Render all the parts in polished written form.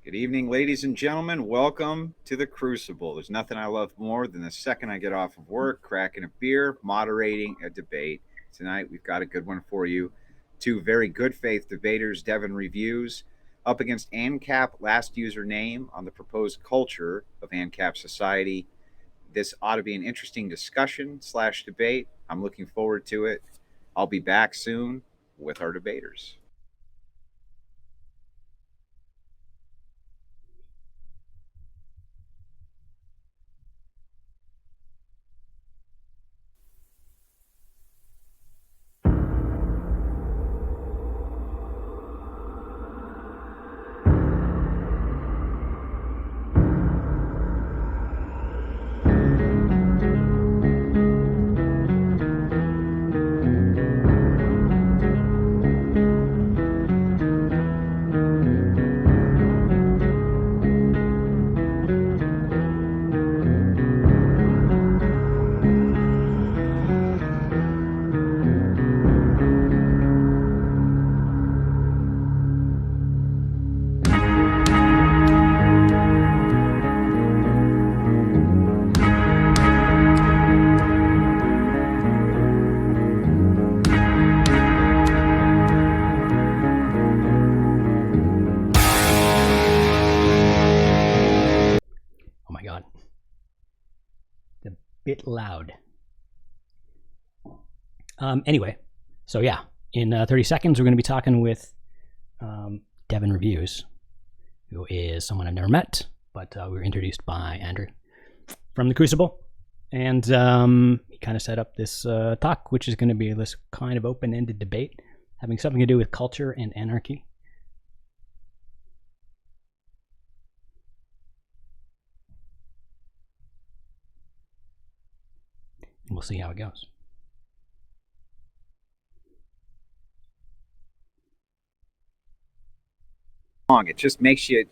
Good evening, ladies and gentlemen. Welcome to the Crucible. There's nothing I love more than the second I get off of work, cracking a beer, moderating a debate. Tonight, we've got a good one for you. Two very good faith debaters, DevinReviews, up against ANCAP last username on the proposed culture of ANCAP society. This ought to be an interesting discussion / debate. I'm looking forward to it. I'll be back soon with our debaters. Bit loud. Anyway, so yeah, in 30 seconds, we're going to be talking with DevinReviews, who is someone I've never met, but we were introduced by Andrew from the Crucible, and he kind of set up this talk, which is going to be this kind of open-ended debate having something to do with culture and anarchy. And we'll see how it goes. It just makes you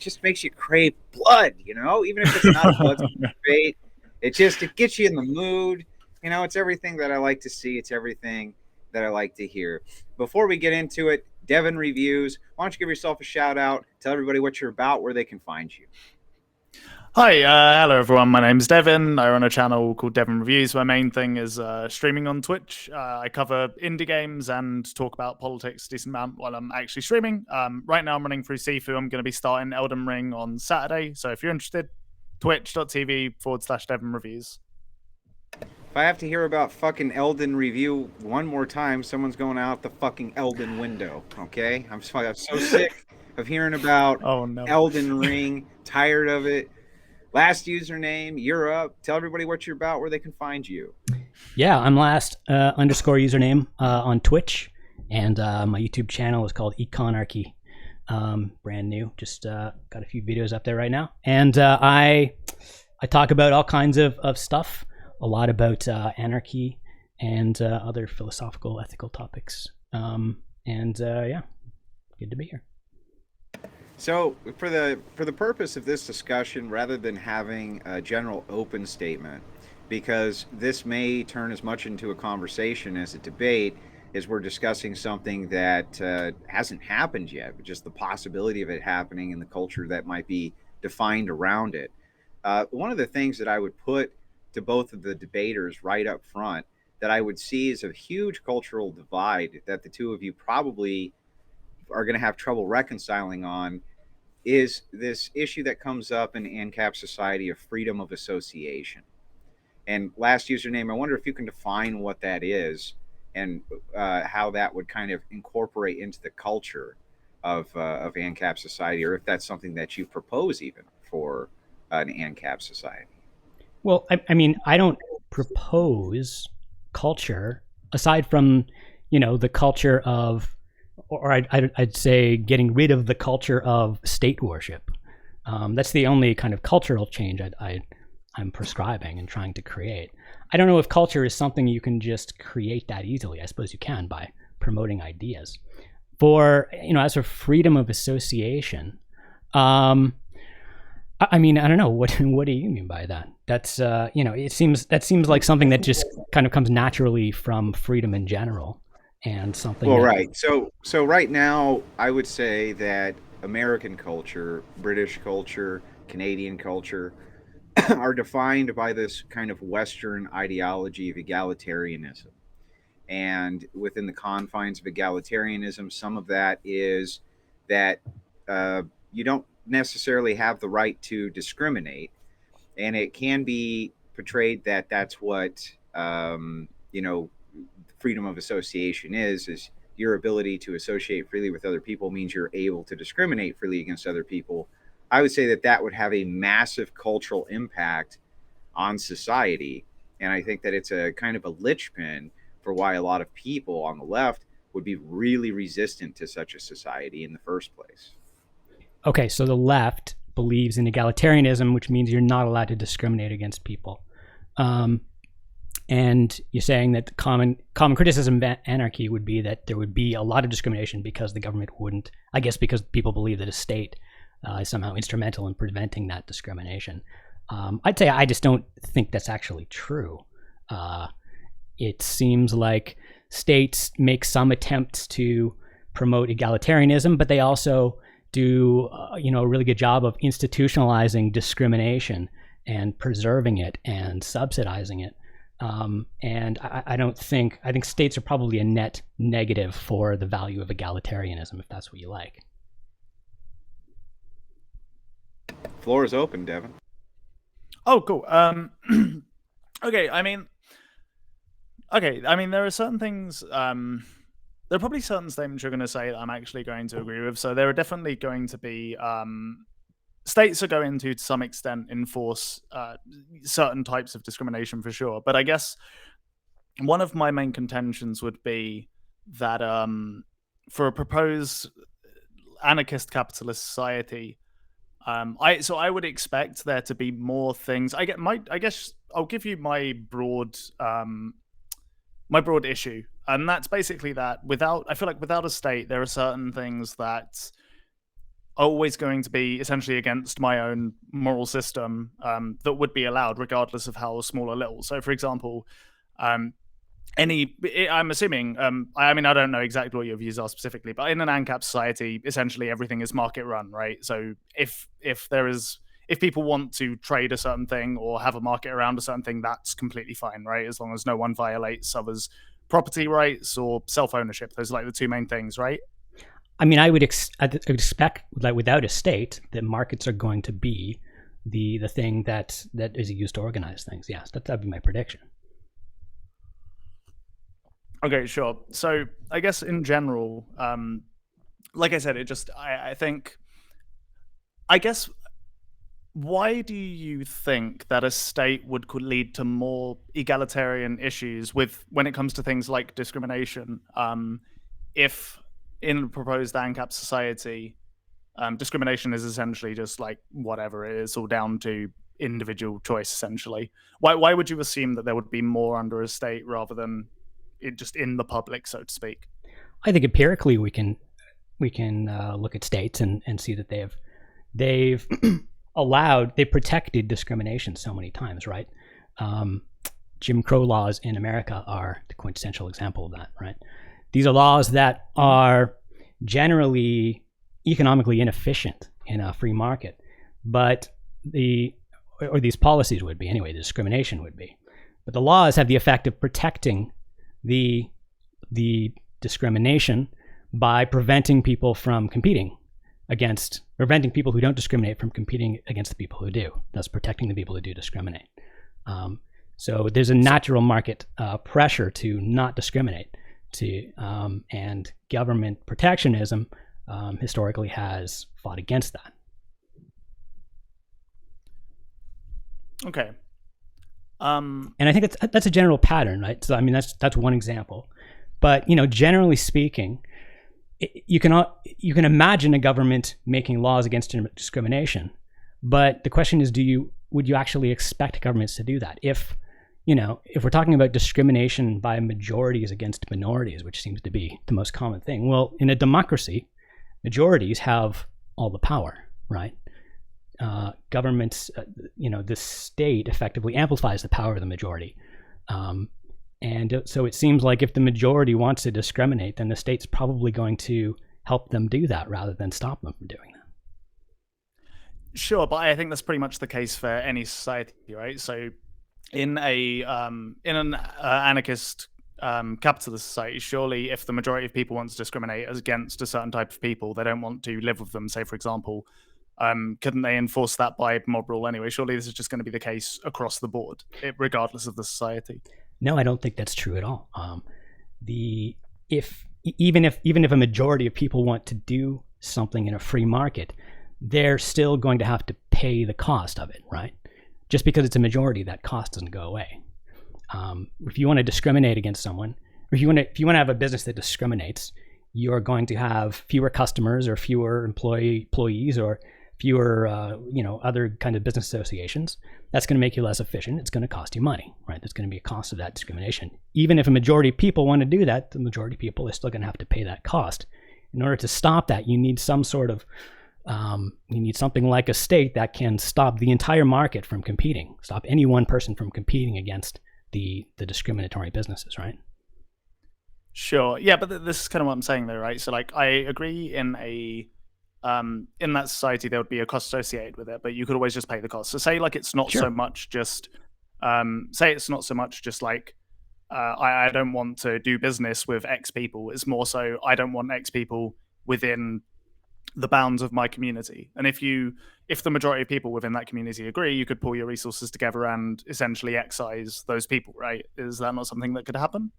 crave blood, you know, even if it's not a blood debate. It gets you in the mood. You know, it's everything that I like to see. It's everything that I like to hear. Before we get into it, DevinReviews, why don't you give yourself a shout out, tell everybody what you're about, where they can find you. Hi, hello everyone. My name's Devin. I run a channel called DevinReviews. My main thing is streaming on Twitch. I cover indie games and talk about politics a decent amount while I'm actually streaming. Right now I'm running through Sifu. I'm going to be starting Elden Ring on Saturday. So if you're interested, twitch.tv/DevinReviews. If I have to hear about fucking Elden Review one more time, someone's going out the fucking Elden window, okay? I'm so sick of hearing about Elden Ring, tired of it. Last username, you're up. Tell everybody what you're about, where they can find you. Yeah, I'm last _username on Twitch, and my YouTube channel is called Econarchy. Brand new, just got a few videos up there right now, and I talk about all kinds of stuff, a lot about anarchy and other philosophical, ethical topics. Yeah, good to be here. So for the purpose of this discussion, rather than having a general open statement, because this may turn as much into a conversation as a debate, as we're discussing something that hasn't happened yet, but just the possibility of it happening and the culture that might be defined around it. One of the things that I would put to both of the debaters right up front that I would see is a huge cultural divide that the two of you probably are going to have trouble reconciling on, is this issue that comes up in ANCAP society of freedom of association. And last username, I wonder if you can define what that is and how that would kind of incorporate into the culture of ANCAP society, or if that's something that you propose even for an ANCAP society. Well, I mean, I don't propose culture aside from, the culture of, or I'd say getting rid of the culture of state worship. That's the only kind of cultural change I'm prescribing and trying to create. I don't know if culture is something you can just create that easily. I suppose you can by promoting ideas. As for freedom of association, I mean, I don't know. What do you mean by that? That's it seems like something that just kind of comes naturally from freedom in general, and something. Well, right. So right now, I would say that American culture, British culture, Canadian culture are defined by this kind of Western ideology of egalitarianism. And within the confines of egalitarianism, some of that is that you don't necessarily have the right to discriminate, and it can be portrayed that that's what freedom of association is your ability to associate freely with other people means you're able to discriminate freely against other people. I would say that that would have a massive cultural impact on society, and I think that it's a kind of a linchpin for why a lot of people on the left would be really resistant to such a society in the first place. Okay, so the left believes in egalitarianism, which means you're not allowed to discriminate against people. And you're saying that the common criticism of anarchy would be that there would be a lot of discrimination because the government wouldn't, I guess because people believe that a state is somehow instrumental in preventing that discrimination. I'd say I just don't think that's actually true. It seems like states make some attempts to promote egalitarianism, but they also do a really good job of institutionalizing discrimination and preserving it and subsidizing it. And I think states are probably a net negative for the value of egalitarianism, if that's what you like. Floor is open, Devin. Oh, cool. Okay. I mean, there are certain things. There are probably certain statements you're going to say that I'm actually going to agree with. So there are definitely going to be states are going to some extent enforce certain types of discrimination for sure. But I guess one of my main contentions would be that for a proposed anarchist capitalist society, I would expect there to be more things. I guess I'll give you my broad issue, and that's basically that I feel like without a state, there are certain things that are always going to be essentially against my own moral system that would be allowed, regardless of how small or little. So, for example, I'm assuming, I mean, I don't know exactly what your views are specifically, but in an ANCAP society, essentially everything is market run, right? So if people want to trade a certain thing or have a market around a certain thing, that's completely fine, right? As long as no one violates others' property rights or self-ownership. Those are like the two main things, right? I mean, I would expect that without a state, that markets are going to be the thing that is used to organize things. Yes, that'd be my prediction. Okay, sure. So I guess in general, like I said, I guess, why do you think that a state could lead to more egalitarian issues when it comes to things like discrimination? If in a proposed ANCAP society, discrimination is essentially just like whatever it is, all down to individual choice, essentially. Why would you assume that there would be more under a state rather than it just in the public, so to speak? I think empirically we can look at states and see that they've they've protected discrimination so many times, right? Jim Crow laws in America are the quintessential example of that, right? These are laws that are generally economically inefficient in a free market, but these policies would be anyway. The discrimination would be, but the laws have the effect of protecting the discrimination by preventing people from preventing people who don't discriminate from competing against the people who do, thus protecting the people who do discriminate. So there's a natural market pressure to not discriminate, and government protectionism historically has fought against that. Okay. And I think that's a general pattern, right? So I mean, that's one example. But generally speaking, you can imagine a government making laws against discrimination, but the question is, would you actually expect governments to do that? If we're talking about discrimination by majorities against minorities, which seems to be the most common thing, well, in a democracy, majorities have all the power, right? Governments, the state effectively amplifies the power of the majority. And so it seems like if the majority wants to discriminate, then the state's probably going to help them do that rather than stop them from doing that. Sure, but I think that's pretty much the case for any society, right? So in an anarchist capitalist society, surely if the majority of people want to discriminate against a certain type of people, they don't want to live with them, say, for example, couldn't they enforce that by mob rule anyway? Surely this is just going to be the case across the board, regardless of the society. No, I don't think that's true at all. Even if a majority of people want to do something in a free market, they're still going to have to pay the cost of it, right? Just because it's a majority, that cost doesn't go away. If you want to discriminate against someone, or if you want to have a business that discriminates, you're going to have fewer customers or fewer employees or fewer other kind of business associations. That's going to make you less efficient. It's going to cost you money, right? There's going to be a cost of that discrimination. Even if a majority of people want to do that, the majority of people are still going to have to pay that cost. In order to stop that, you need some sort of you need something like a state that can stop the entire market from competing, stop any one person from competing against the discriminatory businesses, right? Sure. Yeah, but this is kind of what I'm saying though, right? So like I agree in that society there would be a cost associated with it, but you could always just pay the cost. So say like it's not so much just like I don't want to do business with X people. It's more so I don't want X people within the bounds of my community. And if the majority of people within that community agree, you could pull your resources together and essentially excise those people, right? Is that not something that could happen?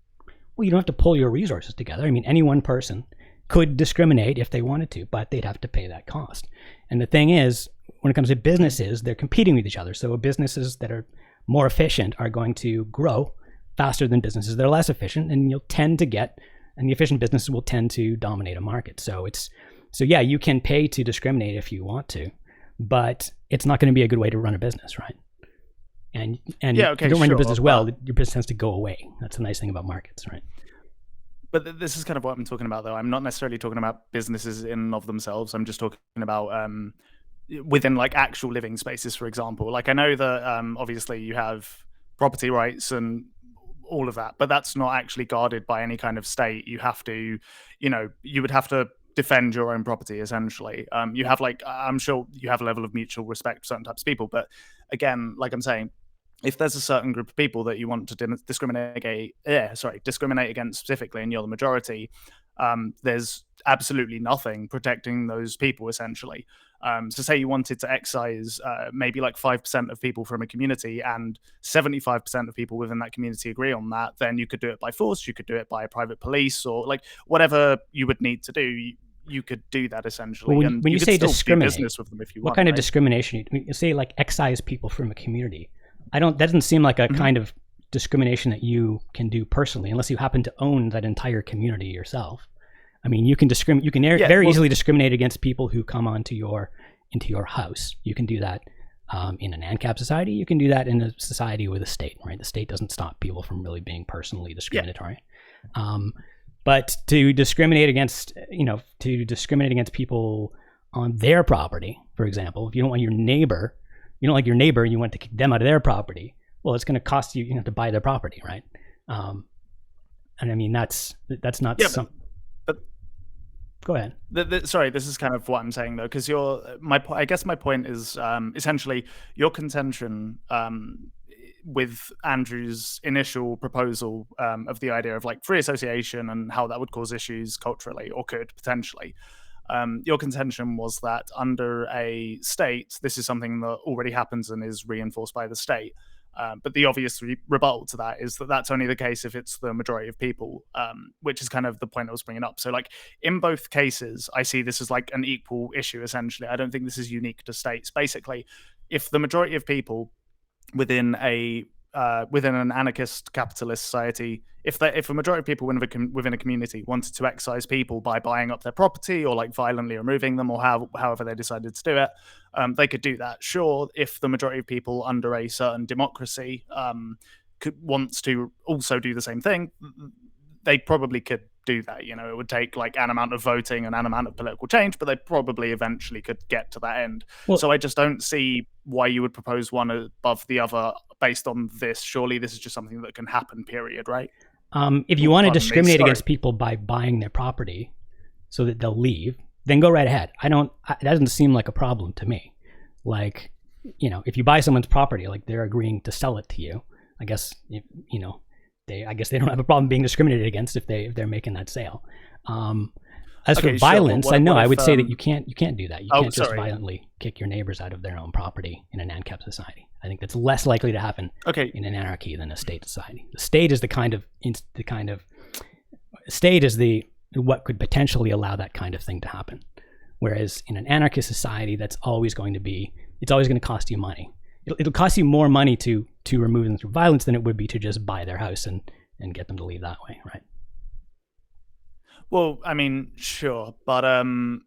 Well, you don't have to pull your resources together. I mean, any one person could discriminate if they wanted to, but they'd have to pay that cost. And the thing is, when it comes to businesses, they're competing with each other. So businesses that are more efficient are going to grow faster than businesses that are less efficient, and the efficient businesses will tend to dominate a market. So yeah, you can pay to discriminate if you want to, but it's not going to be a good way to run a business, right? And yeah, okay, if you don't run your business well, but your business tends to go away. That's the nice thing about markets, right? But this is kind of what I'm talking about, though. I'm not necessarily talking about businesses in and of themselves. I'm just talking about within like actual living spaces, for example. Like I know that obviously you have property rights and all of that, but that's not actually guarded by any kind of state. You have to, you would have to defend your own property essentially. You have I'm sure you have a level of mutual respect for certain types of people, but again, like I'm saying, if there's a certain group of people that you want to discriminate against specifically, and you're the majority, there's absolutely nothing protecting those people essentially. So say you wanted to excise maybe like 5% of people from a community and 75% of people within that community agree on that, then you could do it by force, you could do it by private police, or like whatever you would need to do. You could do that essentially. Well, and when you say discriminate, business with them if you what want, kind of right? discrimination? You say like excise people from a community. That doesn't seem like a kind of discrimination that you can do personally, unless you happen to own that entire community yourself. I mean, you can very easily discriminate against people who come into your house. You can do that in an ANCAP society. You can do that in a society with a state, right? The state doesn't stop people from really being personally discriminatory. But to discriminate against people on their property, for example, if you don't like your neighbor, you want to kick them out of their property. Well, it's going to cost you, to buy their property, right? And I mean, that's not But go ahead. Sorry, this is kind of what I'm saying though, because I guess my point is essentially your contention with Andrew's initial proposal of the idea of like free association and how that would cause issues culturally, or could potentially. Your contention was that under a state, this is something that already happens and is reinforced by the state. But the obvious rebuttal to that is that that's only the case if it's the majority of people, which is kind of the point I was bringing up. So like in both cases, I see this as like an equal issue, essentially. I don't think this is unique to states. Basically, if the majority of people within an anarchist capitalist society, if a majority of people within a community wanted to excise people by buying up their property or like violently removing them or however they decided to do it, they could do that. Sure, if the majority of people under a certain democracy wants to also do the same thing, they probably could do that. It would take like an amount of voting and an amount of political change, but they probably eventually could get to that end. Well, so I just don't see why you would propose one above the other based on this. Surely this is just something that can happen, period, right? If you want to discriminate against people by buying their property so that they'll leave, then go right ahead. It doesn't seem like a problem to me. Like, if you buy someone's property, like they're agreeing to sell it to you, I guess, I guess they don't have a problem being discriminated against if they're making that sale. As for violence, I would say that you can't do that. You can't just violently kick your neighbors out of their own property in an ANCAP society. I think that's less likely to happen in an anarchy than a state society. The state is what could potentially allow that kind of thing to happen. Whereas in an anarchist society, it's always going to cost you money. It'll cost you more money to remove them through violence than it would be to just buy their house and get them to leave that way, right? Well, I mean, sure, but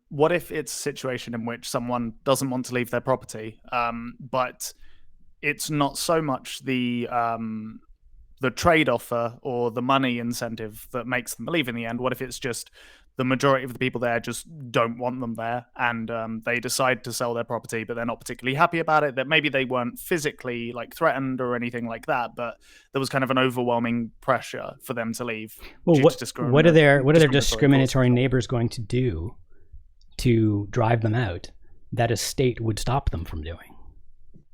what if it's a situation in which someone doesn't want to leave their property, but it's not so much the trade offer or the money incentive that makes them leave in the end? What if it's just the majority of the people there just don't want them there, and they decide to sell their property, but they're not particularly happy about it? That maybe they weren't physically like threatened or anything like that, but there was kind of an overwhelming pressure for them to leave. Well, what are their discriminatory neighbors going to do to drive them out that a state would stop them from doing?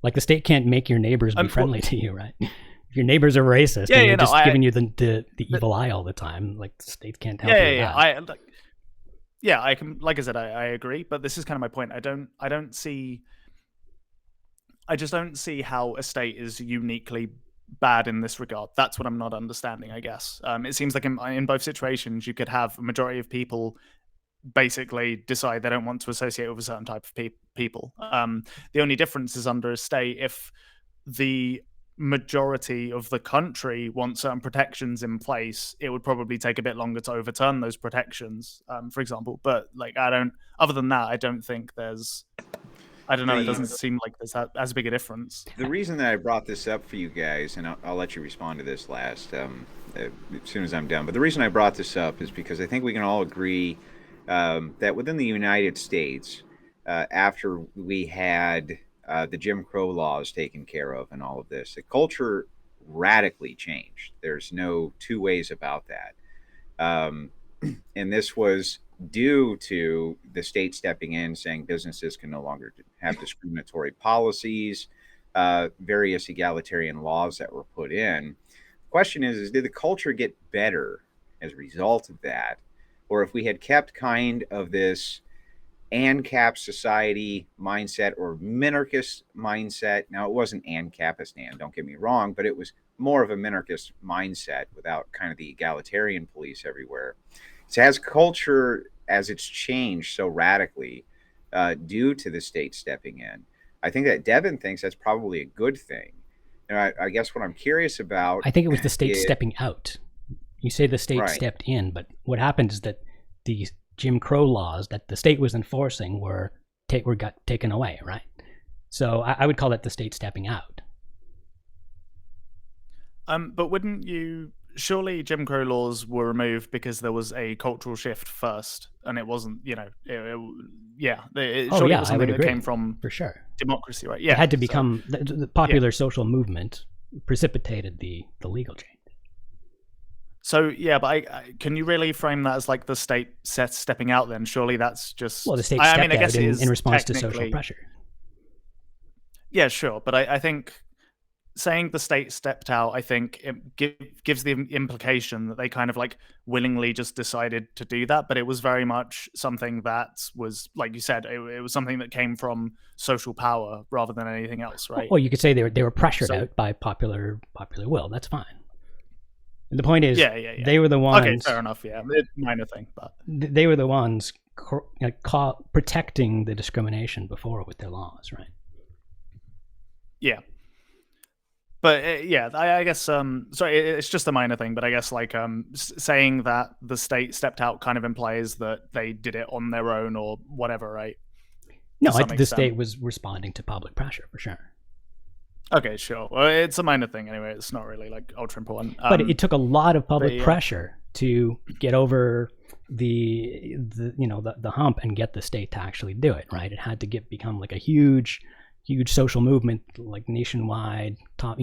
Like, the state can't make your neighbors be friendly to you, right? If your neighbors are racist and they're just giving you the evil eye all the time, like, the state can't help you with that. I can, like I said, I agree, but this is kind of my point. I just don't see how a state is uniquely bad in this regard. That's what I'm not understanding, I guess. It seems like in both situations, you could have a majority of people basically decide they don't want to associate with a certain type of people. The only difference is under a state, if the majority of the country want certain protections in place, it would probably take a bit longer to overturn those protections, for example. But like, other than that, I don't think there's, it doesn't seem like there's as big a difference. The reason that I brought this up for you guys, and I'll let you respond to this last as soon as I'm done, but the reason I brought this up is because I think we can all agree that within the United States, after we had the Jim Crow laws taken care of and all of this, the culture radically changed. There's no two ways about that. And this was due to the state stepping in, saying businesses can no longer have discriminatory policies, various egalitarian laws that were put in. The question is did the culture get better as a result of that? Or if we had kept kind of this ANCAP society mindset or minarchist mindset. Now, it wasn't ANCAPistan, don't get me wrong, but it was more of a minarchist mindset without kind of the egalitarian police everywhere. So as culture, as it's changed so radically due to the state stepping in, I think that Devin thinks that's probably a good thing. And I guess what I'm curious about... I think it was the state stepping out. You say the state stepped in, but what happened is that the Jim Crow laws that the state was enforcing got taken away, right? So I would call that the state stepping out. But wouldn't you? Surely Jim Crow laws were removed because there was a cultural shift first, and it wasn't. Surely it was something that came from for sure democracy, right? Yeah, it had to become the popular social movement precipitated the legal change. So yeah, but can you really frame that as like the state stepping out? Then surely that's just the state stepped out in response to social pressure. Yeah, sure, but I think saying the state stepped out, I think it gives the implication that they kind of like willingly just decided to do that, but it was very much something that was, like you said, it was something that came from social power rather than anything else, right? Well, you could say they were pressured out by popular will. That's fine. The point is, they were the ones... Okay, fair enough, yeah. It's a minor thing, but... They were the ones protecting the discrimination before with their laws, right? Yeah. But yeah, I guess sorry, it's just a minor thing, but I guess like saying that the state stepped out kind of implies that they did it on their own or whatever, right? To No, some the extent. state was responding to public pressure for sure. Okay, sure. Well, it's a minor thing anyway. It's not really like ultra important. But it took a lot of public yeah. pressure to get over the hump and get the state to actually do it, right? It had to become like a huge social movement, like nationwide, top,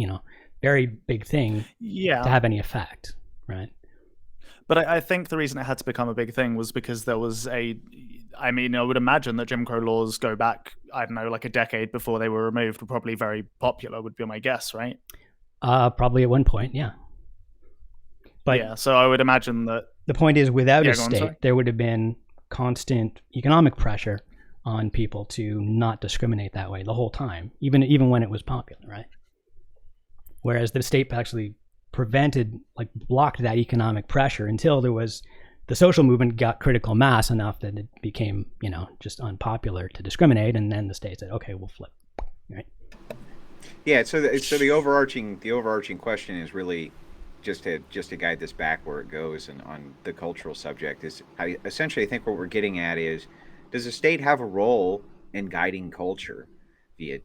very big thing Yeah. to have any effect, right? But I think the reason it had to become a big thing was because there was I mean, I would imagine that Jim Crow laws go back, I don't know, like a decade before they were removed, were probably very popular, would be my guess, right? Probably at one point, yeah. But yeah, so I would imagine that the point is, without a go on, state, sorry. there would have been constant economic pressure on people to not discriminate that way the whole time, even when it was popular, right? Whereas the state actually prevented, like blocked that economic pressure until there was the social movement got critical mass enough that it became, just unpopular to discriminate, and then the state said, okay, we'll flip, right? Yeah. So the overarching question is really just to guide this back where it goes and on the cultural subject is essentially I think what we're getting at is, does the state have a role in guiding culture via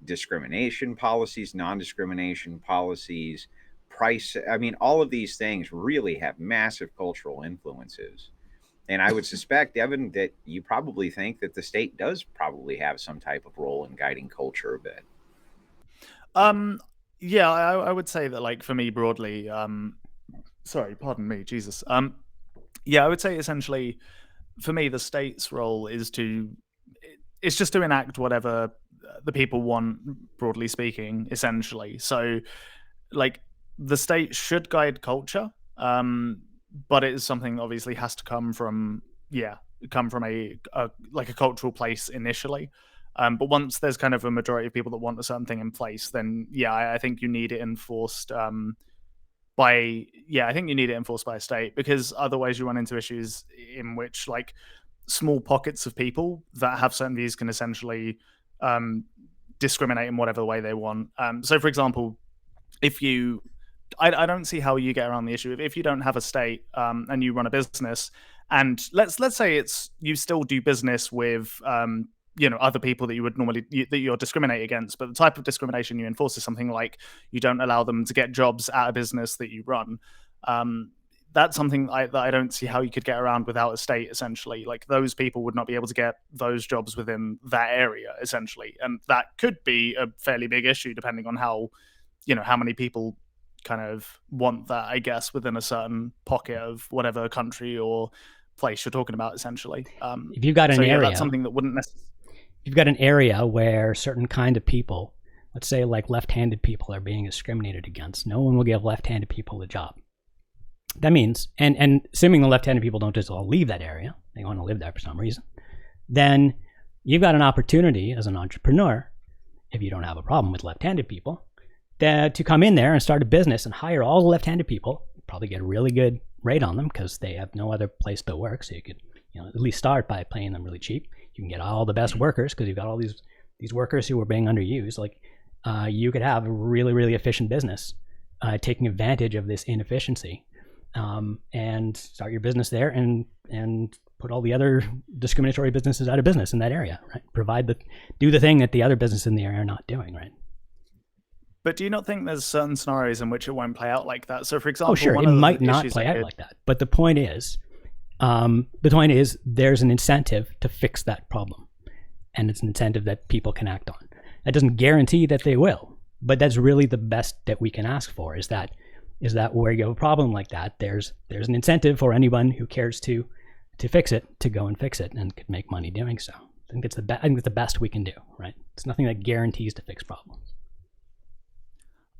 discrimination policies, non-discrimination policies, price? I mean, all of these things really have massive cultural influences. And I would suspect, Devin, that you probably think that the state does probably have some type of role in guiding culture a bit. Yeah, I would say that, like, for me broadly, sorry, pardon me, Jesus. Yeah, I would say essentially, for me, the state's role is it's just to enact whatever the people want, broadly speaking, essentially. So, like, the state should guide culture, but it is something that obviously has to come from, a like a cultural place initially. But once there's kind of a majority of people that want a certain thing in place, then yeah, I think you need it enforced I think you need it enforced by a state, because otherwise you run into issues in which, like, small pockets of people that have certain views can essentially um, discriminate in whatever way they want. So, for example, if you, I don't see how you get around the issue if you don't have a state and you run a business, and let's say it's you still do business with other people that you would normally that you're discriminating against, but the type of discrimination you enforce is something like you don't allow them to get jobs at a business that you run. That's something that I don't see how you could get around without a state. Essentially, like, those people would not be able to get those jobs within that area, essentially, and that could be a fairly big issue depending on how many people kind of want that, I guess, within a certain pocket of whatever country or place you're talking about, essentially. If you've got an area, that's something that wouldn't necessarily. You've got an area where certain kind of people, let's say like left-handed people, are being discriminated against, no one will give left-handed people a job. That means, and assuming the left-handed people don't just all leave that area, they want to live there for some reason, then you've got an opportunity as an entrepreneur, if you don't have a problem with left-handed people, to come in there and start a business and hire all the left-handed people, probably get a really good rate on them because they have no other place to work. So you could, at least start by paying them really cheap. You can get all the best workers because you've got all these workers who are being underused. Like, you could have a really, really efficient business taking advantage of this inefficiency, and start your business there and put all the other discriminatory businesses out of business in that area, right? Do the thing that the other businesses in the area are not doing, right? But do you not think there's certain scenarios in which it won't play out like that? So, for example, sure, it might not play out like that. But the point is, there's an incentive to fix that problem, and it's an incentive that people can act on. That doesn't guarantee that they will, but that's really the best that we can ask for. Is that where you have a problem like that, there's an incentive for anyone who cares to fix it to go and fix it and could make money doing so. I think it's the best we can do, right? It's nothing that guarantees to fix problems.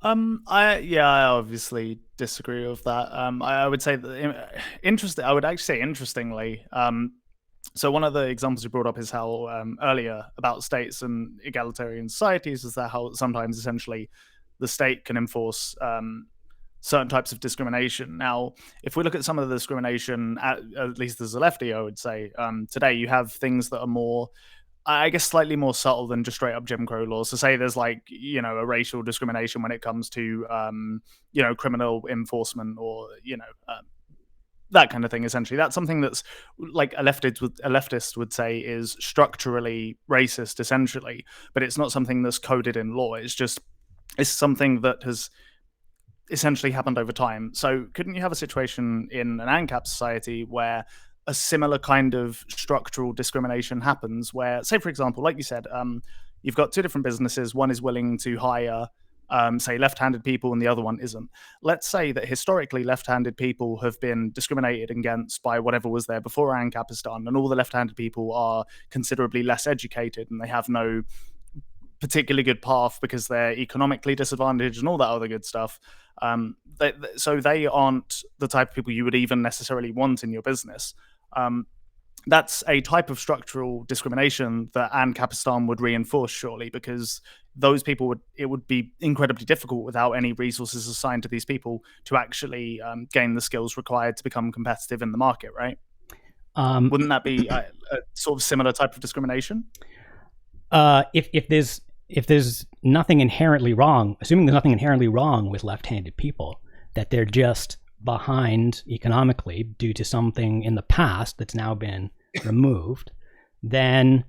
I obviously disagree with that. I would say that I would actually say interestingly. So one of the examples you brought up is how earlier about states and egalitarian societies is that how sometimes essentially the state can enforce certain types of discrimination. Now, if we look at some of the discrimination, at least as a lefty, I would say today you have things that are more I guess slightly more subtle than just straight up Jim Crow laws. So say there's like, a racial discrimination when it comes to, criminal enforcement or, that kind of thing. Essentially, that's something that's like a leftist would say is structurally racist, essentially, but it's not something that's coded in law. It's something that has essentially happened over time. So couldn't you have a situation in an ANCAP society where a similar kind of structural discrimination happens where, say, for example, like you said, you've got two different businesses. One is willing to hire, say, left-handed people and the other one isn't. Let's say that historically left-handed people have been discriminated against by whatever was there before ANCAP is done, and all the left-handed people are considerably less educated and they have no particularly good path because they're economically disadvantaged and all that other good stuff. So they aren't the type of people you would even necessarily want in your business. That's a type of structural discrimination that ANCAPistan would reinforce, surely, because those people it would be incredibly difficult without any resources assigned to these people to actually gain the skills required to become competitive in the market, right? Wouldn't that be a sort of similar type of discrimination? If there's nothing inherently wrong, assuming there's nothing inherently wrong with left-handed people, that they're just behind economically due to something in the past that's now been removed, then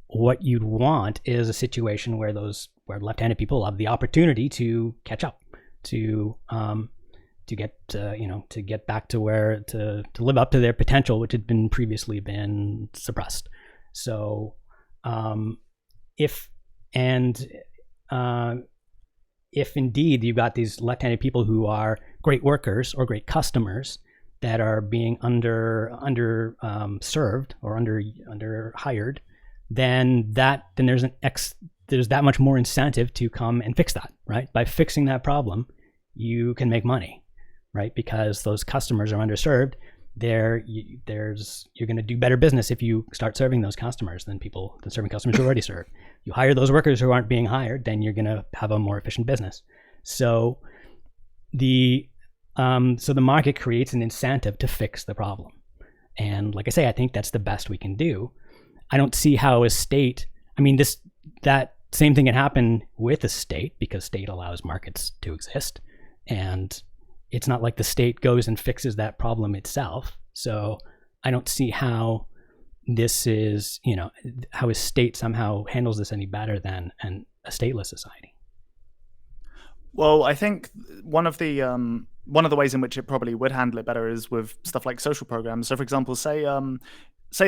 what you'd want is a situation where left-handed people have the opportunity to catch up, to get back to to live up to their potential, which had been previously been suppressed. So if indeed you've got these left-handed people who are great workers or great customers that are being under served or under hired, then there's that much more incentive to come and fix that, right? By fixing that problem, you can make money, right? Because those customers are underserved. You're going to do better business if you start serving those customers than serving customers who already serve. You hire those workers who aren't being hired, then you're going to have a more efficient business. So the market creates an incentive to fix the problem. And like I say, I think that's the best we can do. I don't see how a state, that same thing can happen with a state because state allows markets to exist. And it's not like the state goes and fixes that problem itself. So I don't see how this is, how a state somehow handles this any better than a stateless society. Well, I think one of the ways in which it probably would handle it better is with stuff like social programs. So, for example, say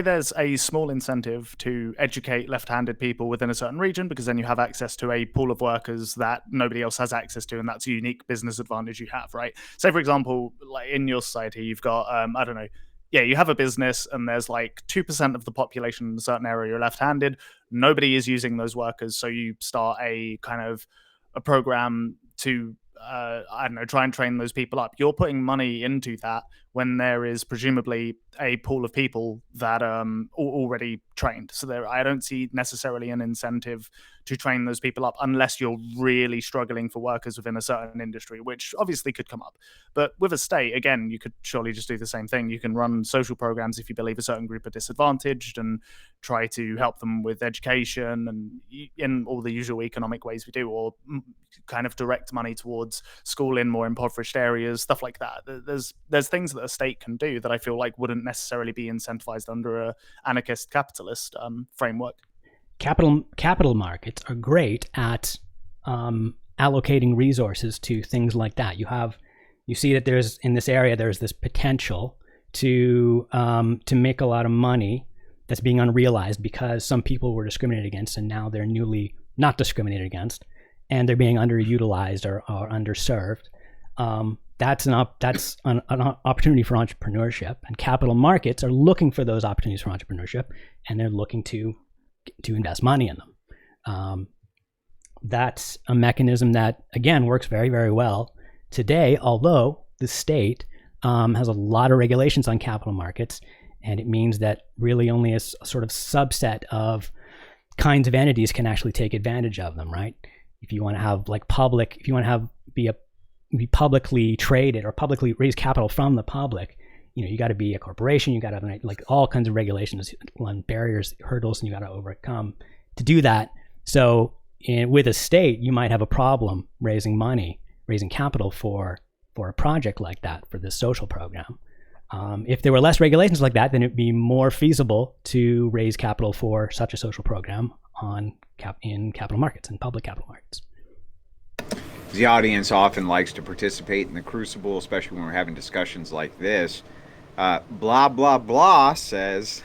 there's a small incentive to educate left-handed people within a certain region, because then you have access to a pool of workers that nobody else has access to, and that's a unique business advantage you have, right? Say, for example, like in your society, you've got, I don't know, you have a business and there's like 2% of the population in a certain area are left-handed. Nobody is using those workers, so you start a kind of a program to try and train those people up. You're putting money into that when there is presumably a pool of people that are already trained. So I don't see necessarily an incentive to train those people up unless you're really struggling for workers within a certain industry, which obviously could come up. But with a state, again, you could surely just do the same thing. You can run social programs if you believe a certain group are disadvantaged and try to help them with education and in all the usual economic ways we do, or kind of direct money towards school in more impoverished areas, stuff like that. There's things that a state can do that I feel like wouldn't necessarily be incentivized under a anarchist capitalist framework. Capital markets are great at allocating resources to things like that. You see that there's this potential to make a lot of money that's being unrealized because some people were discriminated against and now they're newly not discriminated against and they're being underutilized or underserved. That's an opportunity for entrepreneurship, and capital markets are looking for those opportunities for entrepreneurship, and they're looking to invest money in them. That's a mechanism that, again, works very, very well today, although the state has a lot of regulations on capital markets, and it means that really only a sort of subset of kinds of entities can actually take advantage of them, right? If you want to have be publicly traded or publicly raise capital from the public, you got to be a corporation, you got to have like all kinds of regulations, barriers, hurdles, and you got to overcome to do that. So with a state, you might have a problem raising capital for a project like that, for this social program. If there were less regulations like that, then it'd be more feasible to raise capital for such a social program in capital markets, in public capital markets. The audience often likes to participate in the Crucible, especially when we're having discussions like this. Blah, blah, blah says,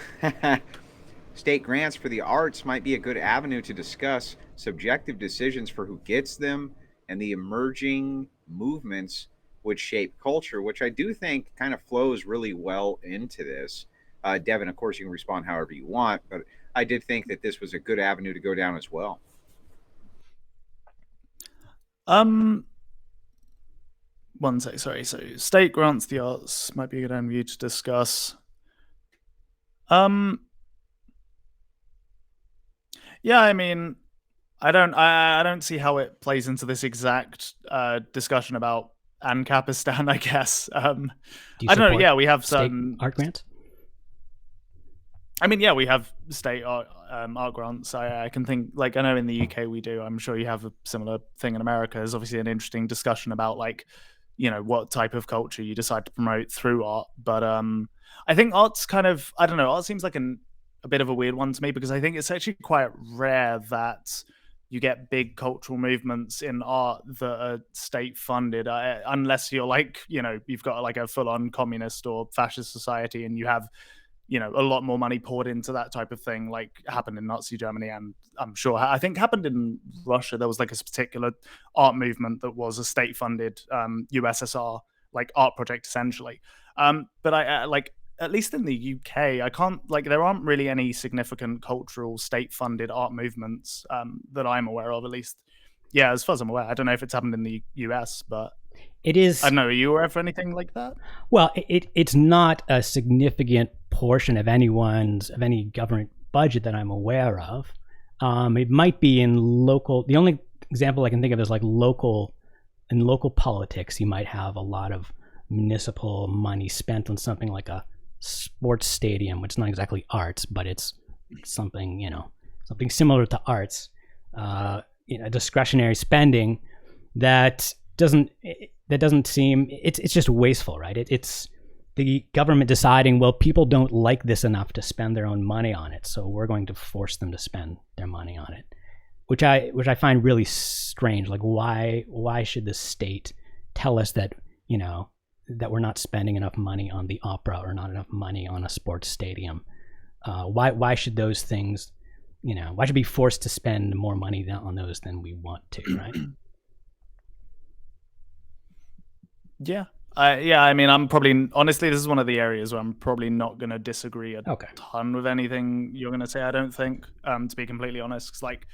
state grants for the arts might be a good avenue to discuss subjective decisions for who gets them and the emerging movements which shape culture, which I do think kind of flows really well into this. Devin, of course, you can respond however you want, but I did think that this was a good avenue to go down as well. One sec, sorry. So state grants the arts might be a good avenue to discuss. Yeah, I mean, I don't see how it plays into this exact discussion about Ancapistan, I guess. I don't know. Yeah, we have some art grants. I mean, yeah, we have state art grants. I can think, like, I know in the UK we do. I'm sure you have a similar thing in America. There's obviously an interesting discussion about, like, what type of culture you decide to promote through art. But I think art's kind of, I don't know, art seems like a bit of a weird one to me, because I think it's actually quite rare that you get big cultural movements in art that are state funded, unless you're like, you've got like a full on communist or fascist society and you have, a lot more money poured into that type of thing, like happened in Nazi Germany, and I'm sure I think happened in Russia. There was like a particular art movement that was a state funded USSR like art project essentially. But I like, at least in the UK, I can't, like, there aren't really any significant cultural state-funded art movements that I'm aware of, at least. Yeah, as far as I'm aware. I don't know if it's happened in the US, but it is. I don't know. Are you aware of anything like that? Well, it's not a significant portion of any government budget that I'm aware of. It might be in local. The only example I can think of is like in local politics. You might have a lot of municipal money spent on something like a sports stadium, which is not exactly arts, but it's something, something similar to arts, discretionary spending that doesn't seem, it's just wasteful, right? It's the government deciding, well, people don't like this enough to spend their own money on it, so we're going to force them to spend their money on it, which I find really strange. Like, why should the state tell us that, that we're not spending enough money on the opera or not enough money on a sports stadium? Why should those things, why should we be forced to spend more money on those than we want to, right? Yeah. I mean, I'm probably, honestly, this is one of the areas where I'm probably not going to disagree a ton with anything you're going to say, I don't think, to be completely honest. 'Cause, like,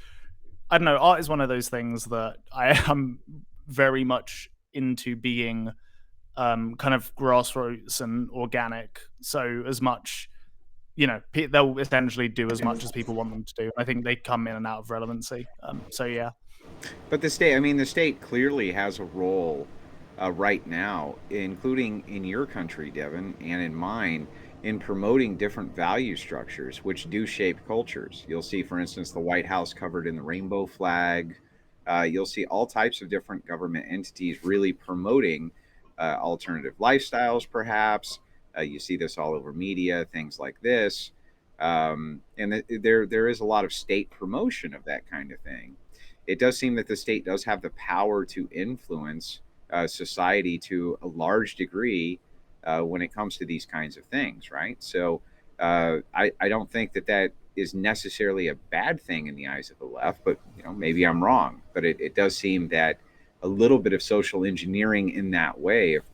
I don't know, art is one of those things that I am very much into being kind of grassroots and organic. So as much, they'll essentially do as much as people want them to do. I think they come in and out of relevancy. So yeah. But the state clearly has a role right now, including in your country, Devin, and in mine, in promoting different value structures which do shape cultures. You'll see, for instance, the White House covered in the rainbow flag. You'll see all types of different government entities really promoting alternative lifestyles, perhaps. You see this all over media, things like this. And there is a lot of state promotion of that kind of thing. It does seem that the state does have the power to influence society to a large degree when it comes to these kinds of things, right? So I don't think that is necessarily a bad thing in the eyes of the left, but maybe I'm wrong. But it does seem that a little bit of social engineering in that way of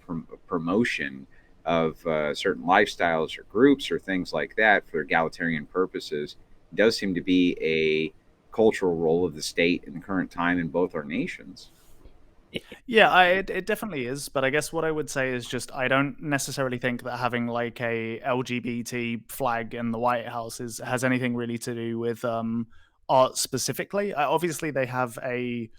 promotion of certain lifestyles or groups or things like that for egalitarian purposes does seem to be a cultural role of the state in the current time in both our nations. Yeah, it definitely is. But I guess what I would say is just, I don't necessarily think that having like a LGBT flag in the White House has anything really to do with art specifically. Obviously, they have a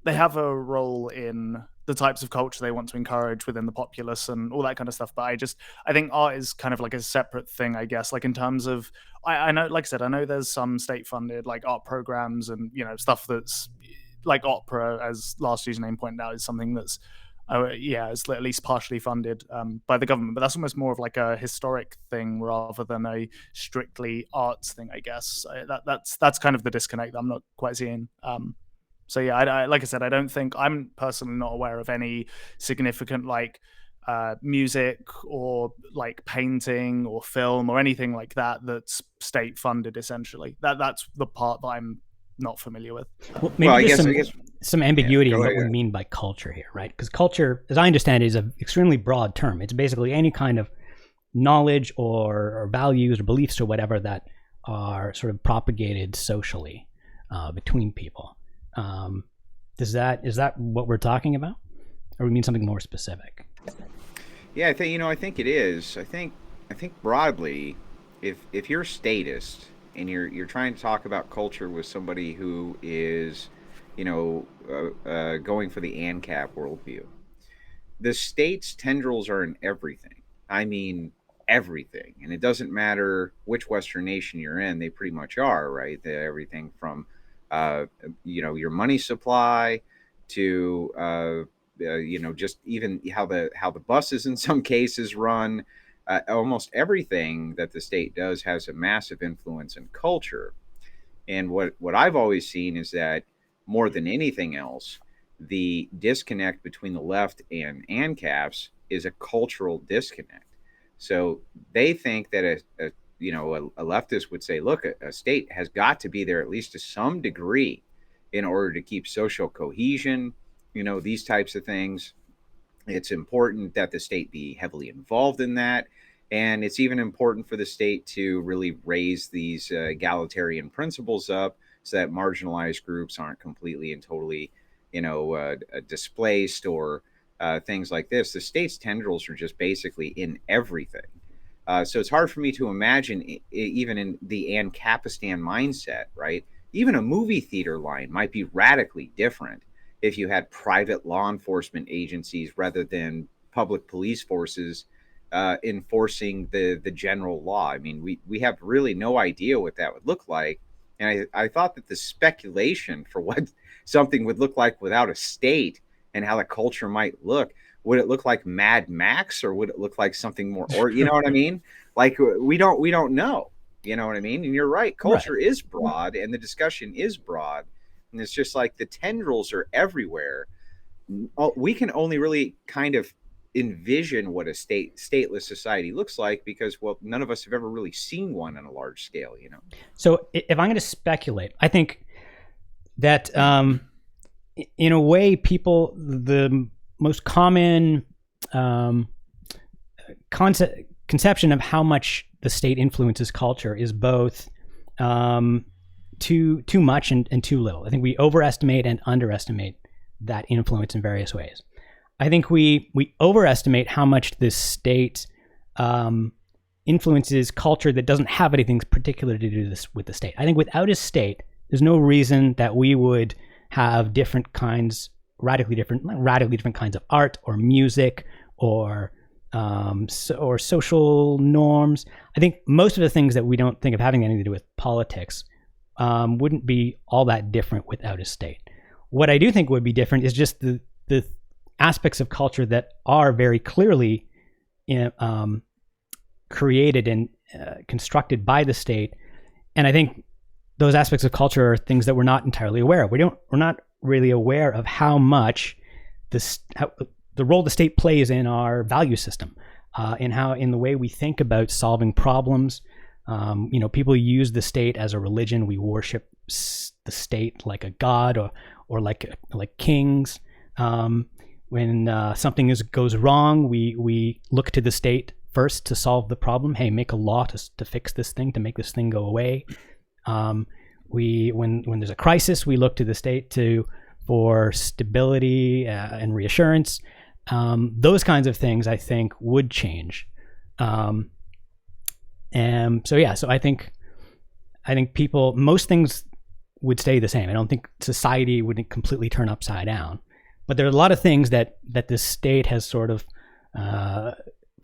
they have a role in the types of culture they want to encourage within the populace and all that kind of stuff. But I think art is kind of like a separate thing, I guess. Like in terms of, I know, like I said, I know there's some state funded like art programs and stuff that's like opera, as last username pointed out, is something that's it's at least partially funded by the government. But that's almost more of like a historic thing rather than a strictly arts thing, I guess. That's kind of the disconnect that I'm not quite seeing. So yeah, like I said, I don't think, I'm personally not aware of any significant like music or like painting or film or anything like that that's state funded. Essentially, that's the part that I'm not familiar with. Well, maybe I there's guess some ambiguity go in what ahead. we mean by culture here, right? Because culture, as I understand it, is an extremely broad term. It's basically any kind of knowledge or values or beliefs or whatever that are sort of propagated socially between people. Is that what we're talking about, or we mean something more specific? Yeah, I think it is. I think broadly, if you're a statist and you're trying to talk about culture with somebody who is, going for the ANCAP worldview, the state's tendrils are in everything. I mean, everything, and it doesn't matter which Western nation you're in; they pretty much are, right? Everything from, your money supply to just even how the buses in some cases run. Almost everything that the state does has a massive influence in culture. And what I've always seen is that more than anything else, the disconnect between the left and ANCAPs is a cultural disconnect. So they think that a leftist would say, look, a state has got to be there at least to some degree in order to keep social cohesion, these types of things. It's important that the state be heavily involved in that. And it's even important for the state to really raise these egalitarian principles up so that marginalized groups aren't completely and totally, displaced or things like this. The state's tendrils are just basically in everything. So it's hard for me to imagine, even in the Ancapistan mindset, right? Even a movie theater line might be radically different if you had private law enforcement agencies rather than public police forces enforcing the general law. I mean, we have really no idea what that would look like. And I thought that the speculation for what something would look like without a state and how the culture might look, would it look like Mad Max or would it look like something more, or you know what I mean? Like we don't know, you know what I mean? And you're right, culture is broad and the discussion is broad. And it's just like the tendrils are everywhere. We can only really kind of envision what a stateless society looks like because, well, none of us have ever really seen one on a large scale, So if I'm going to speculate, I think that in a way, the most common conception of how much the state influences culture is both too much and too little. I think we overestimate and underestimate that influence in various ways. I think we overestimate how much the state influences culture that doesn't have anything particular to do this with the state. I think without a state, there's no reason that we would have radically different kinds of art or music or social norms. I think most of the things that we don't think of having anything to do with politics wouldn't be all that different without a state. What I do think would be different is just the aspects of culture that are very clearly created and constructed by the state. And I think those aspects of culture are things that we're not entirely aware of. We're not really aware of how much the role the state plays in our value system, in the way we think about solving problems. People use the state as a religion. We worship the state like a god or like kings. When something goes wrong, we look to the state first to solve the problem. Hey, make a law to fix this thing, to make this thing go away. When there's a crisis, we look to the state for stability and reassurance. Those kinds of things, I think, would change. So I think most things would stay the same. I don't think society would completely turn upside down. But there are a lot of things that the state has sort of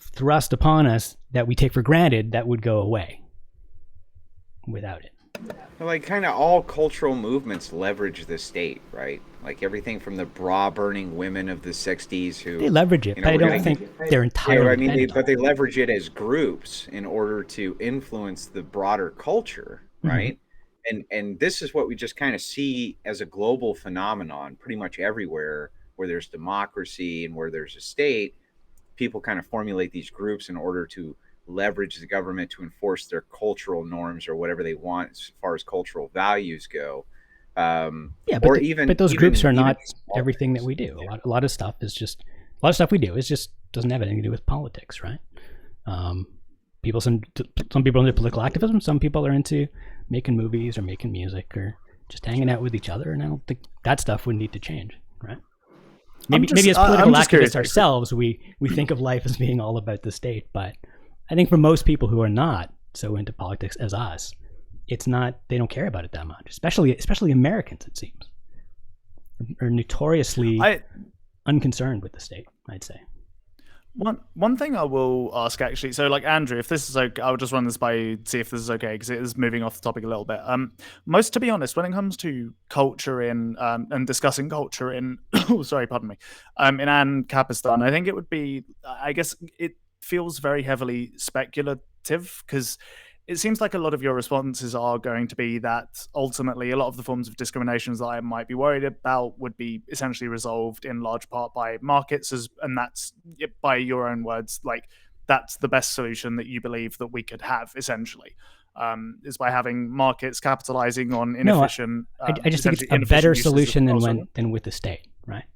thrust upon us that we take for granted that would go away without it. Like, kind of all cultural movements leverage the state, right? Like everything from the bra-burning women of the '60s, who they leverage it, but I don't think they're entirely. I mean, but they leverage it as groups in order to influence the broader culture, right? And this is what we just kind of see as a global phenomenon, pretty much everywhere where there's democracy and where there's a state. People kind of formulate these groups in order to leverage the government to enforce their cultural norms or whatever they want as far as cultural values go. But those groups are not everything that we do. A lot of stuff we do is just doesn't have anything to do with politics, right? Some people are into political activism. Some people are into making movies or making music or just hanging out with each other. And I don't think that stuff would need to change, right? Maybe as political activists ourselves, we think of life as being all about the state, but I think for most people who are not so into politics as us, it's not. They don't care about it that much. Especially Americans, it seems, are notoriously unconcerned with the state, I'd say. One thing I will ask, actually, so like Andrew, if this is okay, I'll just run this by you, see if this is okay, because it is moving off the topic a little bit. To be honest, when it comes to culture and discussing culture in, sorry, pardon me, in Ancapistan, I think it would be, I guess it feels very heavily speculative, because it seems like a lot of your responses are going to be that ultimately a lot of the forms of discriminations that I might be worried about would be essentially resolved in large part by markets, and that's, by your own words, like that's the best solution that you believe that we could have, essentially, is by having markets capitalizing on inefficient. I just think it's a better solution than with the state, right?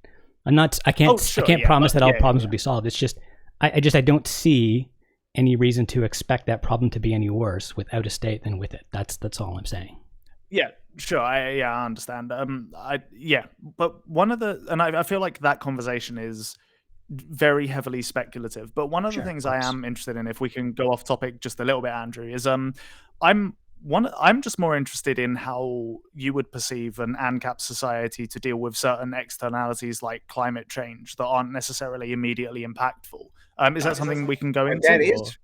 I can't promise that all problems will be solved. It's just I don't see any reason to expect that problem to be any worse without a state than with it. That's all I'm saying. Yeah, sure. I understand. But I feel like that conversation is very heavily speculative. But one of the things I am interested in, if we can go off topic just a little bit, Andrew, is I'm just more interested in how you would perceive an ANCAP society to deal with certain externalities like climate change that aren't necessarily immediately impactful. Is that something we can go into?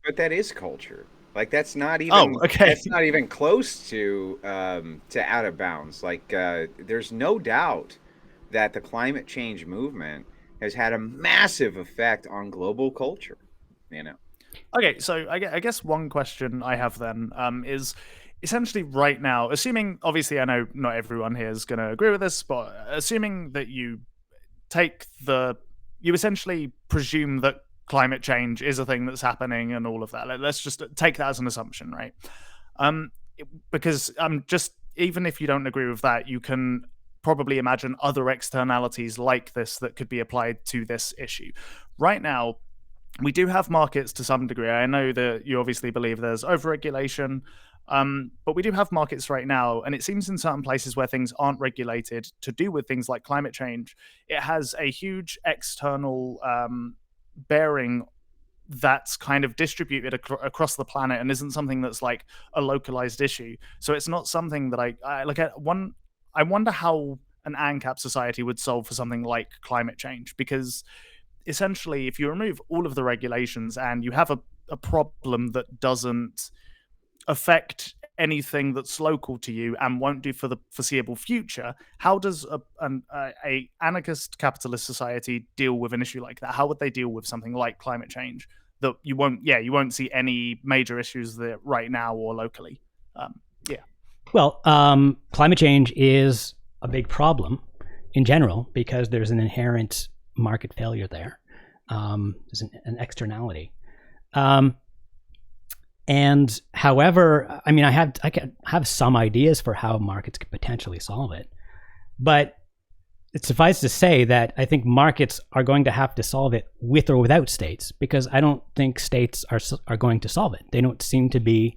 But that is culture. Like that's not even. That's not even close to out of bounds. Like there's no doubt that the climate change movement has had a massive effect on global culture. You know. Okay, so I guess one question I have then is essentially right now, assuming, obviously I know not everyone here is going to agree with this, but assuming that you essentially presume that climate change is a thing that's happening and all of that. Let's just take that as an assumption, right? Because even if you don't agree with that, you can probably imagine other externalities like this that could be applied to this issue. Right now, we do have markets to some degree. I know that you obviously believe there's overregulation, but we do have markets right now, and it seems in certain places where things aren't regulated to do with things like climate change, it has a huge external bearing that's kind of distributed across the planet and isn't something that's like a localized issue. So it's not something that I look at. I wonder how an ANCAP society would solve for something like climate change, because essentially, if you remove all of the regulations and you have a problem that doesn't affect anything that's local to you and won't do for the foreseeable future, how does an anarchist capitalist society deal with an issue like that? How would they deal with something like climate change that you won't see any major issues there right now or locally? Well, climate change is a big problem in general because there's an inherent market failure there. There's an externality. And however, I mean, I have some ideas for how markets could potentially solve it, but it suffices to say that I think markets are going to have to solve it with or without states, because I don't think states are going to solve it. They don't seem to be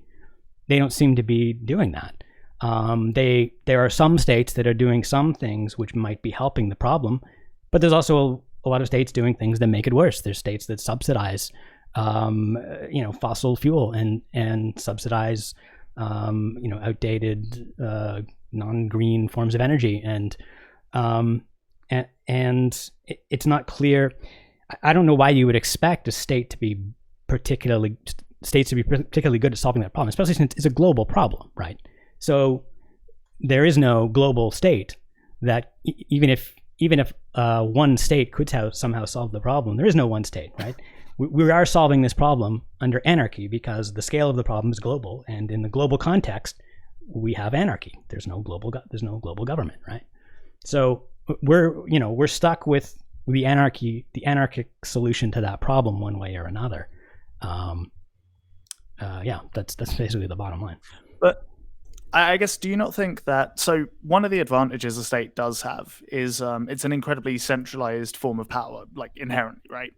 doing that. There are some states that are doing some things which might be helping the problem, but there's also a lot of states doing things that make it worse. There's states that subsidize fossil fuel and subsidize outdated non-green forms of energy, and it's not clear. I don't know why you would expect a state to be particularly good at solving that problem, especially since it's a global problem, right? So there is no global state that even if one state could somehow solve the problem, there is no one state, right? We are solving this problem under anarchy because the scale of the problem is global, and in the global context, we have anarchy. There's no global government, right? So we're stuck with the anarchic solution to that problem one way or another. That's basically the bottom line. But I guess, do you not think that, so one of the advantages a state does have is it's an incredibly centralized form of power, like inherently, right?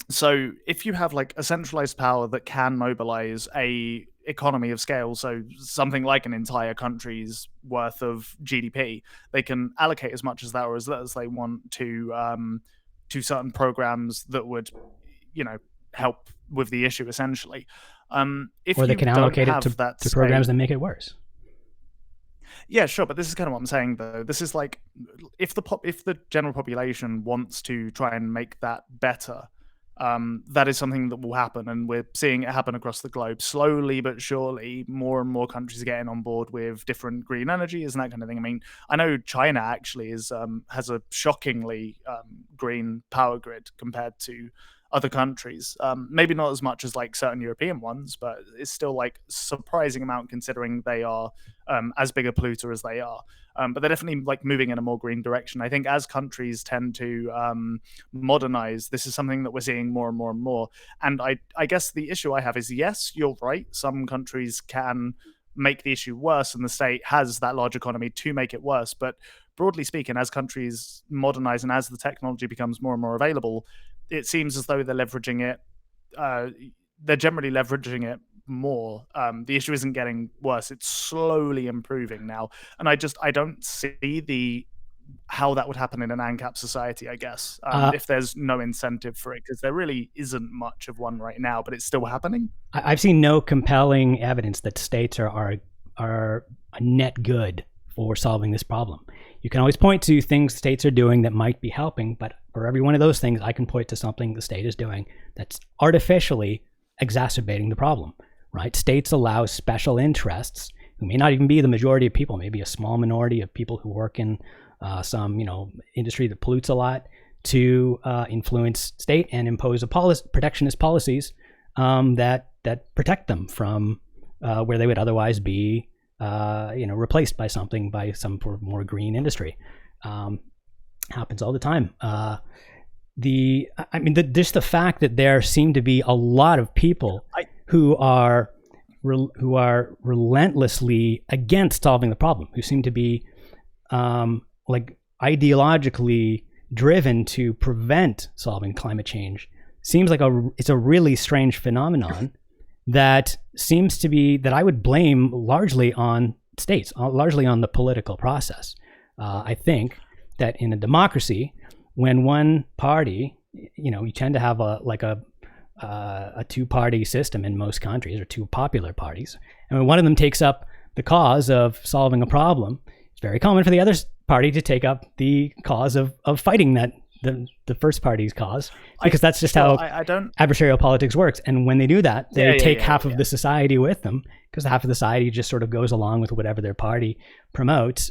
So if you have like a centralized power that can mobilize a economy of scale, so something like an entire country's worth of GDP, they can allocate as much as that or as little as they want to certain programs that would, help with the issue essentially. If or they you can don't allocate it have to that programs state- that make it worse. Yeah, sure, but this is kind of what I'm saying though. This is like if the general population wants to try and make that better, that is something that will happen, and we're seeing it happen across the globe slowly but surely. More and more countries are getting on board with different green energies and that kind of thing. I mean, I know China actually has a shockingly green power grid compared to other countries. Maybe not as much as like certain European ones, but it's still like surprising amount considering they are as big a polluter as they are. But they're definitely like moving in a more green direction. I think as countries tend to modernize, this is something that we're seeing more and more and more. And I guess the issue I have is, yes, you're right. Some countries can make the issue worse, and the state has that large economy to make it worse. But broadly speaking, as countries modernize and as the technology becomes more and more available, it seems as though they're leveraging it. They're generally leveraging it more. The issue isn't getting worse; it's slowly improving now. And I don't see how that would happen in an ANCAP society. I guess if there's no incentive for it, because there really isn't much of one right now, but it's still happening. I've seen no compelling evidence that states are a net good for solving this problem. You can always point to things states are doing that might be helping, but for every one of those things, I can point to something the state is doing that's artificially exacerbating the problem, right? States allow special interests who may not even be the majority of people, maybe a small minority of people who work in some industry that pollutes a lot, to influence state and impose protectionist policies that protect them from where they would otherwise be replaced by some more green industry. Happens all the time. Just the fact that there seem to be a lot of people who are relentlessly against solving the problem, who seem to be ideologically driven to prevent solving climate change, seems like it's a really strange phenomenon that seems to be, that I would blame largely on states, largely on the political process. I think that in a democracy, when one party, you tend to have a two-party system in most countries, or two popular parties, and when one of them takes up the cause of solving a problem, it's very common for the other party to take up the cause of fighting the first party's cause, because that's just how adversarial politics works. And when they do that, they take half of the society with them, because half of the society just sort of goes along with whatever their party promotes,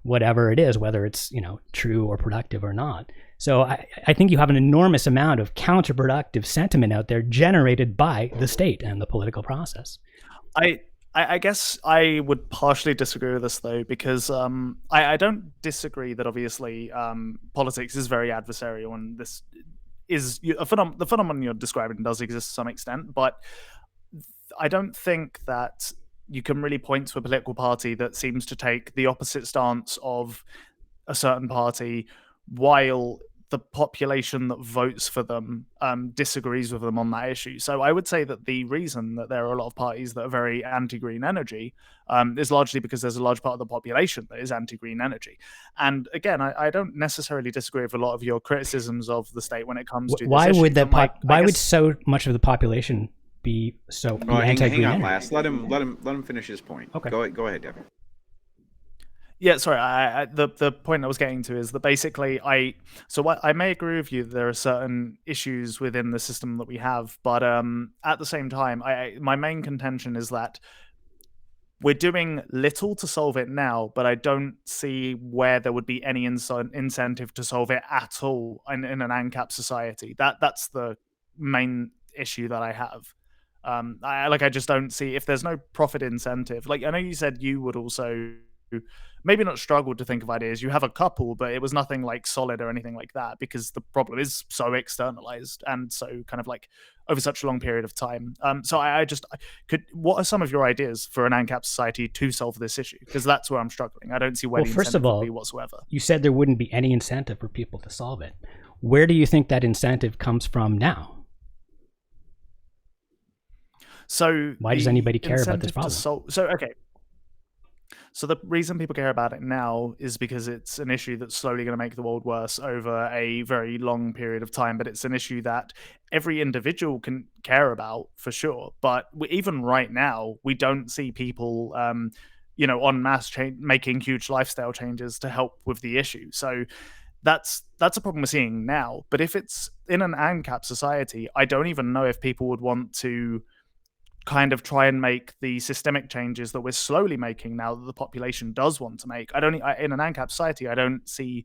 whatever it is, whether it's true or productive or not. So I think you have an enormous amount of counterproductive sentiment out there generated by the state and the political process. I guess I would partially disagree with this though, because I don't disagree that obviously politics is very adversarial, and this is the phenomenon you're describing does exist to some extent, but I don't think that you can really point to a political party that seems to take the opposite stance of a certain party, while the population that votes for them disagrees with them on that issue. So I would say that the reason that there are a lot of parties that are very anti-green energy is largely because there's a large part of the population that is anti-green energy. And again, I don't necessarily disagree with a lot of your criticisms of the state when it comes to why this would issue. why would so much of the population be so anti-green hang on, energy? Last. Let him finish his point. Okay. Go ahead, Devin. Yeah, sorry. The point I was getting to is that basically I may agree with you that there are certain issues within the system that we have, but at the same time, my main contention is that we're doing little to solve it now, but I don't see where there would be any incentive to solve it at all in an ANCAP society. That's the main issue that I have. I just don't see if there's no profit incentive. Like I know you said you would also maybe not struggle to think of ideas. You have a couple, but it was nothing like solid or anything like that because the problem is so externalized and so kind of like over such a long period of time. So I could. What are some of your ideas for an ANCAP society to solve this issue? Because that's where I'm struggling. I don't see where Well, the first of incentive all, would be whatsoever. you said there wouldn't be any incentive for people to solve it. Where do you think that incentive comes from now? So why does anybody care about this problem? So the reason people care about it now is because it's an issue that's slowly going to make the world worse over a very long period of time. But it's an issue that every individual can care about for sure. But even right now, we don't see people, en masse making huge lifestyle changes to help with the issue. So that's a problem we're seeing now. But if it's in an ANCAP society, I don't even know if people would want to kind of try and make the systemic changes that we're slowly making now that the population does want to make. In an ANCAP society, I don't see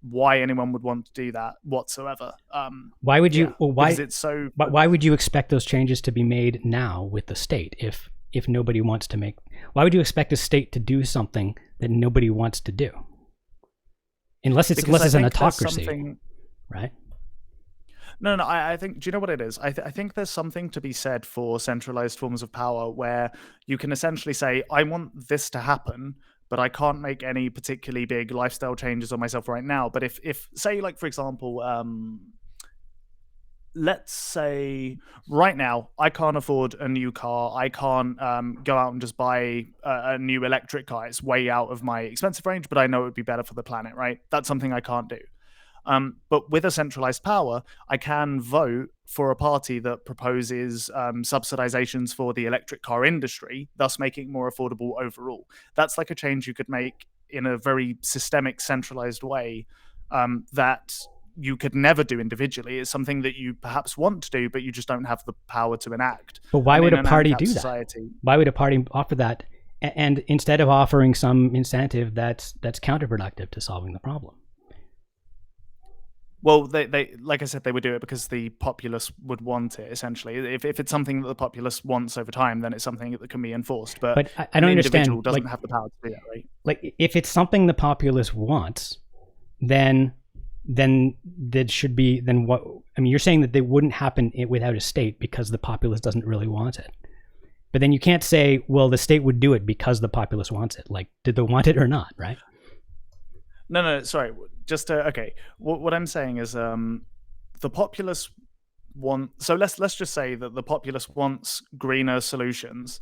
why anyone would want to do that whatsoever. Why would you? Well, why? Because it's so. But why would you expect those changes to be made now with the state if nobody wants to make? Why would you expect a state to do something that nobody wants to do? Unless it's an autocracy, right? No, I think, do you know what it is? I think there's something to be said for centralized forms of power where you can essentially say, I want this to happen, but I can't make any particularly big lifestyle changes on myself right now. But if say, like, for example, let's say right now, I can't afford a new car. I can't go out and just buy a new electric car. It's way out of my expensive range, but I know it would be better for the planet, right? That's something I can't do. But with a centralized power, I can vote for a party that proposes subsidizations for the electric car industry, thus making it more affordable overall. That's like a change you could make in a very systemic, centralized way that you could never do individually. It's something that you perhaps want to do, but you just don't have the power to enact. But why would a party do that? Why would a party offer that? And instead of offering some incentive that's counterproductive to solving the problem? Well, they like I said, they would do it because the populace would want it, essentially. If it's something that the populace wants over time, then it's something that can be enforced. But I don't understand. Individual doesn't have the power to do that, right? Like, if it's something the populace wants, then that should be, then what? I mean, you're saying that they wouldn't happen without a state because the populace doesn't really want it. But then you can't say, well, the state would do it because the populace wants it. Like, did they want it or not, right? No, sorry. Just okay. What I'm saying is, the populace want. So let's just say that the populace wants greener solutions,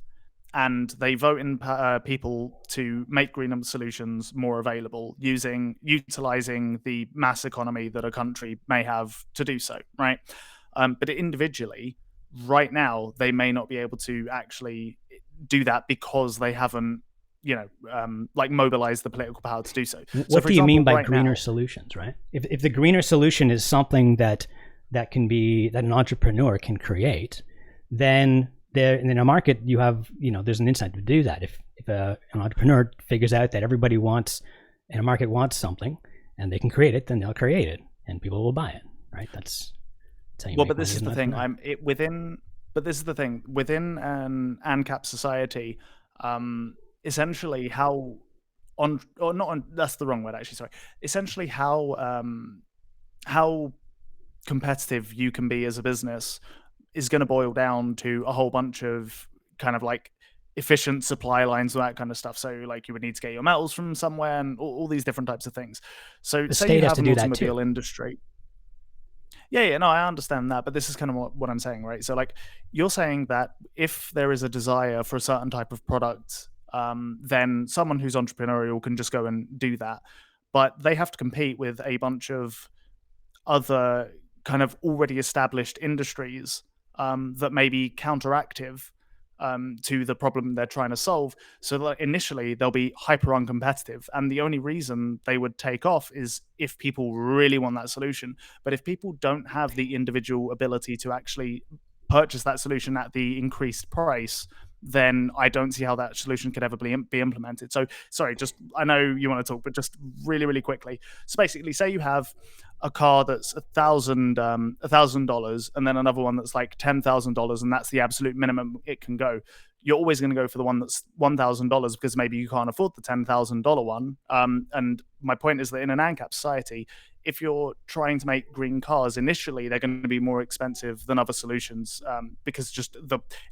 and they vote in people to make greener solutions more available, utilizing the mass economy that a country may have to do so, right? But individually, right now, they may not be able to actually do that because they haven't mobilize the political power to do so. What do you mean by greener solutions, right? If the greener solution is something that an entrepreneur can create, then in a market you have, there's an incentive to do that. If an entrepreneur figures out that everybody wants, and a market wants something, and they can create it, then they'll create it, and people will buy it, right? That's how you make money. But this is the thing. But this is the thing within an ANCAP society. Essentially that's the wrong word, actually, sorry. Essentially how competitive you can be as a business is going to boil down to a whole bunch of kind of like efficient supply lines and that kind of stuff. So like you would need to get your metals from somewhere and all these different types of things. So the say state you has have to an do that automobile too. industry. Yeah, no, I understand that, but this is kind of what I'm saying, right? So like you're saying that if there is a desire for a certain type of product, then someone who's entrepreneurial can just go and do that. But they have to compete with a bunch of other kind of already established industries that may be counteractive to the problem they're trying to solve. So that initially they'll be hyper uncompetitive, and the only reason they would take off is if people really want that solution. But if people don't have the individual ability to actually purchase that solution at the increased price, then I don't see how that solution could ever be implemented. So, sorry, just I know you want to talk, but just really, really quickly. So basically, say you have a car that's $1,000, and then another one that's like $10,000, and that's the absolute minimum it can go. You're always going to go for the one that's $1,000 because maybe you can't afford the $10,000 one. And my point is that in an ANCAP society, if you're trying to make green cars, initially they're going to be more expensive than other solutions, because just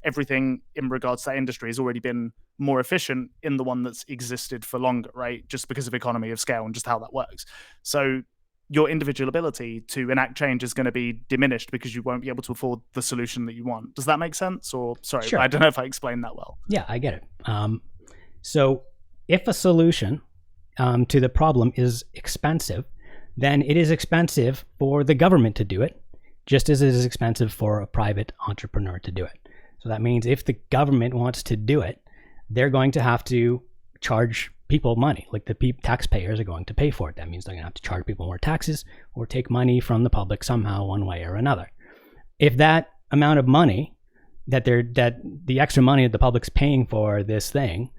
everything in regards to that industry has already been more efficient in the one that's existed for longer, right? Just because of economy of scale and just how that works. So your individual ability to enact change is going to be diminished because you won't be able to afford the solution that you want. Does that make sense? Or sorry, Sure. I don't know if I explained that well. Yeah, I get it. So if a solution to the problem is expensive, then it is expensive for the government to do it, just as it is expensive for a private entrepreneur to do it. So that means if the government wants to do it, they're going to have to charge people money, like the taxpayers are going to pay for it. That means they're going to have to charge people more taxes or take money from the public somehow, one way or another. If that amount of money that the extra money that the public's paying for this thing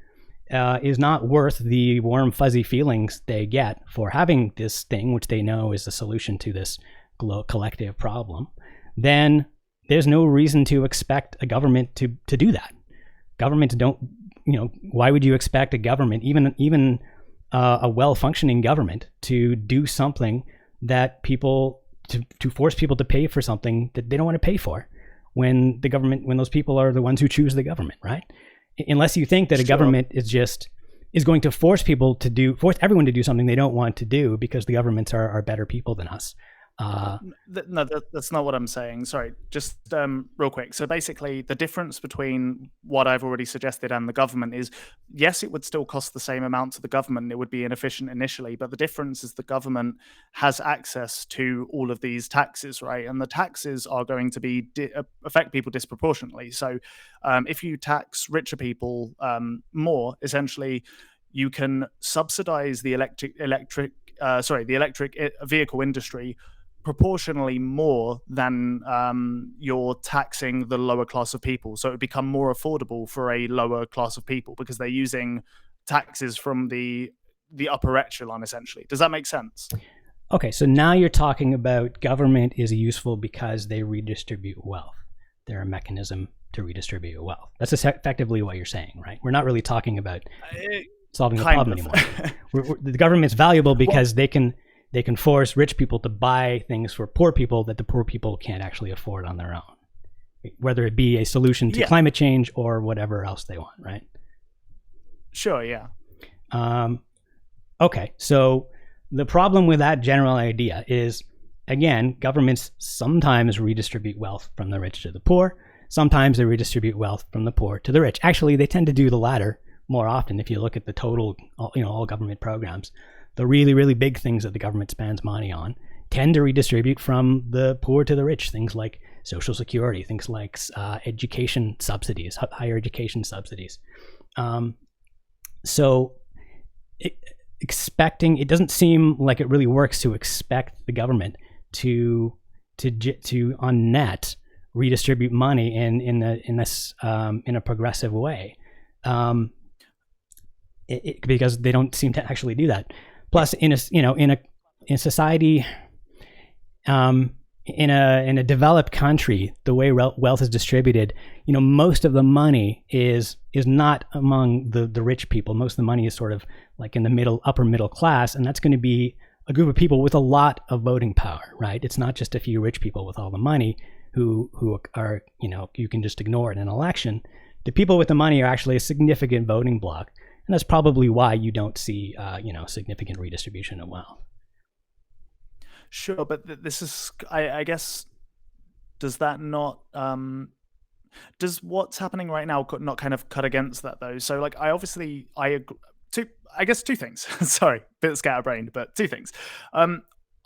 is not worth the warm, fuzzy feelings they get for having this thing, which they know is the solution to this collective problem, then there's no reason to expect a government to do that. Governments don't, why would you expect a government, even a well-functioning government, to do something that to force people to pay for something that they don't want to pay for when those people are the ones who choose the government, right? Unless you think that a government is going to force everyone to do something they don't want to do because the governments are better people than us. No, that's not what I'm saying. Sorry, just real quick. So basically, the difference between what I've already suggested and the government is, yes, it would still cost the same amount to the government. It would be inefficient initially, but the difference is the government has access to all of these taxes, right? And the taxes are going to be affect people disproportionately. So if you tax richer people more, essentially, you can subsidize the electric vehicle industry proportionally more than you're taxing the lower class of people. So it would become more affordable for a lower class of people because they're using taxes from the upper echelon, essentially. Does that make sense? Okay, so now you're talking about government is useful because they redistribute wealth. They're a mechanism to redistribute wealth. That's effectively what you're saying, right? We're not really talking about solving the problem anymore. The government's valuable because they can force rich people to buy things for poor people that the poor people can't actually afford on their own, whether it be a solution to climate change or whatever else they want, right? Sure, yeah. Okay, so the problem with that general idea is, again, governments sometimes redistribute wealth from the rich to the poor. Sometimes they redistribute wealth from the poor to the rich. Actually, they tend to do the latter more often. If you look at the total, all government programs, the really, really big things that the government spends money on tend to redistribute from the poor to the rich. Things like Social Security, things like education subsidies, higher education subsidies. So it doesn't seem like it really works to expect the government to on net redistribute money in a progressive way, because they don't seem to actually do that. Plus, in a society, in a developed country, the way wealth is distributed, most of the money is not among the rich people. Most of the money is sort of like in the upper middle class, and that's going to be a group of people with a lot of voting power, right? It's not just a few rich people with all the money who are, you can just ignore it in an election. The people with the money are actually a significant voting bloc, and that's probably why you don't see, significant redistribution of wealth. Sure, but this is, I guess, does that not, does what's happening right now not kind of cut against that though? So like, I guess two things. Sorry, bit scatterbrained, but two things.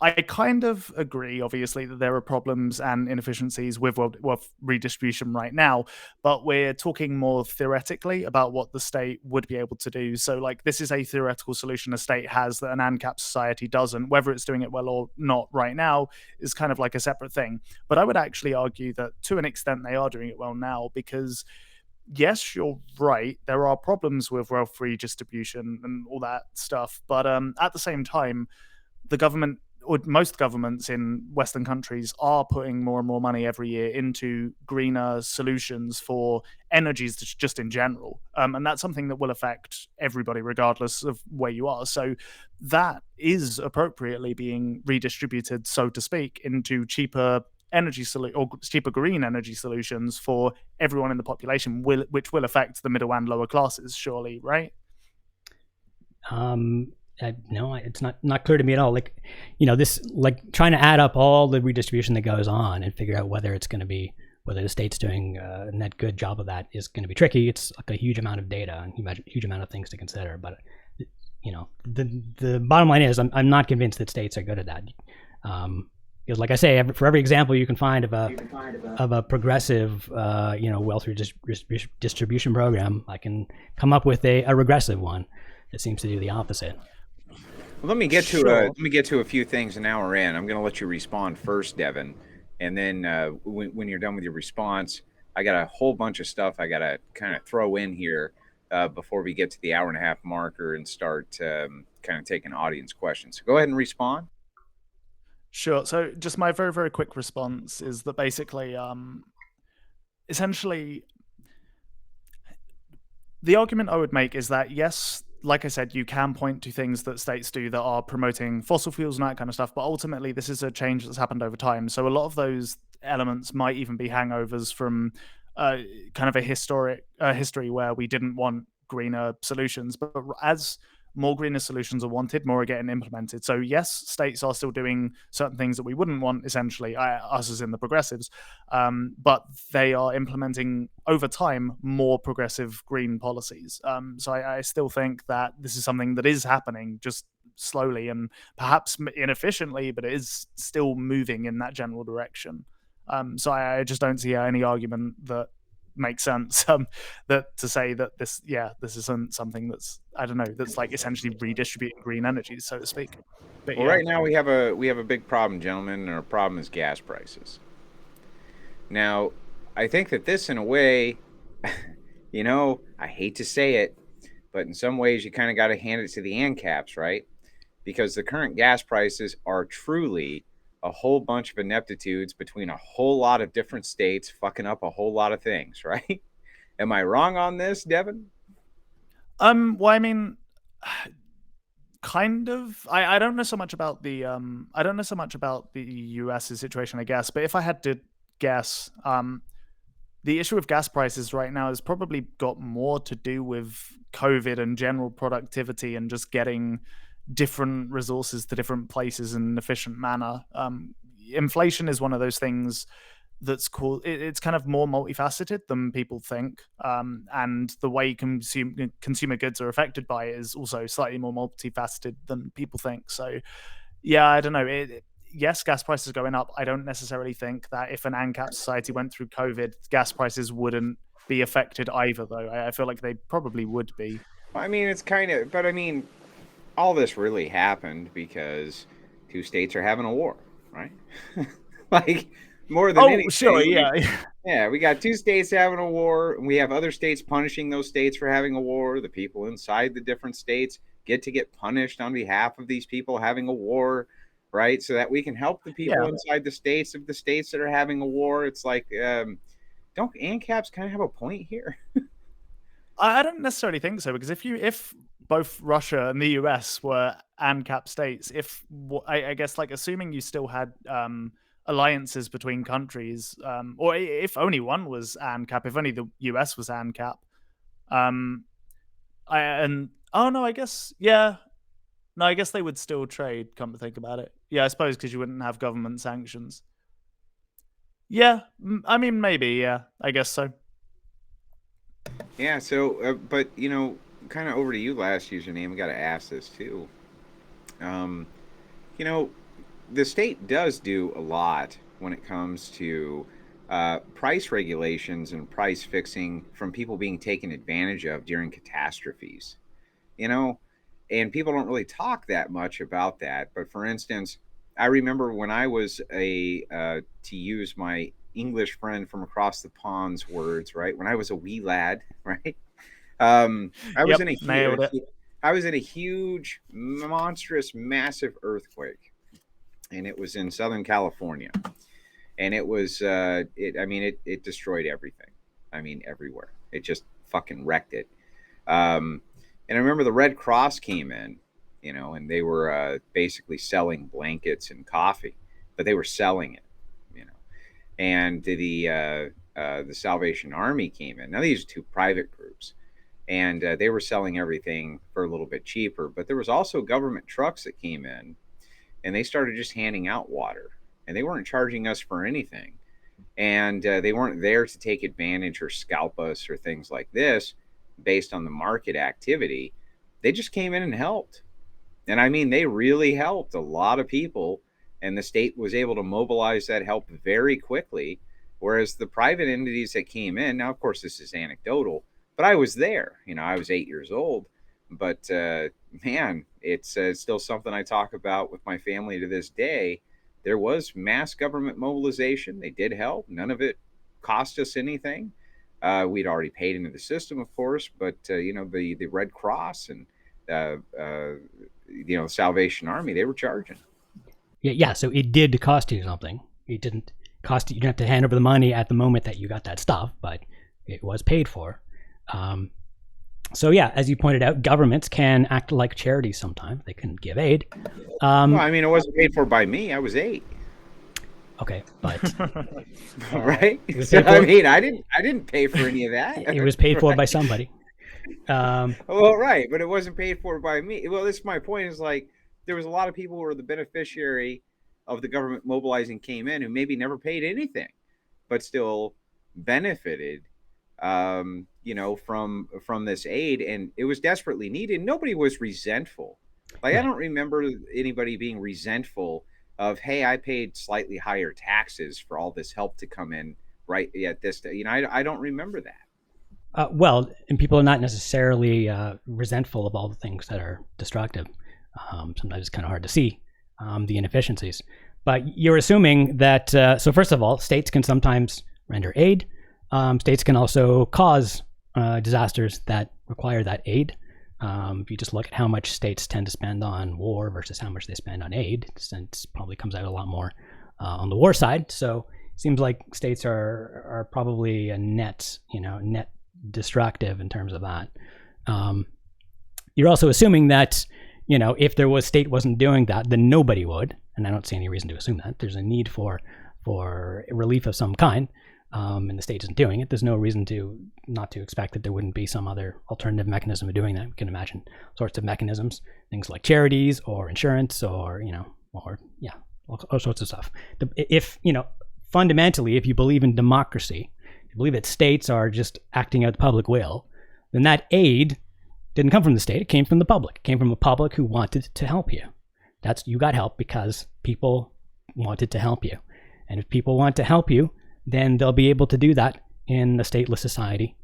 I kind of agree, obviously, that there are problems and inefficiencies with wealth redistribution right now, but we're talking more theoretically about what the state would be able to do. So, like, this is a theoretical solution a state has that an ANCAP society doesn't. Whether it's doing it well or not right now is kind of like a separate thing. But I would actually argue that to an extent they are doing it well now because yes, you're right. There are problems with wealth redistribution and all that stuff, but at the same time, the government or most governments in Western countries are putting more and more money every year into greener solutions for energies just in general. And that's something that will affect everybody, regardless of where you are. So that is appropriately being redistributed, so to speak, into cheaper or cheaper green energy solutions for everyone in the population, which will affect the middle and lower classes, surely, right? No, it's not clear to me at all. Like, this, like, trying to add up all the redistribution that goes on and figure out whether the state's doing a net good job of that is going to be tricky. It's like a huge amount of data and huge amount of things to consider. But the bottom line is, I'm not convinced that states are good at that. Because, like I say, for every example you can find of a progressive, wealth redistribution program, I can come up with a regressive one that seems to do the opposite. Well, let me get to a few things, and now we're in. I'm going to let you respond first, Devin, and then when you're done with your response, I got a whole bunch of stuff I got to kind of throw in here before we get to the hour and a half marker and start kind of taking audience questions. So go ahead and respond. Sure. So just my very, very quick response is that basically, essentially, the argument I would make is that, yes, like I said, you can point to things that states do that are promoting fossil fuels and that kind of stuff, but ultimately this is a change that's happened over time. So a lot of those elements might even be hangovers from kind of a history where we didn't want greener solutions. But as more greener solutions are wanted, more are getting implemented. So yes, states are still doing certain things that we wouldn't want, essentially, us as in the progressives, but they are implementing over time more progressive green policies. So I still think that this is something that is happening, just slowly and perhaps inefficiently, but it is still moving in that general direction. So I just don't see any argument that makes sense that to say that this isn't something that's, I don't know, that's like essentially redistributing green energies, so to speak. But Well, right now we have a big problem, gentlemen, and our problem is gas prices. Now, I think that this, in a way, I hate to say it, but in some ways you kind of got to hand it to the ANCAPs, right? Because the current gas prices are truly a whole bunch of ineptitudes between a whole lot of different states fucking up a whole lot of things, right? Am I wrong on this, Devin? Well, I mean, kind of. I don't know so much about the US's situation, I guess. But if I had to guess, the issue with gas prices right now has probably got more to do with COVID and general productivity and just getting different resources to different places in an efficient manner. Inflation is one of those things that's cool. It's kind of more multifaceted than people think, and the way consumer goods are affected by it is also slightly more multifaceted than people think. So, yeah, I don't know. Yes, gas prices going up. I don't necessarily think that if an ANCAP society went through COVID, gas prices wouldn't be affected either, though. I feel like they probably would be. I mean, it's kind of, but I mean, all this really happened because two states are having a war, right? Like, more than anything. Sure, yeah. Yeah, we got two states having a war, and we have other states punishing those states for having a war. The people inside the different states get punished on behalf of these people having a war, right? So that we can help the people inside the states of the states that are having a war. It's like, don't ANCAPs kind of have a point here? I don't necessarily think so, because if both Russia and the US were ANCAP states, I guess, like, assuming you still had alliances between countries, or if only one was ANCAP, if only the US was ANCAP, I guess, yeah, no, I guess they would still trade. Come to think about it, yeah, I suppose because you wouldn't have government sanctions. Yeah, I mean, maybe, yeah, I guess so. Yeah, so, but, kind of over to you, last username. We got to ask this too. You know, the state does do a lot when it comes to price regulations and price fixing from people being taken advantage of during catastrophes. You know, and people don't really talk that much about that. But for instance, I remember when I was to use my English friend from across the pond's words, right? When I was a wee lad, right? I was Yep, in nailed it. I was in a huge, monstrous, massive earthquake, and it was in Southern California, and it was I mean, it destroyed everything. I mean, everywhere. It just fucking wrecked it. Um, and I remember the Red Cross came in, and they were basically selling blankets and coffee, but they were selling it, you know. And the Salvation Army came in. Now these are two private groups, and they were selling everything for a little bit cheaper. But there was also government trucks that came in, and they started just handing out water, and they weren't charging us for anything, and they weren't there to take advantage or scalp us or things like this based on the market activity. They just came in and helped, and I mean, they really helped a lot of people, and the state was able to mobilize that help very quickly. Whereas the private entities that came in, now, of course, this is anecdotal, but I was there. I was 8 years old. But man, it's still something I talk about with my family to this day. There was mass government mobilization. They did help. None of it cost us anything. We'd already paid into the system, of course, but the Red Cross and uh, uh, Salvation Army, they were charging. Yeah. So it did cost you something. It didn't cost you. You didn't have to hand over the money at the moment that you got that stuff, but it was paid for. So yeah, as you pointed out, governments can act like charities sometimes. They can give aid. Well, I mean, it wasn't paid for by me. I was 8. Okay, but Right. it was So paid I for. mean, I didn't pay for any of that. It was paid for by Right. somebody. Well, right, but it wasn't paid for by me. Well, this is my point. Is like there was a lot of people who were the beneficiary of the government mobilizing came in who maybe never paid anything, but still benefited, from this aid, and it was desperately needed. Nobody was resentful. Like I Right. don't remember anybody being resentful of, hey, I paid slightly higher taxes for all this help to come in right at this. I don't remember that. Well, and people are not necessarily resentful of all the things that are destructive. Sometimes it's kind of hard to see the inefficiencies. But you're assuming that, so first of all, states can sometimes render aid. States can also cause disasters that require that aid. If you just look at how much states tend to spend on war versus how much they spend on aid, it probably comes out a lot more on the war side. So it seems like states are probably a net destructive in terms of that. You're also assuming that if there was state wasn't doing that, then nobody would, and I don't see any reason to assume that. There's a need for relief of some kind, and the state isn't doing it. There's no reason to not to expect that there wouldn't be some other alternative mechanism of doing that. We can imagine sorts of mechanisms, things like charities or insurance, or all sorts of stuff. If fundamentally, if you believe in democracy, if you believe that states are just acting out the public will, then that aid didn't come from the state. It came from the public. It came from a public who wanted to help you. You got help because people wanted to help you. And if people want to help you, then they'll be able to do that in a stateless society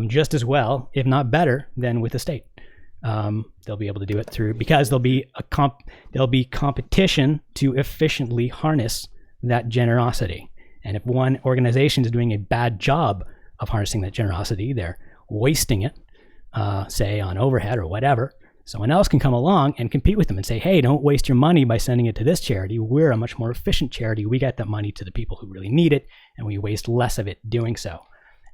just as well, if not better, than with the state. They'll be able to do it because there'll be competition to efficiently harness that generosity. And if one organization is doing a bad job of harnessing that generosity, they're wasting it, say on overhead or whatever, someone else can come along and compete with them and say, hey, don't waste your money by sending it to this charity. We're a much more efficient charity. We get that money to the people who really need it, and we waste less of it doing so.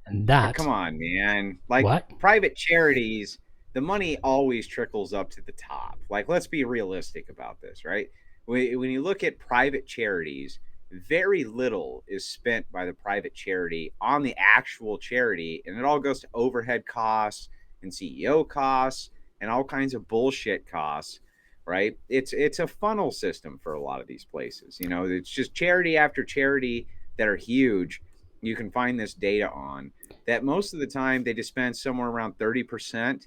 And that... Come on, man. Like what? Private charities, the money always trickles up to the top. Like, let's be realistic about this, right? When you look at private charities, very little is spent by the private charity on the actual charity, and it all goes to overhead costs and CEO costs and all kinds of bullshit costs, right? It's a funnel system for a lot of these places. It's just charity after charity that are huge. You can find this data on that most of the time they dispense somewhere around 30%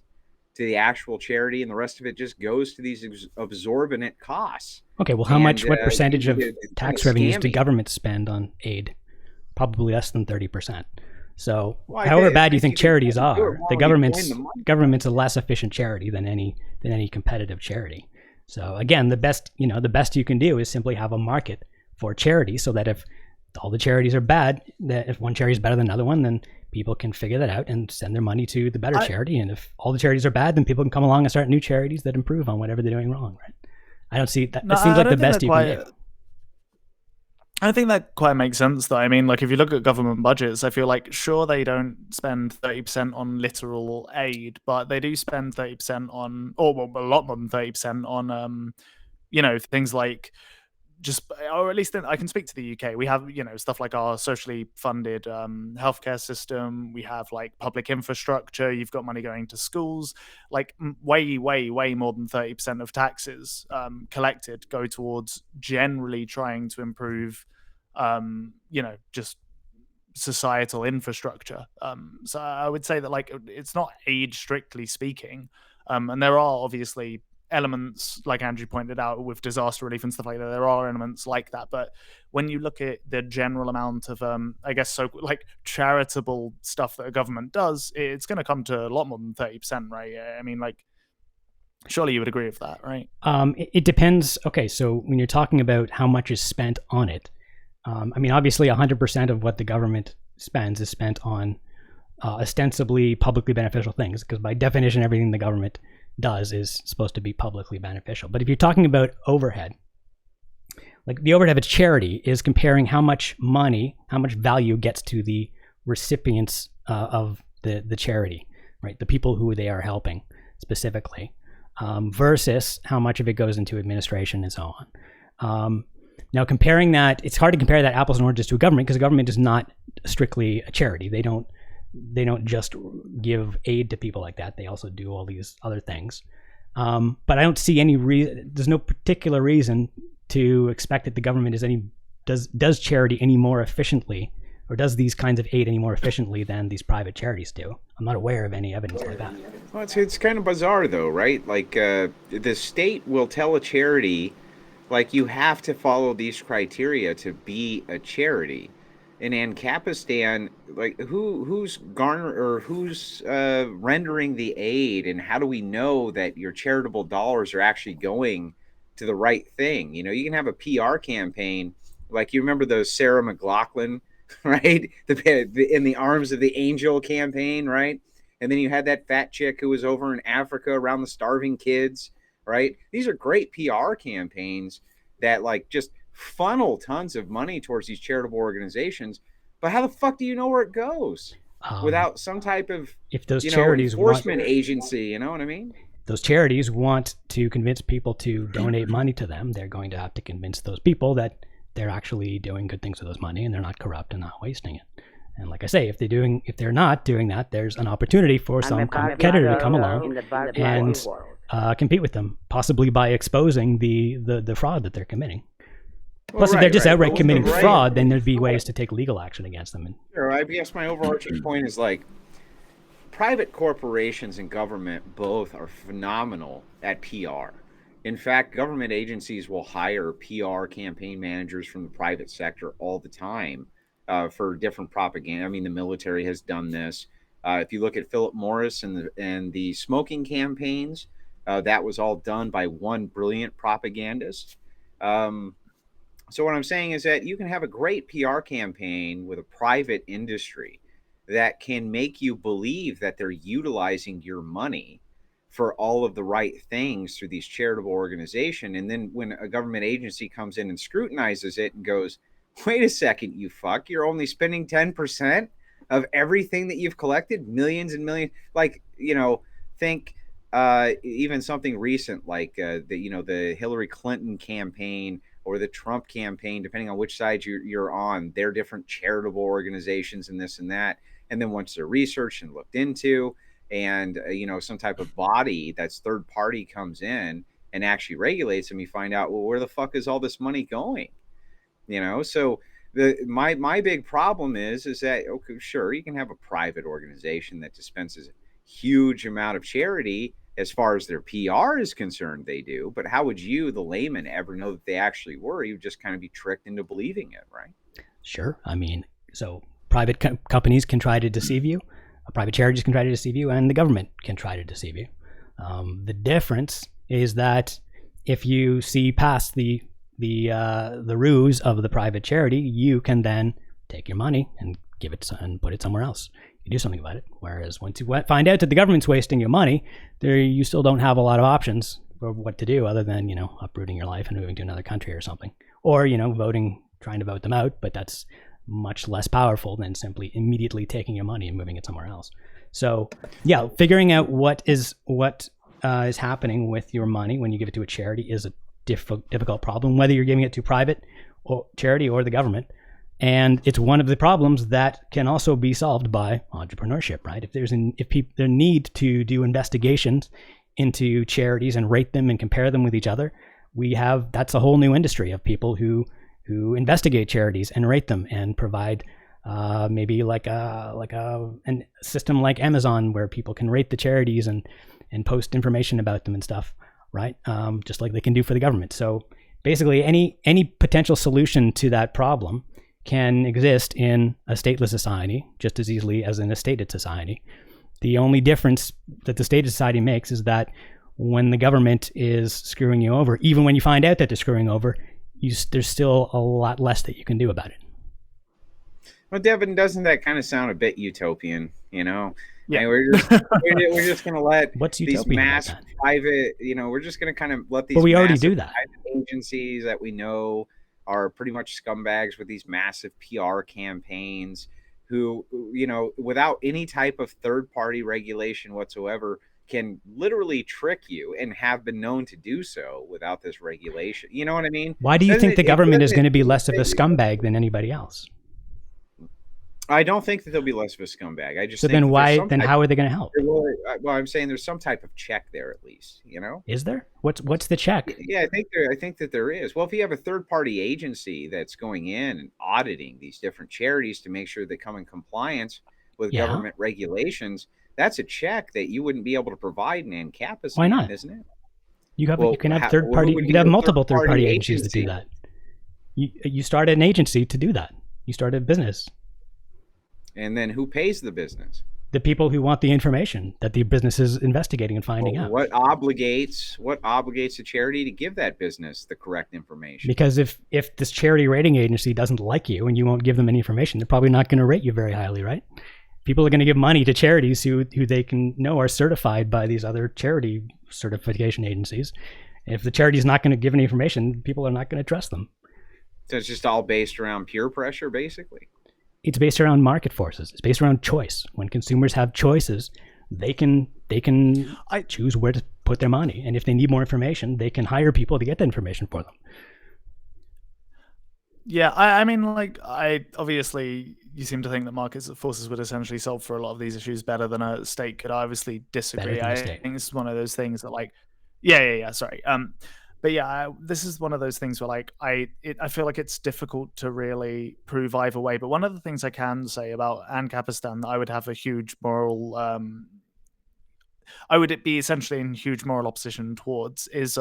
to the actual charity, and the rest of it just goes to these exorbitant costs. Okay, well, what percentage of tax revenues do governments spend on aid? Probably less than 30%. So, however bad you think charities are, the government's a less efficient charity than any competitive charity. So again, the best you can do is simply have a market for charity, so that if all the charities are bad, that if one charity is better than another one, then people can figure that out and send their money to the better charity. And if all the charities are bad, then people can come along and start new charities that improve on whatever they're doing wrong, right? I don't see that. That seems like the best you can do. I think that quite makes sense, though. I mean, like, if you look at government budgets, I feel like, sure, they don't spend 30% on literal aid, but they do spend 30% on, or well, a lot more than 30% on, things like or at least I can speak to the UK. We have, stuff like our socially funded healthcare system. We have like public infrastructure. You've got money going to schools. Like way, way, way more than 30% of taxes collected go towards generally trying to improve, just societal infrastructure. So I would say that, like, it's not aid strictly speaking, and there are obviously elements, like Andrew pointed out, with disaster relief and stuff like that. There are elements like that, but when you look at the general amount of like charitable stuff that a government does, it's going to come to a lot more than 30%, right? I mean, like, surely you would agree with that, right? It depends. Okay, so when you're talking about how much is spent on it, I mean, obviously 100% of what the government spends is spent on ostensibly publicly beneficial things, because by definition everything the government does is supposed to be publicly beneficial. But if you're talking about overhead, like the overhead of a charity is comparing how much money, how much value gets to the recipients of the charity, right? The people who they are helping specifically, versus how much of it goes into administration and so on. Now, comparing that, it's hard to compare that apples and oranges to a government, because a government is not strictly a charity. They don't just give aid to people like that. They also do all these other things. But I don't see any reason. There's no particular reason to expect that the government does charity any more efficiently, or does these kinds of aid any more efficiently than these private charities do. I'm not aware of any evidence like that. Well, it's kind of bizarre, though, right? Like, the state will tell a charity, like, you have to follow these criteria to be a charity. In Ancapistan, like, who's rendering the aid, and how do we know that your charitable dollars are actually going to the right thing? You can have a PR campaign, like, you remember the Sarah McLachlan, right? In the Arms of the Angel campaign, right? And then you had that fat chick who was over in Africa around the starving kids, right? These are great PR campaigns that, like, just funnel tons of money towards these charitable organizations, but how the fuck do you know where it goes without some type of if those charities enforcement agency? You know what I mean? Those charities want to convince people to donate money to them. They're going to have to convince those people that they're actually doing good things with those money and they're not corrupt and not wasting it. And like I say, if they're not doing that, there's an opportunity for some competitor to come along and compete with them, possibly by exposing the fraud that they're committing. Plus, if they're just outright committing fraud, then there'd be ways to take legal action against them. Sure, I guess my overarching point is, like, private corporations and government both are phenomenal at PR. In fact, government agencies will hire PR campaign managers from the private sector all the time for different propaganda. I mean, the military has done this. If you look at Philip Morris and the smoking campaigns, that was all done by one brilliant propagandist. So what I'm saying is that you can have a great PR campaign with a private industry that can make you believe that they're utilizing your money for all of the right things through these charitable organizations. And then when a government agency comes in and scrutinizes it and goes, wait a second, you fuck, you're only spending 10% of everything that you've collected, millions and millions. Like, think even something recent like the Hillary Clinton campaign or the Trump campaign, depending on which side you're on, they're different charitable organizations and this and that. And then once they're researched and looked into, and some type of body that's third party comes in and actually regulates them, you find out, well, where the fuck is all this money going? So my big problem is that, okay, sure, you can have a private organization that dispenses a huge amount of charity As far as their PR is concerned, they do. But how would you, the layman, ever know that they actually were? You would just kind of be tricked into believing it, right? Sure. I mean, so private companies can try to deceive you, private charities can try to deceive you, and the government can try to deceive you. The difference is that if you see past the ruse of the private charity, you can then take your money and give it and put it somewhere else. You do something about it. Whereas once you find out that the government's wasting your money, you still don't have a lot of options for what to do other than, uprooting your life and moving to another country or something, or trying to vote them out. But that's much less powerful than simply immediately taking your money and moving it somewhere else. So yeah, figuring out what is happening with your money when you give it to a charity is a difficult problem, whether you're giving it to private or charity or the government. And it's one of the problems that can also be solved by entrepreneurship, right? If there need to do investigations into charities and rate them and compare them with each other, that's a whole new industry of people who investigate charities and rate them and provide maybe like a system like Amazon where people can rate the charities and post information about them and stuff, right? Just like they can do for the government. So basically any potential solution to that problem can exist in a stateless society just as easily as in a stated society. The only difference that the stated society makes is that when the government is screwing you over, even when you find out that they're screwing over, there's still a lot less that you can do about it. Well, Devin, doesn't that kind of sound a bit utopian? Yeah. And we're just going to let these mass private, we're just going to kind of let these. But we already do that. Agencies that we know are pretty much scumbags with these massive PR campaigns, who, without any type of third-party regulation whatsoever, can literally trick you and have been known to do so without this regulation. You know what I mean? Why do you think the government is going to be less of a scumbag than anybody else? I don't think that they'll be less of a scumbag. I just think then how are they going to help? Well, I'm saying there's some type of check there at least, Is there? What's the check? Yeah, I think that there is. Well, if you have a third-party agency that's going in and auditing these different charities to make sure they come in compliance with government regulations, that's a check that you wouldn't be able to provide in ANCAP's. Why not? Isn't it? You can have third-party. You can have multiple third-party agencies that do that. You started an agency to do that. You started a business. And then who pays the business? The people who want the information that the business is investigating and finding out. What obligates a charity to give that business the correct information? Because if this charity rating agency doesn't like you and you won't give them any information, they're probably not going to rate you very highly, right? People are going to give money to charities who they can know are certified by these other charity certification agencies. If the charity is not going to give any information, people are not going to trust them. So it's just all based around peer pressure, basically. It's based around market forces. It's based around choice. When consumers have choices, they can choose where to put their money. And if they need more information, they can hire people to get that information for them. Yeah, I mean, obviously, you seem to think that market forces would essentially solve for a lot of these issues better than a state could. I obviously disagree. I think it's one of those things that sorry. But yeah, this is one of those things where I feel like it's difficult to really prove either way. But one of the things I can say about Ancapistan that I would have a huge moral, I would be essentially in huge moral opposition towards is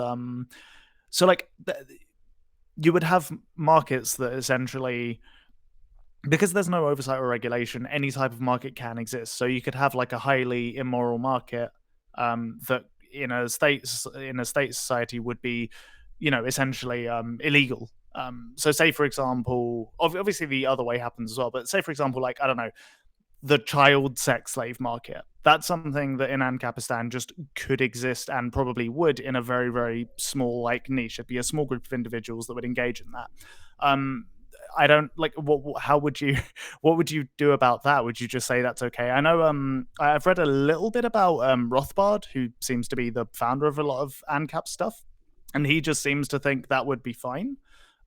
you would have markets that essentially, because there's no oversight or regulation, any type of market can exist. So you could have a highly immoral market that in a state society would be, essentially illegal. So say, for example, obviously the other way happens as well, but say, for example, I don't know, the child sex slave market. That's something that in Ancapistan just could exist and probably would in a very, very small niche. It'd be a small group of individuals that would engage in that. I don't what would you do about that? Would you just say that's okay? I know I've read a little bit about Rothbard, who seems to be the founder of a lot of ANCAP stuff, and he just seems to think that would be fine.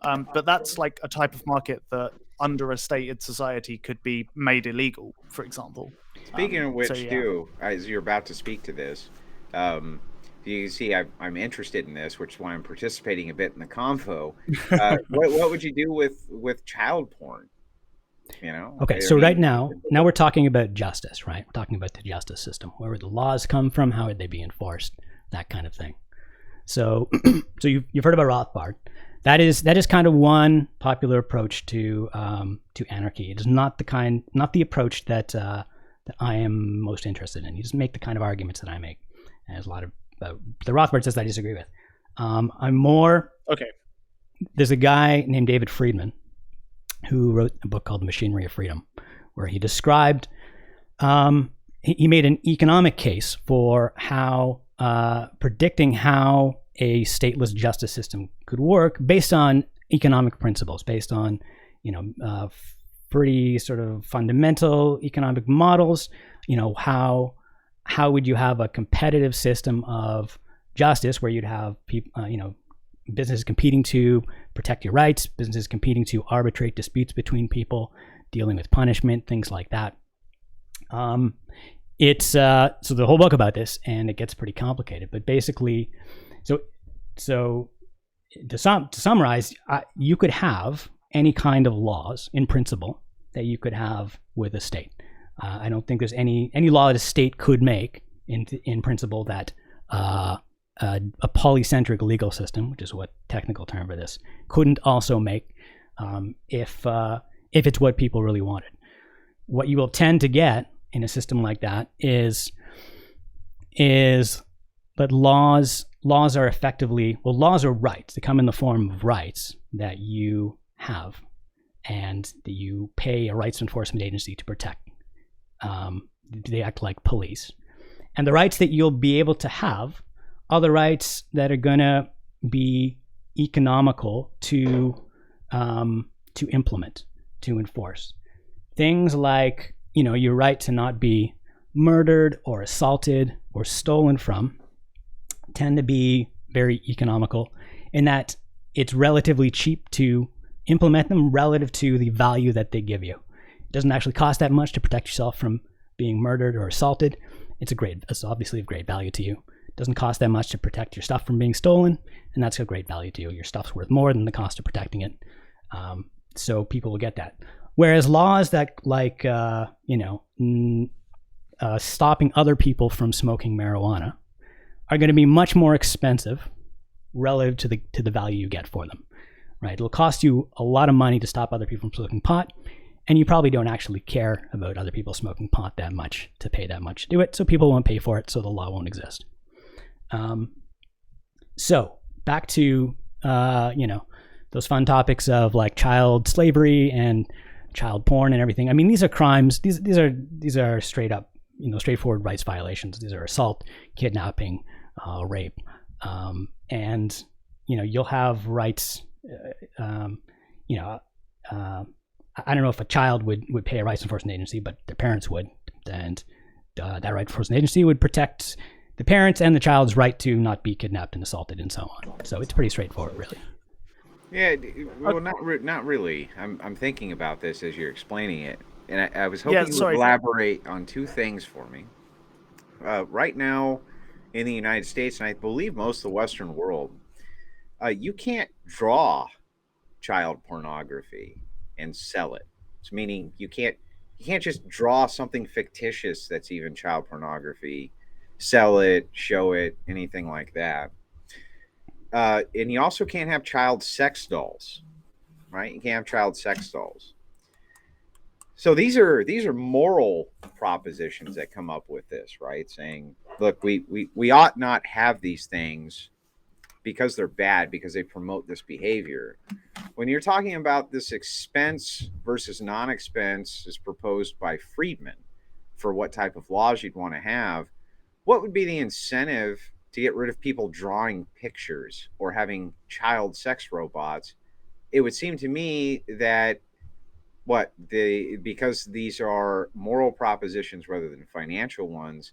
But that's a type of market that under a stated society could be made illegal, for example. Speaking of which, too, as you're about to speak to this, you can see I'm interested in this, which is why I'm participating a bit in the convo. What would you do with child porn? You know. Okay, so right now we're talking about justice, right? We're talking about the justice system, where the laws come from, how would they be enforced, that kind of thing. So, so you've heard about Rothbard. That is kind of one popular approach to anarchy. It is not the approach that I am most interested in. He doesn't make the kind of arguments that I make. And there's a lot of the Rothbard says that I disagree with. I'm more Okay. There's a guy named David Friedman who wrote a book called The Machinery of Freedom, where he described he made an economic case for how predicting how a stateless justice system could work based on economic principles, based on pretty sort of fundamental economic models. How would you have a competitive system of justice where you'd have people, businesses competing to protect your rights, businesses competing to arbitrate disputes between people, dealing with punishment, things like that. It's so the whole book about this, and it gets pretty complicated. But basically, so to summarize, you could have any kind of laws in principle that you could have with a state. I don't think there's any law that a state could make in principle that a polycentric legal system, which is what technical term for this, couldn't also make if it's what people really wanted. What you will tend to get in a system like that is that laws are effectively, laws are rights. They come in the form of rights that you have and that you pay a rights enforcement agency to protect. They act like police. And the rights that you'll be able to have are the rights that are going to be economical to implement, to enforce. Things like, your right to not be murdered or assaulted or stolen from tend to be very economical in that it's relatively cheap to implement them relative to the value that they give you. It doesn't actually cost that much to protect yourself from being murdered or assaulted. It's obviously of great value to you. It doesn't cost that much to protect your stuff from being stolen, and that's of great value to you. Your stuff's worth more than the cost of protecting it. So people will get that. Whereas laws that stopping other people from smoking marijuana are going to be much more expensive relative to the value you get for them, right? It'll cost you a lot of money to stop other people from smoking pot, and you probably don't actually care about other people smoking pot that much to pay that much to do it, so people won't pay for it, so the law won't exist. So back to those fun topics of like child slavery and child porn and everything. I mean, these are crimes. These are straight up, straightforward rights violations. These are assault, kidnapping, rape, and you'll have rights. I don't know if a child would pay a rights enforcement agency, but their parents would, and that rights enforcement agency would protect the parents and the child's right to not be kidnapped and assaulted and so on. So it's pretty straightforward, really. Yeah, well, not really. I'm thinking about this as you're explaining it, and I was hoping you would elaborate on two things for me. Right now, in the United States, and I believe most of the Western world, you can't draw child pornography and sell it. It's meaning you can't just draw something fictitious that's even child pornography, sell it, show it, anything like that. And you also can't have child sex dolls, right? You can't have child sex dolls. So these are moral propositions that come up with this, right? Saying, look, we ought not have these things because they're bad, because they promote this behavior. When you're talking about this expense versus non-expense as proposed by Friedman for what type of laws you'd want to have, what would be the incentive to get rid of people drawing pictures or having child sex robots? It would seem to me that because these are moral propositions rather than financial ones,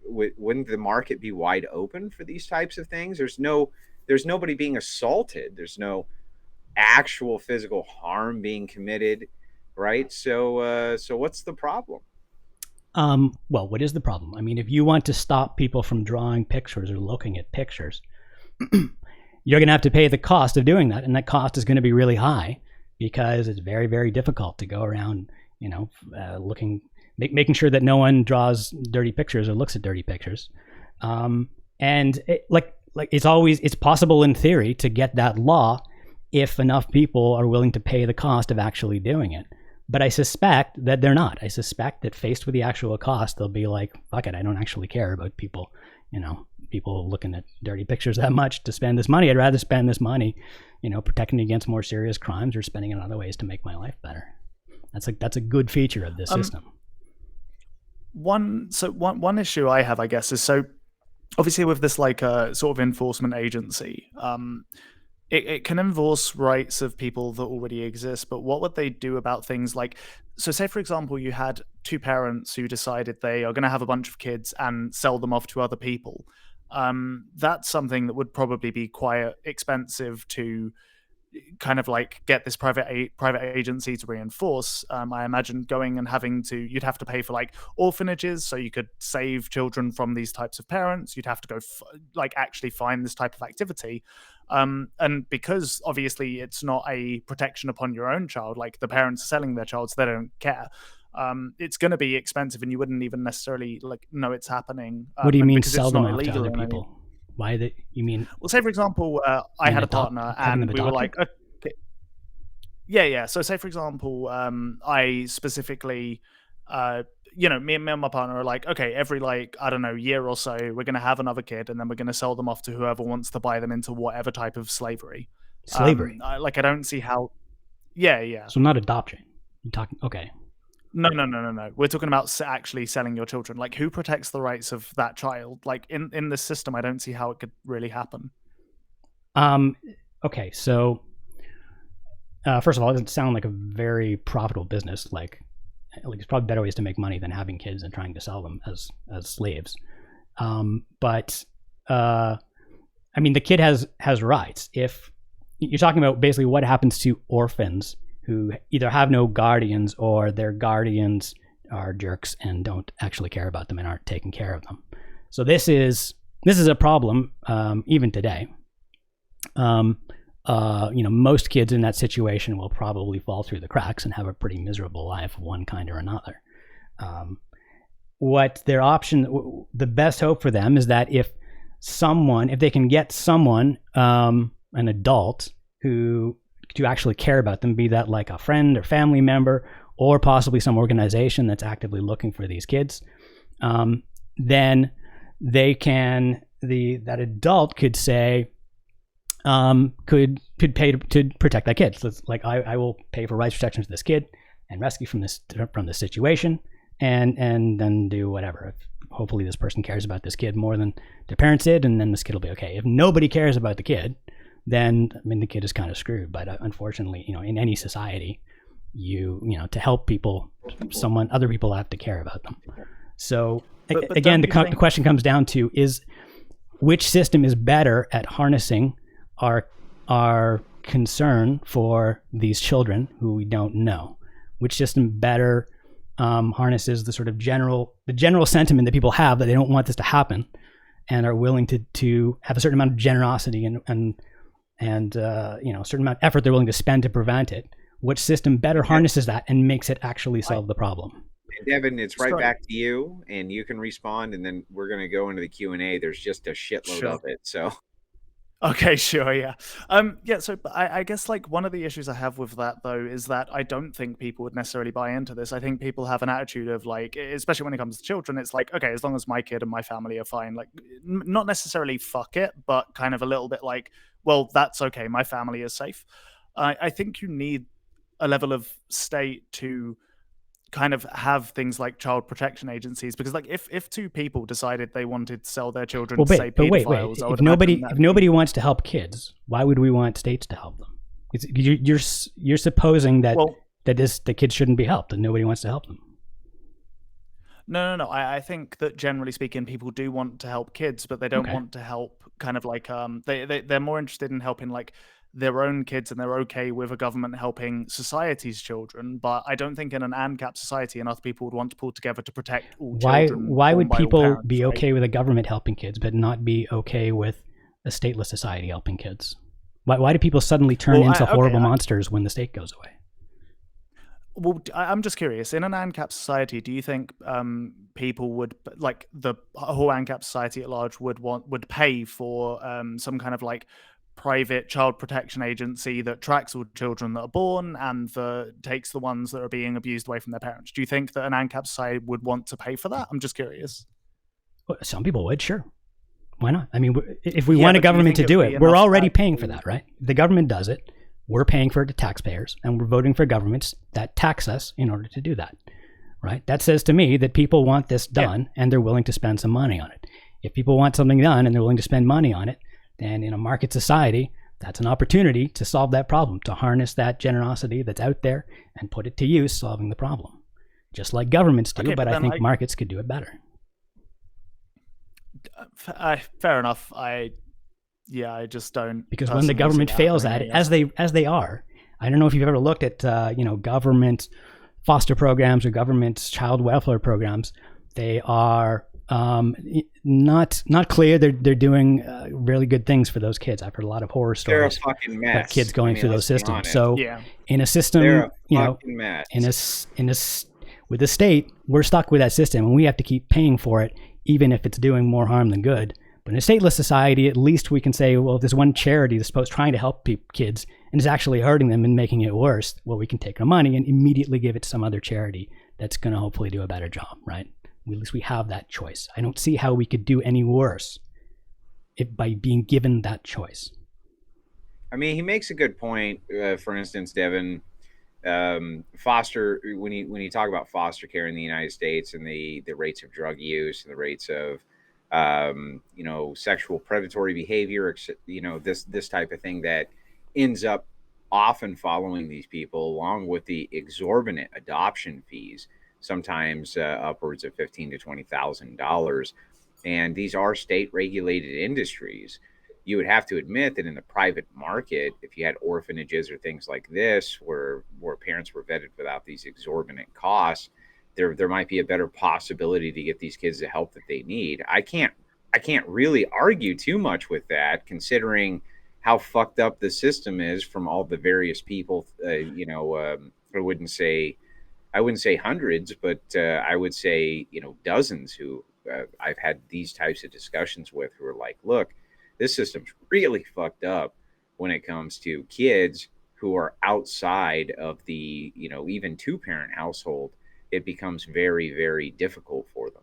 wouldn't the market be wide open for these types of things? There's nobody being assaulted. There's no actual physical harm being committed, right? So what's the problem? Well, what is the problem? I mean, if you want to stop people from drawing pictures or looking at pictures, you're going to have to pay the cost of doing that, and that cost is going to be really high because it's very, very difficult to go around, making sure that no one draws dirty pictures or looks at dirty pictures. And it's possible in theory to get that law if enough people are willing to pay the cost of actually doing it. But I suspect that they're not. I suspect that faced with the actual cost, they'll be like, fuck it, I don't actually care about people looking at dirty pictures that much to spend this money. I'd rather spend this money, protecting against more serious crimes or spending it in other ways to make my life better. That's a good feature of this system. One issue I have, I guess, is so obviously with this like sort of enforcement agency, it can enforce rights of people that already exist, but what would they do about things like, so say for example you had two parents who decided they are going to have a bunch of kids and sell them off to other people. That's something that would probably be quite expensive to kind of like get this private agency to reinforce. I imagine going and you'd have to pay for like orphanages so you could save children from these types of parents. You'd have to go actually find this type of activity. And because obviously it's not a protection upon your own child, like the parents are selling their child, so they don't care. It's going to be expensive, and you wouldn't even necessarily know it's happening. What do you mean sell them off to other people? Why you mean? Well, say for example, I had a partner, and we were like, okay, yeah. So say for example, I specifically, me and my partner are like, okay, every year or so, we're going to have another kid, and then we're going to sell them off to whoever wants to buy them into whatever type of slavery. Slavery. I don't see how. Yeah. So not adoption. You're talking okay. No. We're talking about actually selling your children. Like, who protects the rights of that child? Like, in this system, I don't see how it could really happen. Okay, so first of all, it doesn't sound like a very profitable business. Like there's probably better ways to make money than having kids and trying to sell them as slaves. But the kid has rights. If you're talking about basically what happens to orphans who either have no guardians or their guardians are jerks and don't actually care about them and aren't taking care of them. So this is a problem even today. Most kids in that situation will probably fall through the cracks and have a pretty miserable life of one kind or another. The best hope for them is that if they can get someone, an adult who to actually care about them, be that like a friend or family member or possibly some organization that's actively looking for these kids, then they can, that adult could say, could pay to protect that kid. So it's like, I will pay for rights protection for this kid and rescue from this situation, and then do whatever. Hopefully this person cares about this kid more than their parents did, and then this kid will be okay. If nobody cares about the kid, then the kid is kind of screwed. But unfortunately, in any society, to help people, other people have to care about them. So but again, the question comes down to is which system is better at harnessing our concern for these children who we don't know? Which system better harnesses the sort of general sentiment that people have that they don't want this to happen and are willing to have a certain amount of generosity and a certain amount of effort they're willing to spend to prevent it? Which system better harnesses that and makes it actually solve the problem? And Devin, it's right back to you, and you can respond, and then we're going to go into the Q&A. There's just a shitload of it, so. Okay, sure, yeah. So I guess one of the issues I have with that though is that I don't think people would necessarily buy into this. I think people have an attitude of especially when it comes to children, it's like, okay, as long as my kid and my family are fine, not necessarily fuck it, but kind of a little bit well, that's okay, my family is safe. I think you need a level of state to kind of have things like child protection agencies, because if two people decided they wanted to sell their children to say pedophiles, if nobody wants to help kids, why would we want states to help them? You're supposing that the kids shouldn't be helped and nobody wants to help them. No. I think that generally speaking, people do want to help kids, but they don't want to help kind of they're more interested in helping their own kids, and they're okay with a government helping society's children. But I don't think in an ANCAP society enough people would want to pull together to protect all children. Why would people be okay with a government helping kids but not be okay with a stateless society helping kids? Why do people suddenly turn Well, into okay, horrible monsters when the state goes away? Well, I'm just curious. In an ANCAP society, do you think people would, like the whole ANCAP society at large, would pay for some kind of like private child protection agency that tracks all children that are born and takes the ones that are being abused away from their parents? Do you think that an ANCAP society would want to pay for that? I'm just curious. Well, some people would, sure. Why not? I mean, if we Yeah, want a but do you government think to it do would be it, we're enough already paying for actually- that, right? If the government does it, we're paying for it to taxpayers, and we're voting for governments that tax us in order to do that, right? That says to me that people want this done, and they're willing to spend some money on it. If people want something done and they're willing to spend money on it, then in a market society, that's an opportunity to solve that problem, to harness that generosity that's out there and put it to use solving the problem. Just like governments do, Okay, but but I then, think like- markets could do it better. Fair enough. I just don't. Because when the personally see government that fails happening, at it, as they are, I don't know if you've ever looked at government foster programs or government child welfare programs. They are not clear. They're doing really good things for those kids. I've heard a lot of horror They're a stories fucking about mess. kids going through those let's be systems. honest. So yeah. in a system, They're a you know, fucking mess. with the state, we're stuck with that system, and we have to keep paying for it, even if it's doing more harm than good. But in a stateless society, at least we can say, well, if there's one charity that's trying to help kids and is actually hurting them and making it worse, well, we can take our money and immediately give it to some other charity that's going to hopefully do a better job, right? At least we have that choice. I don't see how we could do any worse by being given that choice. I mean, he makes a good point. For instance, Devin, foster, when you talk about foster care in the United States and the rates of drug use and the rates of sexual predatory behavior, this type of thing that ends up often following these people, along with the exorbitant adoption fees, sometimes upwards of $15,000 to $20,000. And these are state regulated industries. You would have to admit that in the private market, if you had orphanages or things like this, where parents were vetted without these exorbitant costs, there might be a better possibility to get these kids the help that they need. I can't really argue too much with that, considering how fucked up the system is from all the various people. I wouldn't say hundreds, but I would say dozens who I've had these types of discussions with, who are like, look, this system's really fucked up when it comes to kids who are outside of the even two-parent household. It becomes very, very difficult for them,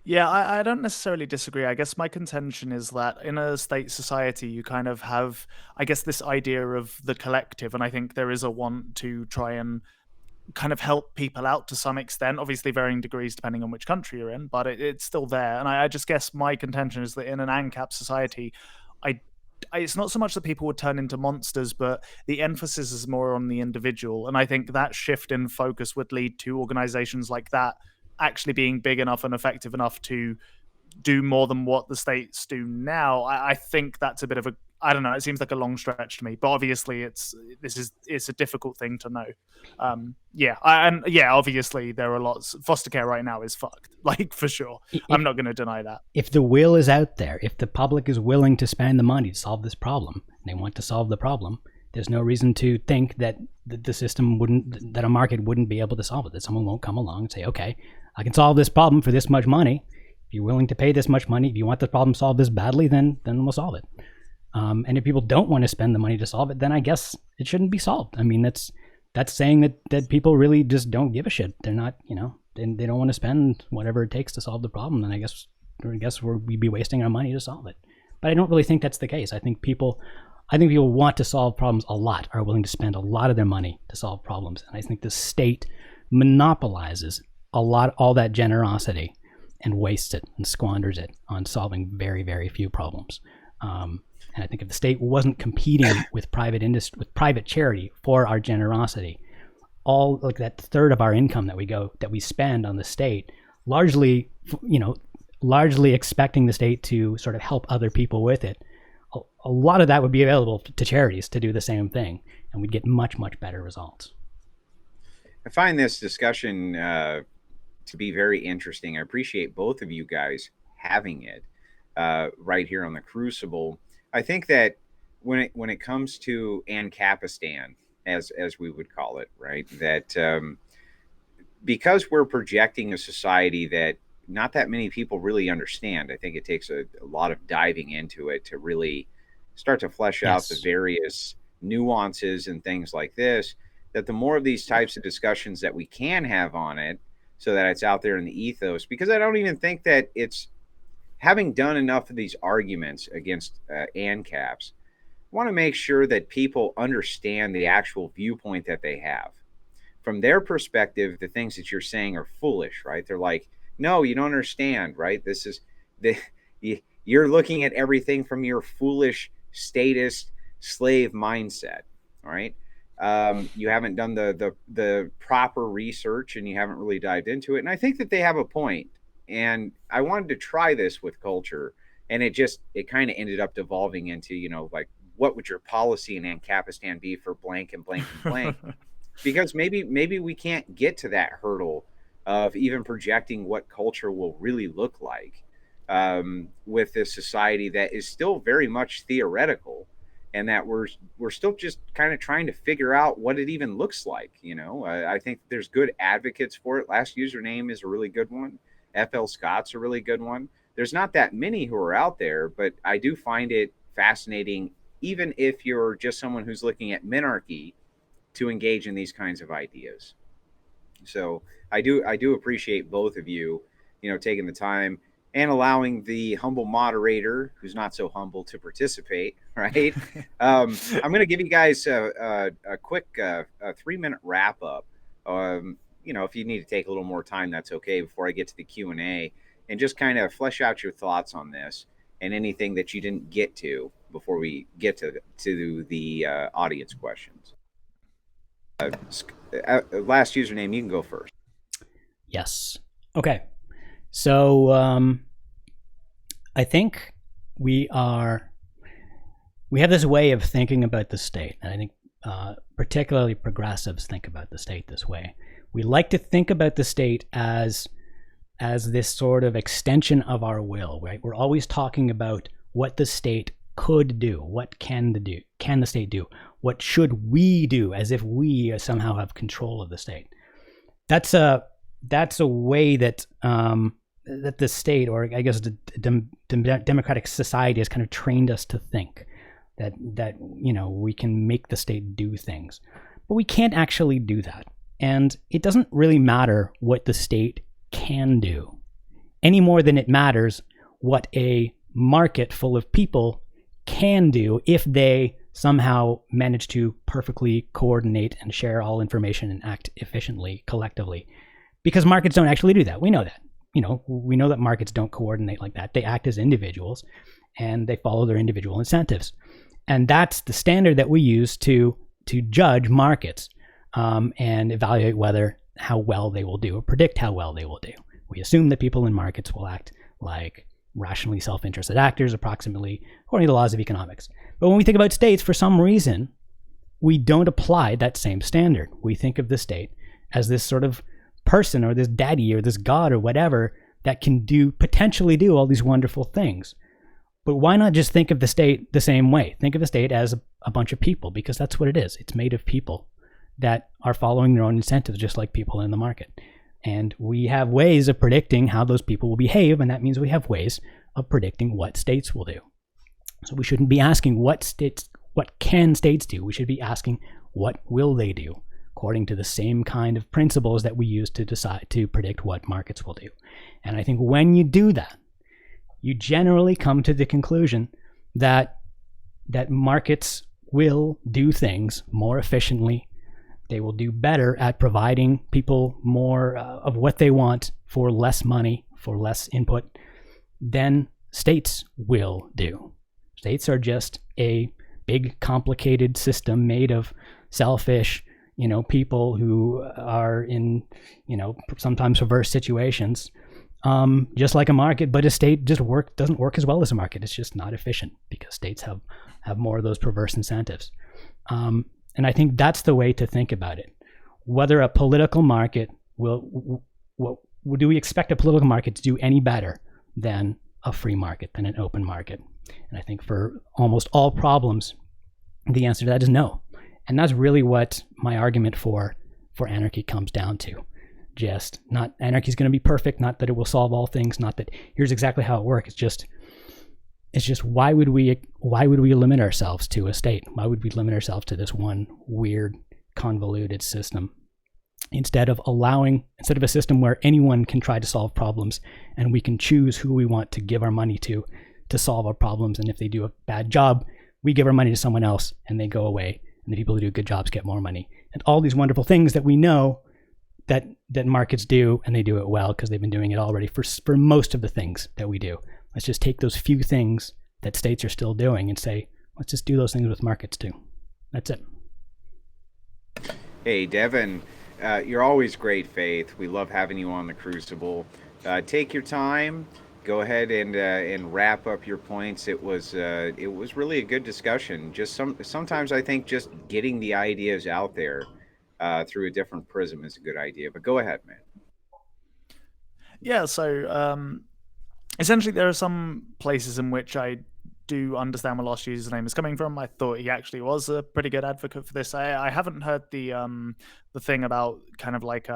Yeah, I don't necessarily disagree. I guess my contention is that in a state society, you kind of have, I guess, this idea of the collective. And I think there is a want to try and kind of help people out to some extent, obviously varying degrees depending on which country you're in, but it's still there. And I just guess my contention is that in an ANCAP society, it's not so much that people would turn into monsters, but the emphasis is more on the individual. And I think that shift in focus would lead to organizations like that actually being big enough and effective enough to do more than what the states do now. I think that's a bit of a, I don't know, it seems like a long stretch to me, but obviously it's a difficult thing to know. Obviously there are lots. Foster care right now is fucked, like, for sure. I'm not going to deny that. If the will is out there, if the public is willing to spend the money to solve this problem, and they want to solve the problem, there's no reason to think that the system wouldn't, that a market wouldn't be able to solve it, that someone won't come along and say, okay, I can solve this problem for this much money. If you're willing to pay this much money, if you want the problem solved this badly, then we'll solve it. And if people don't want to spend the money to solve it, then I guess it shouldn't be solved. I mean, that's saying that people really just don't give a shit. They're not, they don't want to spend whatever it takes to solve the problem. And I guess we'd be wasting our money to solve it. But I don't really think that's the case. I think people want to solve problems a lot, are willing to spend a lot of their money to solve problems. And I think the state monopolizes all that generosity and wastes it and squanders it on solving very, very few problems. And I think if the state wasn't competing with private industry, with private charity for our generosity, all like that third of our income that we spend on the state, largely expecting the state to sort of help other people with it, a lot of that would be available to charities to do the same thing, and we'd get much, much better results. I find this discussion to be very interesting. I appreciate both of you guys having it right here on the Crucible. I think that when it comes to Ancapistan, as we would call it, right? That because we're projecting a society that not that many people really understand. I think it takes a lot of diving into it to really start to flesh out the Yes. various nuances and things like this. That the more of these types of discussions that we can have on it, so that it's out there in the ethos, because I don't even think that it's having done enough of these arguments against ANCAPs, I want to make sure that people understand the actual viewpoint that they have. From their perspective, the things that you're saying are foolish, right? They're like, no, you don't understand, right? This is the you're looking at everything from your foolish statist slave mindset, all right? You haven't done the proper research, and you haven't really dived into it. And I think that they have a point. And I wanted to try this with culture, and it kind of ended up devolving into, like, what would your policy in Ancapistan be for blank and blank and blank? Because maybe we can't get to that hurdle of even projecting what culture will really look like with this society that is still very much theoretical, and that we're still just kind of trying to figure out what it even looks like. I think there's good advocates for it. Last Username is a really good one. FL Scott's a really good one. There's not that many who are out there, but I do find it fascinating, even if you're just someone who's looking at minarchy, to engage in these kinds of ideas. So I do appreciate both of you, taking the time and allowing the humble moderator, who's not so humble, to participate. Right. I'm going to give you guys a quick 3-minute wrap up. If you need to take a little more time, that's okay, before I get to the Q&A, and just kind of flesh out your thoughts on this and anything that you didn't get to before we get to the audience questions. Last Username, you can go first. Yes. Okay. So I think we have this way of thinking about the state, and I think particularly progressives think about the state this way. We like to think about the state as this sort of extension of our will, right? We're always talking about what the state could do, what can the state do, what should we do, as if we somehow have control of the state. That's a way that that the state, or I guess the democratic society, has kind of trained us to think that we can make the state do things, but we can't actually do that. And it doesn't really matter what the state can do, any more than it matters what a market full of people can do if they somehow manage to perfectly coordinate and share all information and act efficiently collectively. Because markets don't actually do that. We know that. We know that markets don't coordinate like that. They act as individuals, and they follow their individual incentives. And that's the standard that we use to judge markets and evaluate how well they will do, or predict how well they will do. We assume that people in markets will act like rationally self-interested actors, approximately according to the laws of economics. But when we think about states, for some reason, we don't apply that same standard. We think of the state as this sort of person, or this daddy, or this god, or whatever, that can potentially do all these wonderful things. But why not just think of the state the same way? Think of the state as a bunch of people, because that's what it is. It's made of people that are following their own incentives, just like people in the market. And we have ways of predicting how those people will behave, and that means we have ways of predicting what states will do. So we shouldn't be asking what can states do? We should be asking, what will they do, according to the same kind of principles that we use to decide to predict what markets will do. And I think when you do that, you generally come to the conclusion that markets will do things more efficiently. They will do better at providing people more of what they want for less money, for less input, than states will do. States are just a big, complicated system made of selfish, people who are in, sometimes perverse situations, just like a market. But a state doesn't work as well as a market. It's just not efficient, because states have more of those perverse incentives. And I think that's the way to think about it. Whether a political market do we expect a political market to do any better than a free market, than an open market? And I think for almost all problems The answer to that is no. And that's really what my argument for anarchy comes down to. Just not anarchy is going to be perfect, not that it will solve all things, not that here's exactly how it works. It's just why would we limit ourselves to a state? Why would we limit ourselves to this one weird, convoluted system? Instead of a system where anyone can try to solve problems and we can choose who we want to give our money to solve our problems. And if they do a bad job, we give our money to someone else and they go away. And the people who do good jobs get more money. And all these wonderful things that we know that markets do, and they do it well because they've been doing it already for most of the things that we do. Let's just take those few things that states are still doing and say, let's just do those things with markets too. That's it. Hey, Devin, you're always great faith. We love having you on the Crucible. Take your time. Go ahead and wrap up your points. It was really a good discussion. Just sometimes I think just getting the ideas out there through a different prism is a good idea. But go ahead, man. Yeah. So essentially, there are some places in which I do understand where Lost Username is coming from. I thought he actually was a pretty good advocate for this. I haven't heard the thing about kind of like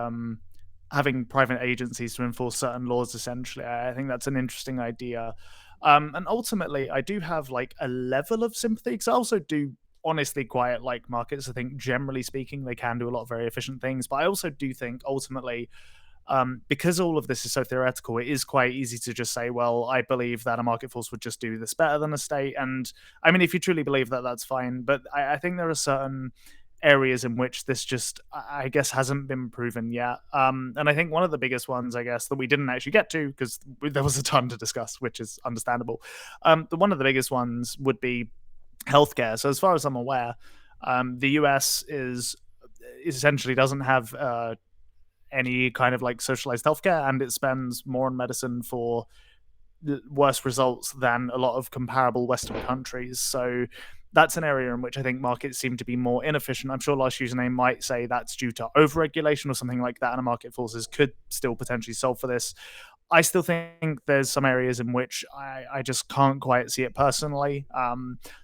having private agencies to enforce certain laws. Essentially, I think that's an interesting idea. And ultimately, I do have like a level of sympathy because I also do honestly quite like markets. I think generally speaking, they can do a lot of very efficient things. But I also do think ultimately, because all of this is so theoretical, it is quite easy to just say, well, I believe that a market force would just do this better than a state. And I mean, if you truly believe that, that's fine. But I think there are certain areas in which this just, I guess, hasn't been proven yet. And I think one of the biggest ones, I guess, that we didn't actually get to because there was a ton to discuss, which is understandable. One of the biggest ones would be healthcare. So as far as I'm aware, the US essentially doesn't have any kind of like socialized healthcare, and it spends more on medicine for worse results than a lot of comparable Western countries. So that's an area in which I think markets seem to be more inefficient. I'm sure Last Username might say that's due to overregulation or something like that, and market forces could still potentially solve for this. I still think there's some areas in which I just can't quite see it personally.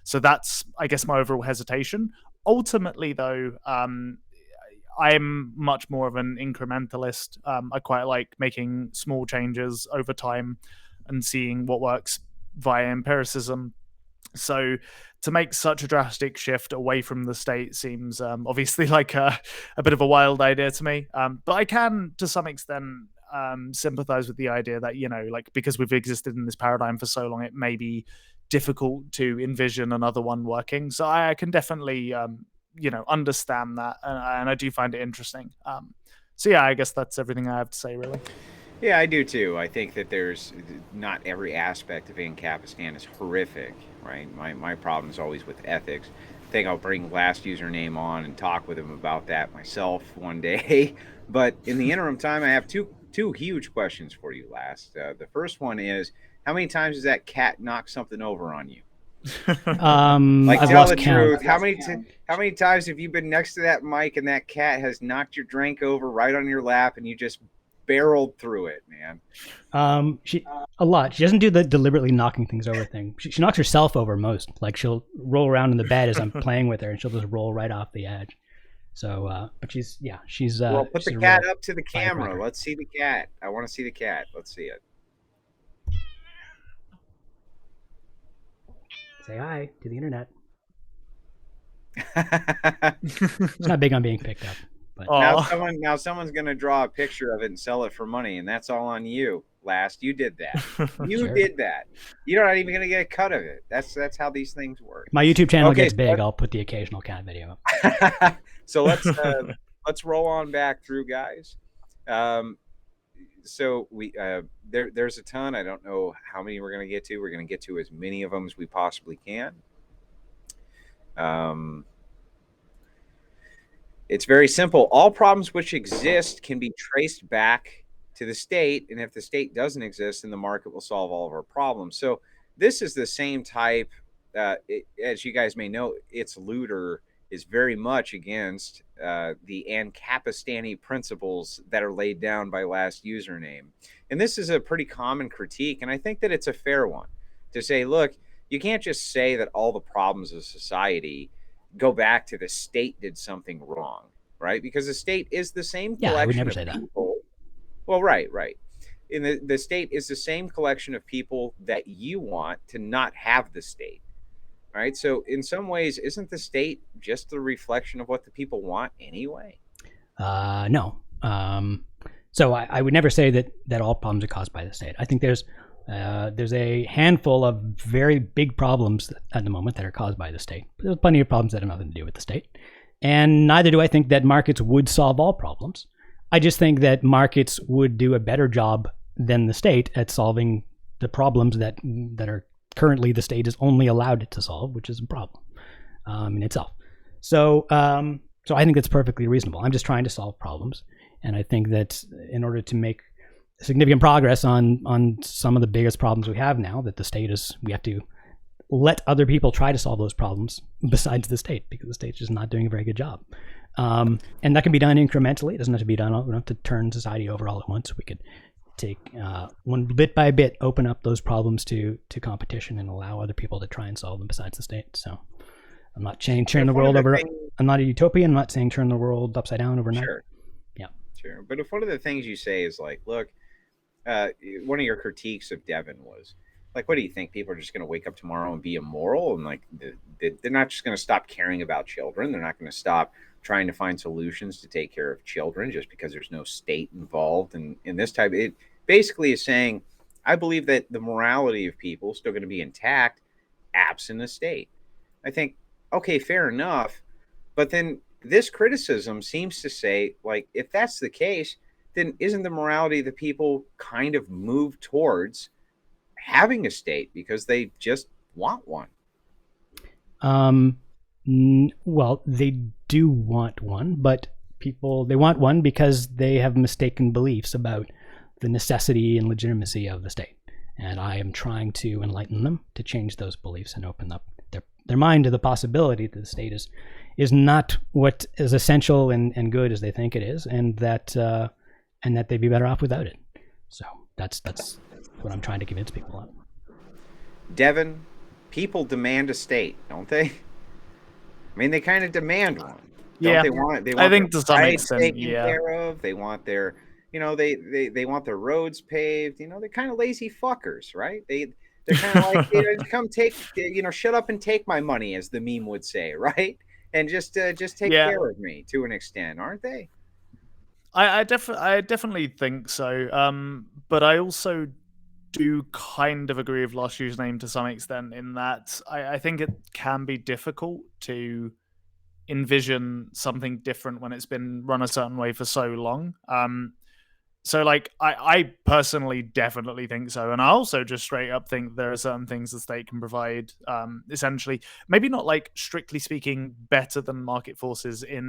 So that's, I guess, my overall hesitation. Ultimately, though, I'm much more of an incrementalist. I quite like making small changes over time and seeing what works via empiricism. So to make such a drastic shift away from the state seems obviously like a bit of a wild idea to me. But I can, to some extent, sympathize with the idea that, like because we've existed in this paradigm for so long, it may be difficult to envision another one working. So I can definitely understand that, and I do find it interesting. So yeah, I guess that's everything I have to say, really. Yeah, I do too. I think that there's not every aspect of Ancapistan is horrific, right? My problem is always with ethics. I think I'll bring Last Username on and talk with him about that myself one day. But in the interim time, I have two huge questions for you, Last. The first one is, how many times has that cat knocked something over on you? Like, tell the truth. How many times have you been next to that mic and that cat has knocked your drink over right on your lap and you just barreled through it, man? A lot. She doesn't do the deliberately knocking things over thing. She knocks herself over most. Like, she'll roll around in the bed as I'm playing with her, and she'll just roll right off the edge. So, but she's. Well, put the cat up to the camera. Let's see the cat. I want to see the cat. Let's see it. Say hi to the internet. It's not big on being picked up. But now someone's gonna draw a picture of it and sell it for money, and that's all on you. Last, you did that. You did that. You're not even gonna get a cut of it. That's how these things work. My YouTube channel gets big. I'll put the occasional cat video up. So let's roll on back through, guys. So we there's a ton. I don't know how many we're gonna get to. We're gonna get to as many of them as we possibly can. It's very simple. All problems which exist can be traced back to the state, and if the state doesn't exist, then the market will solve all of our problems. So this is the same type. As you guys may know, its looter is very much against the Ancapistani principles that are laid down by Last Username. And this is a pretty common critique, and I think that it's a fair one to say, look, you can't just say that all the problems of society go back to the state did something wrong, right? Because the state is the same Yeah, I would collection never of say that. people. Well, right. In the state is the same collection of people that you want to not have the state, right? So in some ways, isn't the state just the reflection of what the people want anyway? No. So I would never say that all problems are caused by the state. I think there's a handful of very big problems at the moment that are caused by the state. There's plenty of problems that have nothing to do with the state. And neither do I think that markets would solve all problems. I just think that markets would do a better job than the state at solving the problems that are currently the state is only allowed to solve, which is a problem in itself. So I think that's perfectly reasonable. I'm just trying to solve problems. And I think that in order to make significant progress on some of the biggest problems we have now, that the state is, we have to let other people try to solve those problems besides the state, because the state's just not doing a very good job. And that can be done incrementally. It doesn't have to be done, we don't have to turn society over all at once. We could take one bit by bit, open up those problems to competition and allow other people to try and solve them besides the state. So I'm not saying turn the world over. I'm not a utopian. I'm not saying turn the world upside down overnight. Sure. Yeah. Sure. But if one of the things you say is like, look, one of your critiques of Devin was like, what do you think? People are just going to wake up tomorrow and be immoral? And like, they're not just going to stop caring about children. They're not going to stop trying to find solutions to take care of children just because there's no state involved. And in this type, it basically is saying, I believe that the morality of people is still going to be intact absent a state. I think, okay, fair enough. But then this criticism seems to say, like, if that's the case, then isn't the morality of the people kind of move towards having a state because they just want one? Well, they do want one, but they want one because they have mistaken beliefs about the necessity and legitimacy of the state. And I am trying to enlighten them to change those beliefs and open up their mind to the possibility that the state is not what is essential and good as they think it is, and that they'd be better off without it. So that's what I'm trying to convince people of. Devin, people demand a state, don't they? I mean, they kind of demand one. Yeah, they want I think to some extent, taken yeah. care of. They want their, they want their roads paved. They're kind of lazy fuckers, right? They're kind of like, come take, shut up and take my money, as the meme would say, right? And just take care of me to an extent, aren't they? I definitely think so. But I also do kind of agree with Lost Username to some extent in that I think it can be difficult to envision something different when it's been run a certain way for so long. So like I personally definitely think so. And I also just straight up think there are certain things the state can provide, essentially, maybe not like strictly speaking better than market forces in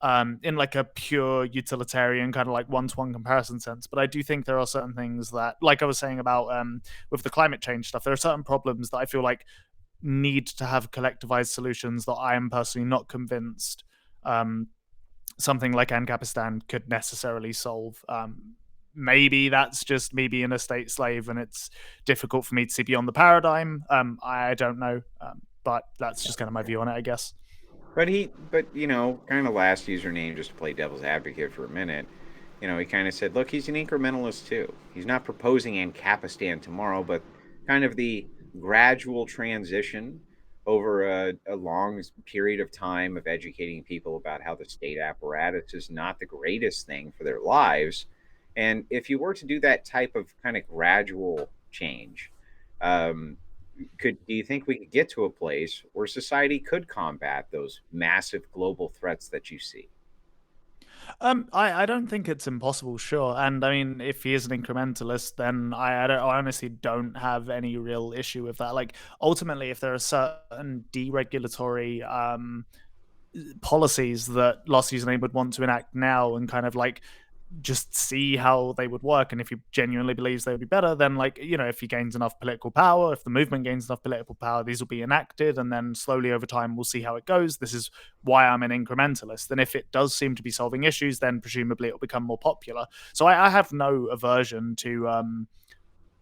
like a pure utilitarian kind of like one-to-one comparison sense. But I do think there are certain things that, like I was saying about with the climate change stuff, there are certain problems that I feel like need to have collectivized solutions that I am personally not convinced something like Ancapistan could necessarily solve. Maybe that's just me being a state slave and it's difficult for me to see beyond the paradigm. I don't know, but that's just kind of my view on it, I guess. But kind of last username, just to play devil's advocate for a minute, he kind of said, look, he's an incrementalist too. He's not proposing Ancapistan tomorrow, but kind of the gradual transition over a long period of time of educating people about how the state apparatus is not the greatest thing for their lives. And if you were to do that type of kind of gradual change, do you think we could get to a place where society could combat those massive global threats that you see? I don't think it's impossible, sure. And I mean, if he is an incrementalist, then I honestly don't have any real issue with that. Like, ultimately, if there are certain deregulatory policies that Lost Username would want to enact now and kind of like just see how they would work, and if he genuinely believes they would be better, then like, if he gains enough political power, if the movement gains enough political power, these will be enacted, and then slowly over time we'll see how it goes. This is why I'm an incrementalist. And if it does seem to be solving issues, then presumably it'll become more popular. So I have no aversion to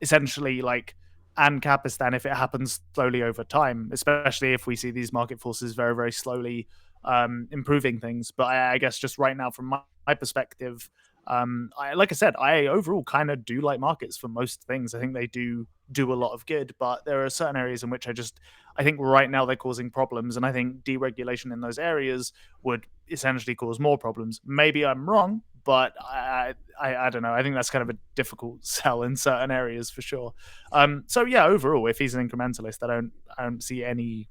essentially like Capistan if it happens slowly over time, especially if we see these market forces very, very slowly improving things. But I guess just right now, from my perspective, like I said, I overall kind of do like markets for most things. I think they do a lot of good, but there are certain areas in which I think right now they're causing problems, and I think deregulation in those areas would essentially cause more problems. Maybe I'm wrong, but I don't know. I think that's kind of a difficult sell in certain areas for sure. So yeah, overall, if he's an incrementalist, I don't see any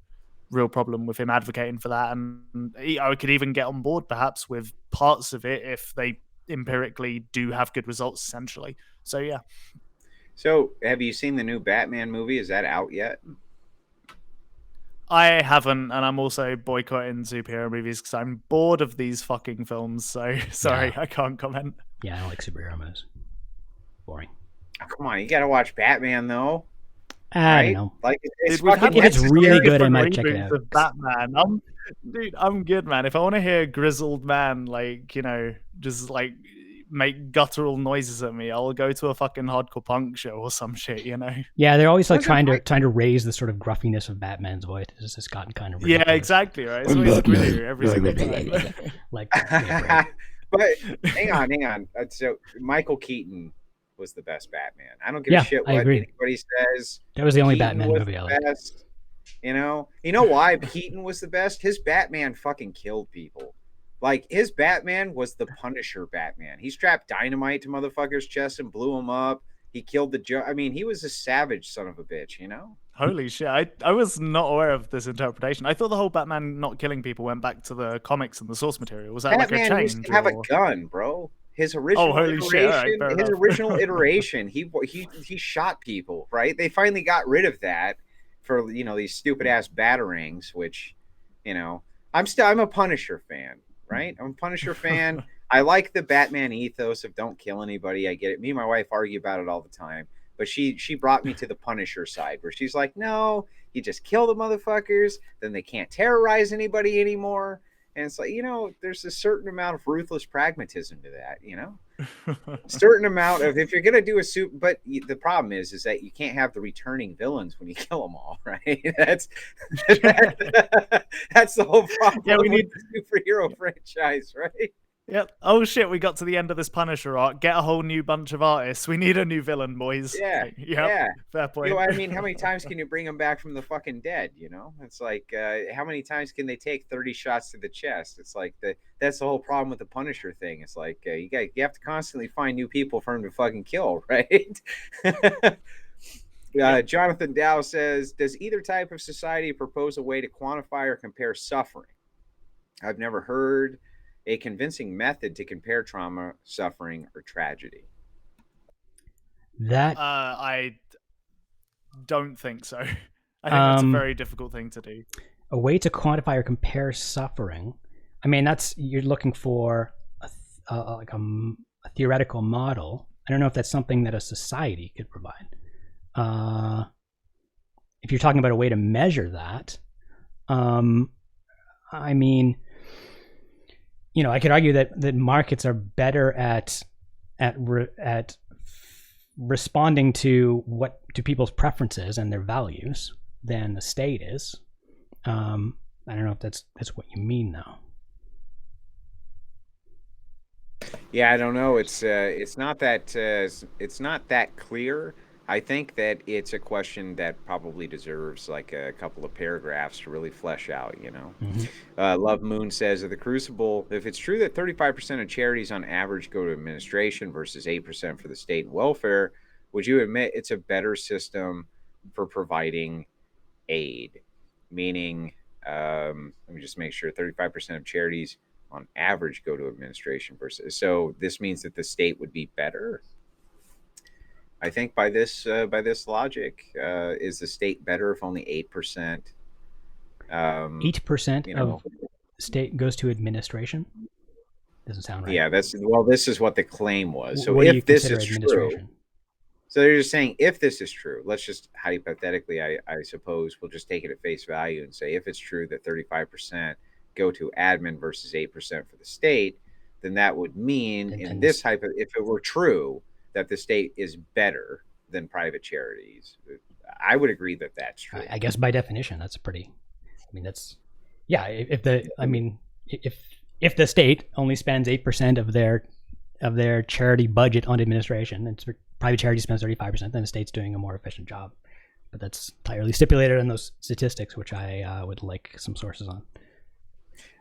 real problem with him advocating for that, and I could even get on board perhaps with parts of it if they empirically do have good results essentially. So yeah. So, have you seen the new Batman movie? Is that out yet? I haven't, and I'm also boycotting superhero movies because I'm bored of these fucking films. So sorry, Yeah. I can't comment. Yeah, I don't like superhero movies. Boring. Oh, come on, you got to watch Batman though, I right? don't know. Like it's Dude, we've had fucking If it's really necessary good, I different might check it reboots out. of Batman. I'm good, man. If I want to hear a grizzled man, like, just like make guttural noises at me, I'll go to a fucking hardcore punk show or some shit, Yeah, they're always like Wasn't trying to raise the sort of gruffiness of Batman's voice. It's just gotten kind of Yeah, ridiculous. exactly, right? It's always grittier every single time. Like, yeah, But hang on. So Michael Keaton was the best Batman. I don't give a shit I what agree. anybody says. That was the only Keaton Batman was movie the I liked. best. You know why Keaton was the best? His Batman fucking killed people. Like his Batman was the Punisher Batman. He strapped dynamite to motherfuckers' chests and blew them up. He killed the I mean, he was a savage son of a bitch, you know? Holy shit. I was not aware of this interpretation. I thought the whole Batman not killing people went back to the comics and the source material. Was that like a Batman change? used to have a or- gun, bro. His original holy shit. All right, iteration, fair his enough. original iteration, he shot people, right? They finally got rid of that for these stupid ass batarangs, which, I'm a Punisher fan, right? I'm a Punisher fan. I like the Batman ethos of don't kill anybody. I get it. Me and my wife argue about it all the time, but she brought me to the Punisher side where she's like, no, you just kill the motherfuckers, then they can't terrorize anybody anymore. And it's like, there's a certain amount of ruthless pragmatism to that, certain amount of, if you're going to do a suit, but the problem is that you can't have the returning villains when you kill them all, right? That's the whole problem. Yeah, we need the superhero franchise, right? Yep. Oh shit, we got to the end of this Punisher arc. Get a whole new bunch of artists. We need a new villain, boys. Yeah. Yep. Yeah. Fair point. I mean, how many times can you bring them back from the fucking dead? It's like, how many times can they take 30 shots to the chest? It's like that's the whole problem with the Punisher thing. It's like you have to constantly find new people for him to fucking kill, right? Jonathan Dow says, does either type of society propose a way to quantify or compare suffering? I've never heard a convincing method to compare trauma, suffering, or tragedy. That I don't think so. I think that's a very difficult thing to do. A way to quantify or compare suffering. I mean, you're looking for a theoretical model. I don't know if that's something that a society could provide. If you're talking about a way to measure that, I mean, I could argue that markets are better at responding to people's preferences and their values than the state is. I don't know if that's what you mean, though. Yeah, I don't know. It's not that clear. I think that it's a question that probably deserves like a couple of paragraphs to really flesh out, Mm-hmm. Love Moon says of the Crucible, if it's true that 35% of charities on average go to administration versus 8% for the state and welfare, would you admit it's a better system for providing aid? Meaning, let me just make sure, 35% of charities on average go to administration versus, so this means that the state would be better? I think by this logic, is the state better if only 8%? 8% of state goes to administration. Doesn't sound right. Yeah, this is what the claim was. So what do you if this consider is true, administration? so they're just saying if this is true, let's just hypothetically, I suppose we'll just take it at face value and say if it's true that 35% go to admin versus 8% for the state, then that would mean if it were true that the state is better than private charities. I would agree that that's true. I guess by definition, that's pretty. I mean, that's yeah. If the state only spends 8% of their charity budget on administration, and private charity spends 35%, then the state's doing a more efficient job. But that's entirely stipulated in those statistics, which I would like some sources on.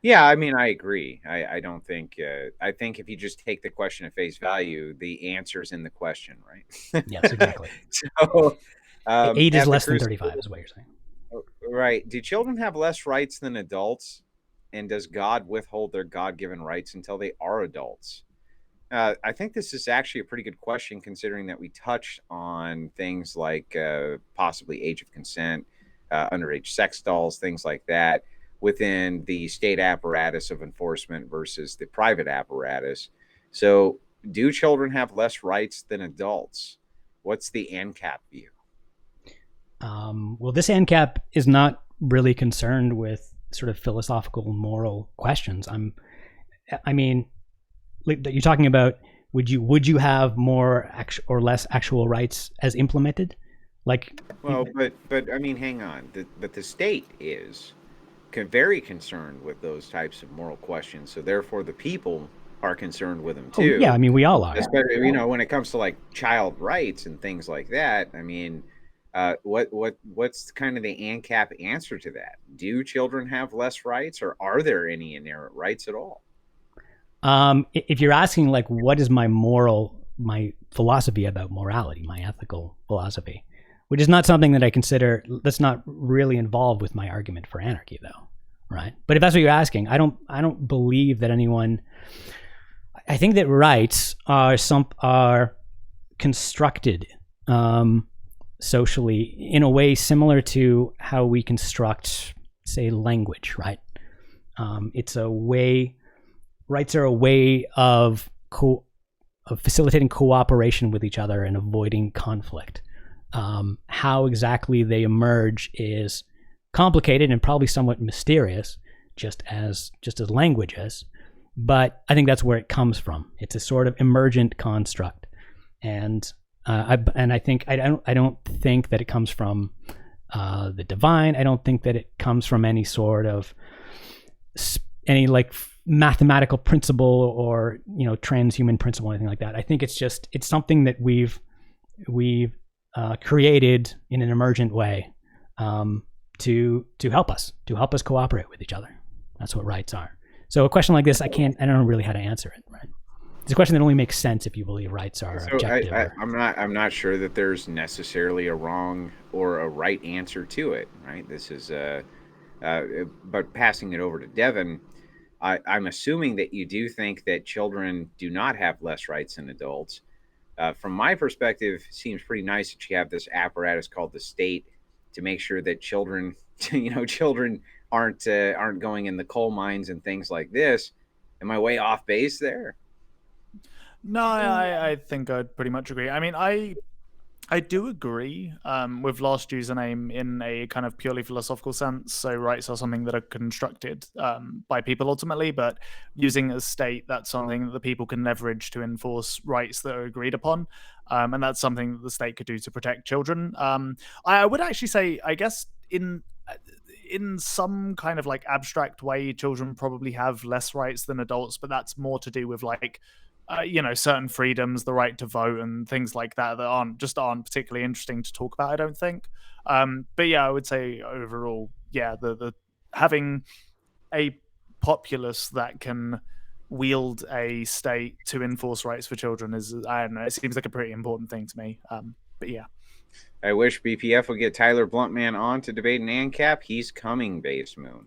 Yeah, I mean, I agree. I don't think. I think if you just take the question at face value, the answer's in the question, right? Yes, exactly. So, Age is at the less than Crucible- 35, is what you're saying. Right. Do children have less rights than adults? And does God withhold their God-given rights until they are adults? I think this is actually a pretty good question, considering that we touched on things like possibly age of consent, underage sex dolls, things like that, within the state apparatus of enforcement versus the private apparatus. So, do children have less rights than adults? What's the ANCAP view? Well, this ANCAP is not really concerned with sort of philosophical, moral questions. I mean, you're talking about would you have more or less actual rights as implemented? Like, well, but I mean, hang on. But the state is very concerned with those types of moral questions. So therefore, the people are concerned with them too. Yeah, I mean, we all are. Especially, when it comes to like child rights and things like that. I mean, what's kind of the ANCAP answer to that? Do children have less rights, or are there any inherent rights at all? If you're asking like what is my philosophy about morality, my ethical philosophy, which is not something that I consider, that's not really involved with my argument for anarchy though, right? But if that's what you're asking, I don't believe that anyone. I think that rights are constructed socially in a way similar to how we construct, say, language, right? It's a way. Rights are a way of facilitating cooperation with each other and avoiding conflict. How exactly they emerge is complicated and probably somewhat mysterious, just as language is. But I think that's where it comes from. It's a sort of emergent construct, and I don't think that it comes from the divine. I don't think that it comes from any sort of any like mathematical principle or transhuman principle or anything like that. I think it's something that we've created in an emergent way to help us cooperate with each other. That's what rights are. So a question like this, I don't know really how to answer it. Right? It's a question that only makes sense if you believe rights are objective. I'm not sure that there's necessarily a wrong or a right answer to it. Right? This is but passing it over to Devin. I'm assuming that you do think that children do not have less rights than adults. From my perspective, it seems pretty nice that you have this apparatus called the state to make sure that children, children aren't going in the coal mines and things like this. Am I way off base there? No, I think I'd pretty much agree. I mean, I do agree with last username in a kind of purely philosophical sense. So rights are something that are constructed by people ultimately, but using a state, that's something that the people can leverage to enforce rights that are agreed upon. And that's something that the state could do to protect children. I would actually say, I guess, in some kind of like abstract way, children probably have less rights than adults, but that's more to do with like certain freedoms, the right to vote and things like that aren't particularly interesting to talk about, I don't think. But yeah, I would say overall, yeah, the having a populace that can wield a state to enforce rights for children is, I don't know, it seems like a pretty important thing to me. But yeah. I wish BPF would get Tyler Bluntman on to debate an ANCAP. He's coming, Base Moon.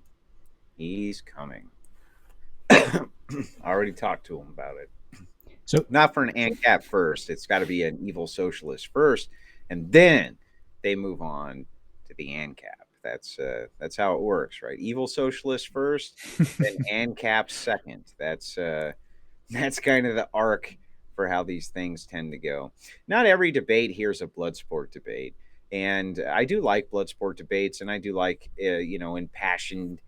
He's coming. I already talked to him about it. So not for an ANCAP first. It's got to be an evil socialist first, and then they move on to the ANCAP. That's how it works, right? Evil socialist first, then ANCAP second. That's kind of the arc for how these things tend to go. Not every debate here is a blood sport debate, and I do like blood sport debates, and I do like impassioned,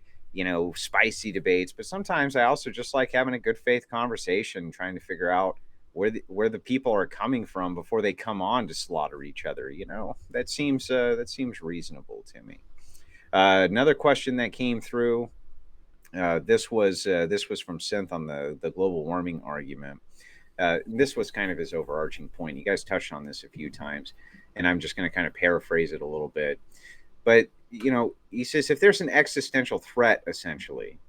spicy debates. But sometimes I also just like having a good faith conversation, trying to figure out where the people are coming from before they come on to slaughter each other. That seems reasonable to me. Another question that came through. This was from Synth on the global warming argument. This was kind of his overarching point. You guys touched on this a few times, and I'm just going to kind of paraphrase it a little bit. But he says if there's an existential threat, essentially,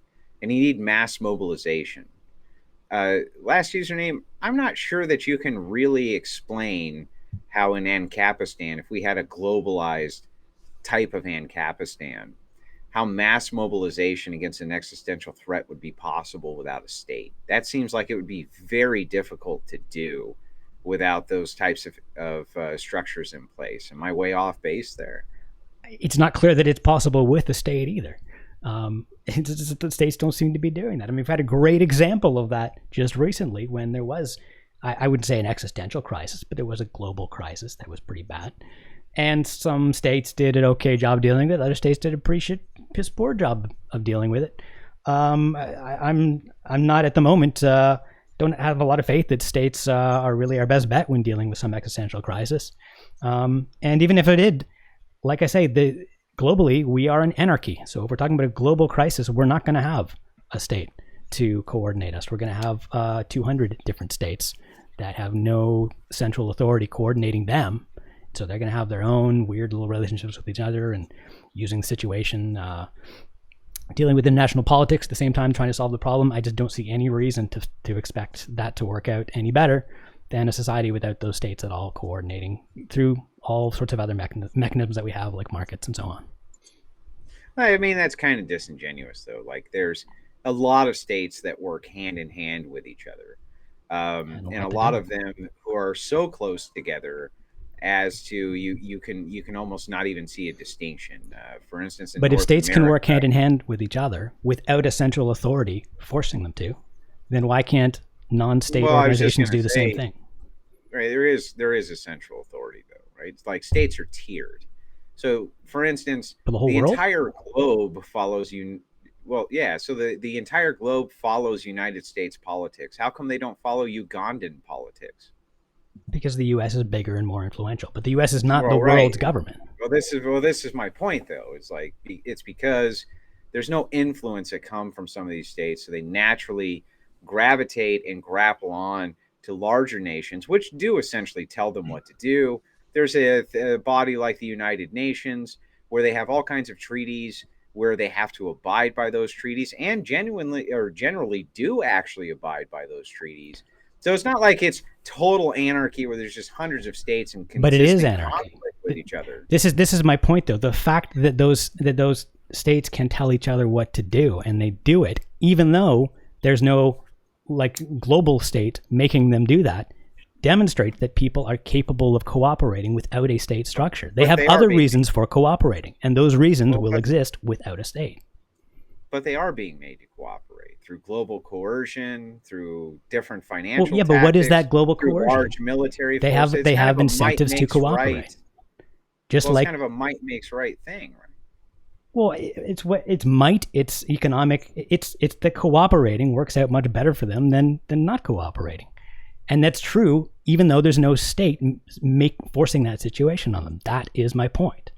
and you need mass mobilization. Last username, I'm not sure that you can really explain how in Ancapistan, if we had a globalized type of Ancapistan, how mass mobilization against an existential threat would be possible without a state. That seems like it would be very difficult to do without those types of structures in place. Am I way off base there? It's not clear that it's possible with the state either. The states don't seem to be doing that. I mean, we've had a great example of that just recently when there was, I wouldn't say an existential crisis, but there was a global crisis that was pretty bad. And some states did an okay job dealing with it. Other states did a pretty piss poor job of dealing with it. I'm not at the moment, don't have a lot of faith that states are really our best bet when dealing with some existential crisis. And even if it did, like I say, globally, we are an anarchy. So if we're talking about a global crisis, we're not going to have a state to coordinate us. We're going to have 200 different states that have no central authority coordinating them. So they're going to have their own weird little relationships with each other and using the situation, dealing with international politics at the same time, trying to solve the problem. I just don't see any reason to expect that to work out any better than a society without those states at all coordinating through all sorts of other mechanisms that we have, like markets and so on. I mean, that's kind of disingenuous, though. Like, there's a lot of states that work hand in hand with each other, and a lot of them who are so close together as to you can almost not even see a distinction. For instance, but if states can work hand in hand with each other without a central authority forcing them to, then why can't non-state organizations do the same thing? Right, there is a central authority, though, right? It's like states are tiered. So, for instance, the world? Entire globe follows you. Well, yeah. So the entire globe follows United States politics. How come they don't follow Ugandan politics? Because the U.S. is bigger and more influential, but the U.S. is not the world's government. Well, this is my point, though. It's because there's no influence that come from some of these states, so they naturally gravitate and grapple on to larger nations, which do essentially tell them what to do. There's a body like the United Nations where they have all kinds of treaties where they have to abide by those treaties and generally do actually abide by those treaties. So it's not like it's total anarchy where there's just hundreds of states and but it is anarchy with each other. This is my point, though. The fact that those states can tell each other what to do, and they do it, even though there's no global state making them do that, demonstrates that people are capable of cooperating without a state structure. They have other reasons for cooperating, and those reasons will exist without a state. But they are being made to cooperate through global coercion, through different financial tactics, but what is that global coercion? Large military they forces. They have incentives to cooperate. Right. It's kind of a might makes right thing, right? Well, it's might, it's economic, it's that cooperating works out much better for them than not cooperating. And that's true, even though there's no state forcing that situation on them. That is my point,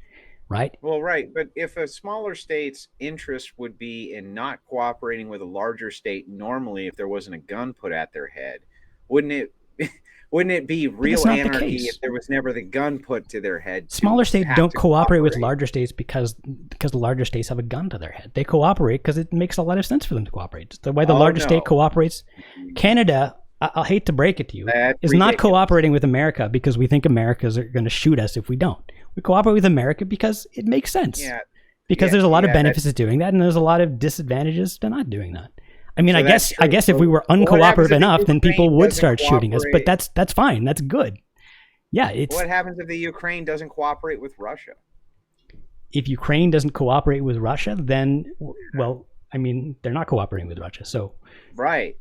right? Well, right. But if a smaller state's interest would be in not cooperating with a larger state, normally, if there wasn't a gun put at their head, wouldn't it be real anarchy if there was never the gun put to their head? Smaller states don't cooperate with larger states because the larger states have a gun to their head. They cooperate because it makes a lot of sense for them to cooperate. It's the way the larger state cooperates. Canada, I'll hate to break it to you, is not cooperating with America because we think Americans are going to shoot us if we don't. We cooperate with America because it makes sense. Yeah. Because there's a lot of benefits to doing that, and there's a lot of disadvantages to not doing that. I mean, so I guess if we were uncooperative enough, then people would start shooting us. But that's fine. That's good. Yeah. What happens if the Ukraine doesn't cooperate with Russia? If Ukraine doesn't cooperate with Russia, then they're not cooperating with Russia. So right.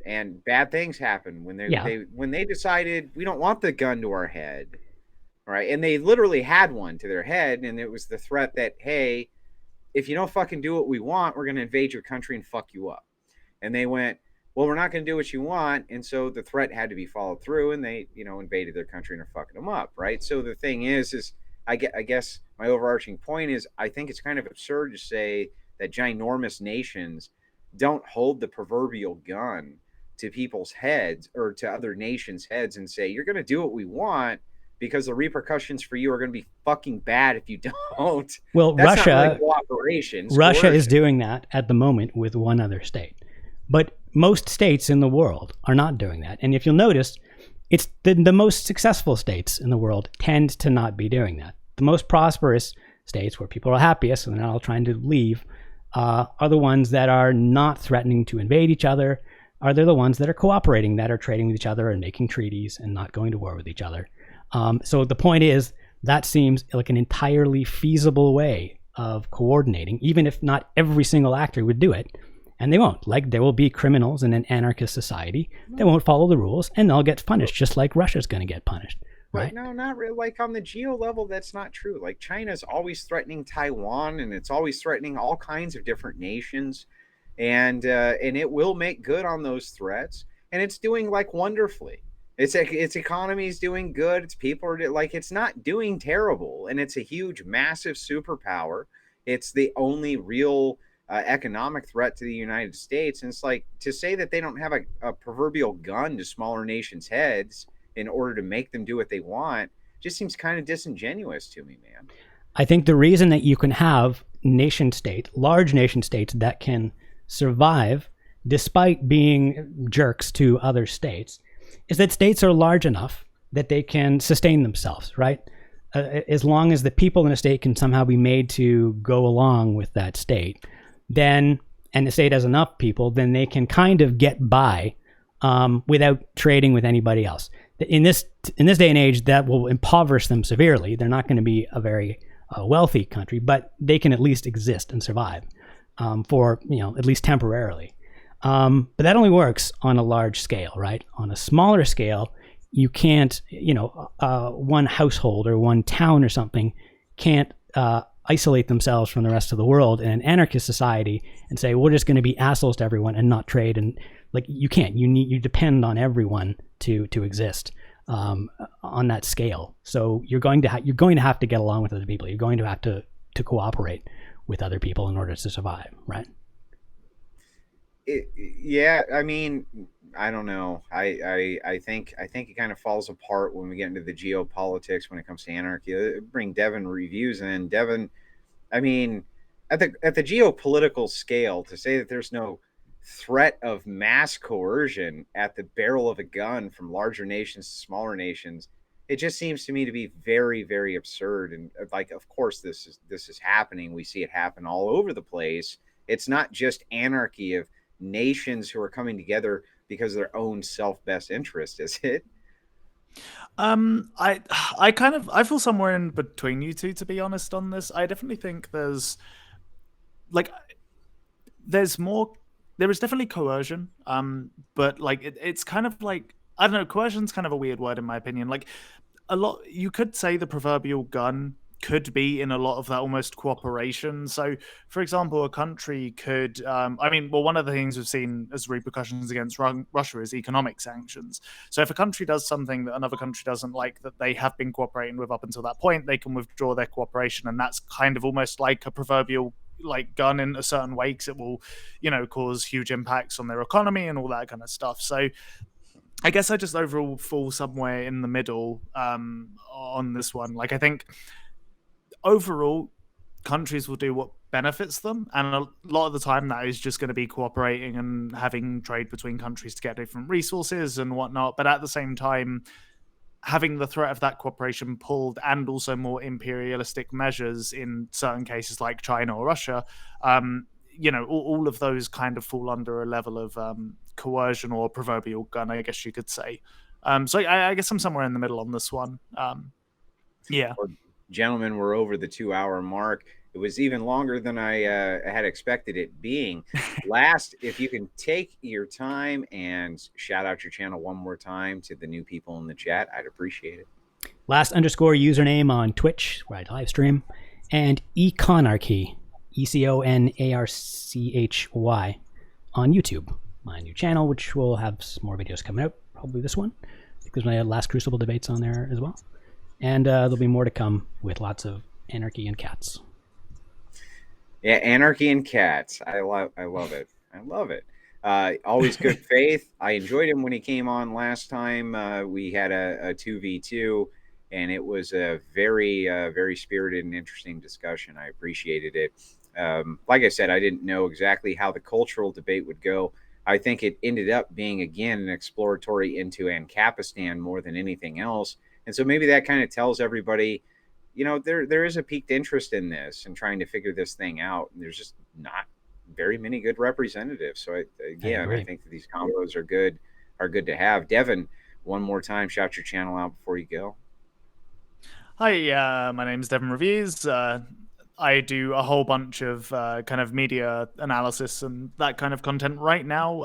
And bad things happen when they decided we don't want the gun to our head, right? And they literally had one to their head, and it was the threat that, hey, if you don't fucking do what we want, we're going to invade your country and fuck you up. And they went, well, we're not going to do what you want. And so the threat had to be followed through, and they, invaded their country and are fucking them up. Right. So the thing is I guess my overarching point is I think it's kind of absurd to say that ginormous nations don't hold the proverbial gun to people's heads or to other nations' heads and say, you're going to do what we want because the repercussions for you are going to be fucking bad if you don't. Well, That's Russia, not really cooperation. Russia is coercion. doing that at the moment with one other state. But most states in the world are not doing that. And if you'll notice, it's the most successful states in the world tend to not be doing that. The most prosperous states where people are happiest and they're not all trying to leave are the ones that are not threatening to invade each other. Are they the ones that are cooperating, that are trading with each other and making treaties and not going to war with each other? So the point is, that seems like an entirely feasible way of coordinating, even if not every single actor would do it. And they won't. Like, there will be criminals in an anarchist society. They won't follow the rules, and they'll get punished, just like Russia's going to get punished. Right? No, not really. Like on the geo level, that's not true. Like China's always threatening Taiwan, and it's always threatening all kinds of different nations, and it will make good on those threats, and it's doing like wonderfully. Its economy is doing good. Its people are like, it's not doing terrible, and it's a huge, massive superpower. It's the only real economic threat to the United States, and it's like to say that they don't have a proverbial gun to smaller nations' heads in order to make them do what they want just seems kind of disingenuous to me, man. I think the reason that you can have large nation states that can survive despite being jerks to other states is that states are large enough that they can sustain themselves, right? As long as the people in a state can somehow be made to go along with that state, then, and the state has enough people, then they can kind of get by without trading with anybody else. In this day and age, that will impoverish them severely. They're not going to be a very wealthy country, but they can at least exist and survive for, at least temporarily. But that only works on a large scale, right? On a smaller scale, you can't, one household or one town or something can't isolate themselves from the rest of the world in an anarchist society and say, we're just going to be assholes to everyone and not trade. And like, you can't, you depend on everyone to exist on that scale. So you're going to have to get along with other people. You're going to have to cooperate with other people in order to survive, right? Yeah, I mean, I don't know. I think it kind of falls apart when we get into the geopolitics when it comes to anarchy. Bring DevinReviews in. Devin, I mean, at the geopolitical scale, to say that there's no threat of mass coercion at the barrel of a gun from larger nations to smaller nations, it just seems to me to be very, very absurd. And like, of course, this is happening. We see it happen all over the place. It's not just anarchy of nations who are coming together because of their own self-best interest, is it? I feel somewhere in between you two, to be honest, on this. I definitely think there is definitely coercion, but like it's kind of like, I don't know, coercion's kind of a weird word in my opinion. Like, you could say the proverbial gun could be in a lot of that almost cooperation. So, for example, a country could, one of the things we've seen as repercussions against Russia is economic sanctions. So if a country does something that another country doesn't like that they have been cooperating with up until that point, they can withdraw their cooperation. And that's kind of almost like a proverbial like gun in a certain way, because it will, cause huge impacts on their economy and all that kind of stuff. So I guess I just overall fall somewhere in the middle on this one. Like, I think overall, countries will do what benefits them, and a lot of the time that is just going to be cooperating and having trade between countries to get different resources and whatnot. But at the same time, having the threat of that cooperation pulled and also more imperialistic measures in certain cases like China or Russia, all of those kind of fall under a level of coercion or proverbial gun, I guess you could say. So I guess I'm somewhere in the middle on this one. Yeah. Well, gentlemen, we're over the 2-hour mark. It was even longer than I had expected it being. Last, if you can take your time and shout out your channel one more time to the new people in the chat, I'd appreciate it. Last underscore username on Twitch, where I live stream, and Econarchy, ECONARCHY on YouTube. my new channel, which will have some more videos coming out. Probably this one. I think there's my last Crucible debates on there as well. And there'll be more to come with lots of anarchy and cats. Yeah, anarchy and cats. I love it. I love it. Always good faith. I enjoyed him when he came on last time. We had a 2v2, and it was a very, very spirited and interesting discussion. I appreciated it. Like I said, I didn't know exactly how the cultural debate would go. I think it ended up being, again, an exploratory into Ancapistan more than anything else. And so maybe that kind of tells everybody, you know, there is a piqued interest in this and trying to figure this thing out. And there's just not very many good representatives. So I think that these combos are good to have. Devin, one more time, shout your channel out before you go. Hi, my name is DevinReviews. I do a whole bunch of kind of media analysis and that kind of content right now.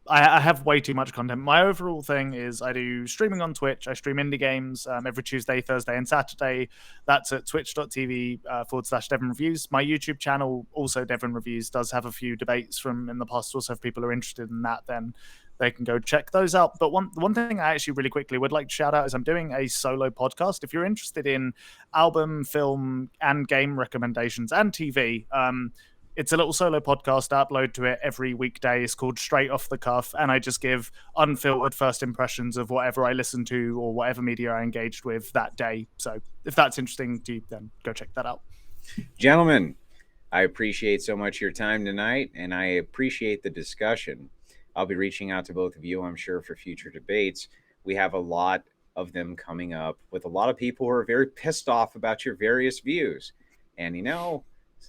I have way too much content. My overall thing is I do streaming on Twitch. I stream indie games every Tuesday, Thursday, and Saturday. That's at twitch.tv/DevinReviews. My YouTube channel, also DevinReviews, does have a few debates from in the past. Also, if people are interested in that, then they can go check those out. But one thing I actually really quickly would like to shout out is I'm doing a solo podcast. If you're interested in album, film, and game recommendations and TV, it's a little solo podcast. I upload to it every weekday. It's called Straight Off the Cuff, and I just give unfiltered first impressions of whatever I listen to or whatever media I engaged with that day. So if that's interesting to you, then go check that out. Gentlemen, I appreciate so much your time tonight, and I appreciate the discussion. I'll be reaching out to both of you, I'm sure, for future debates. We have a lot of them coming up with a lot of people who are very pissed off about your various views. And, you know,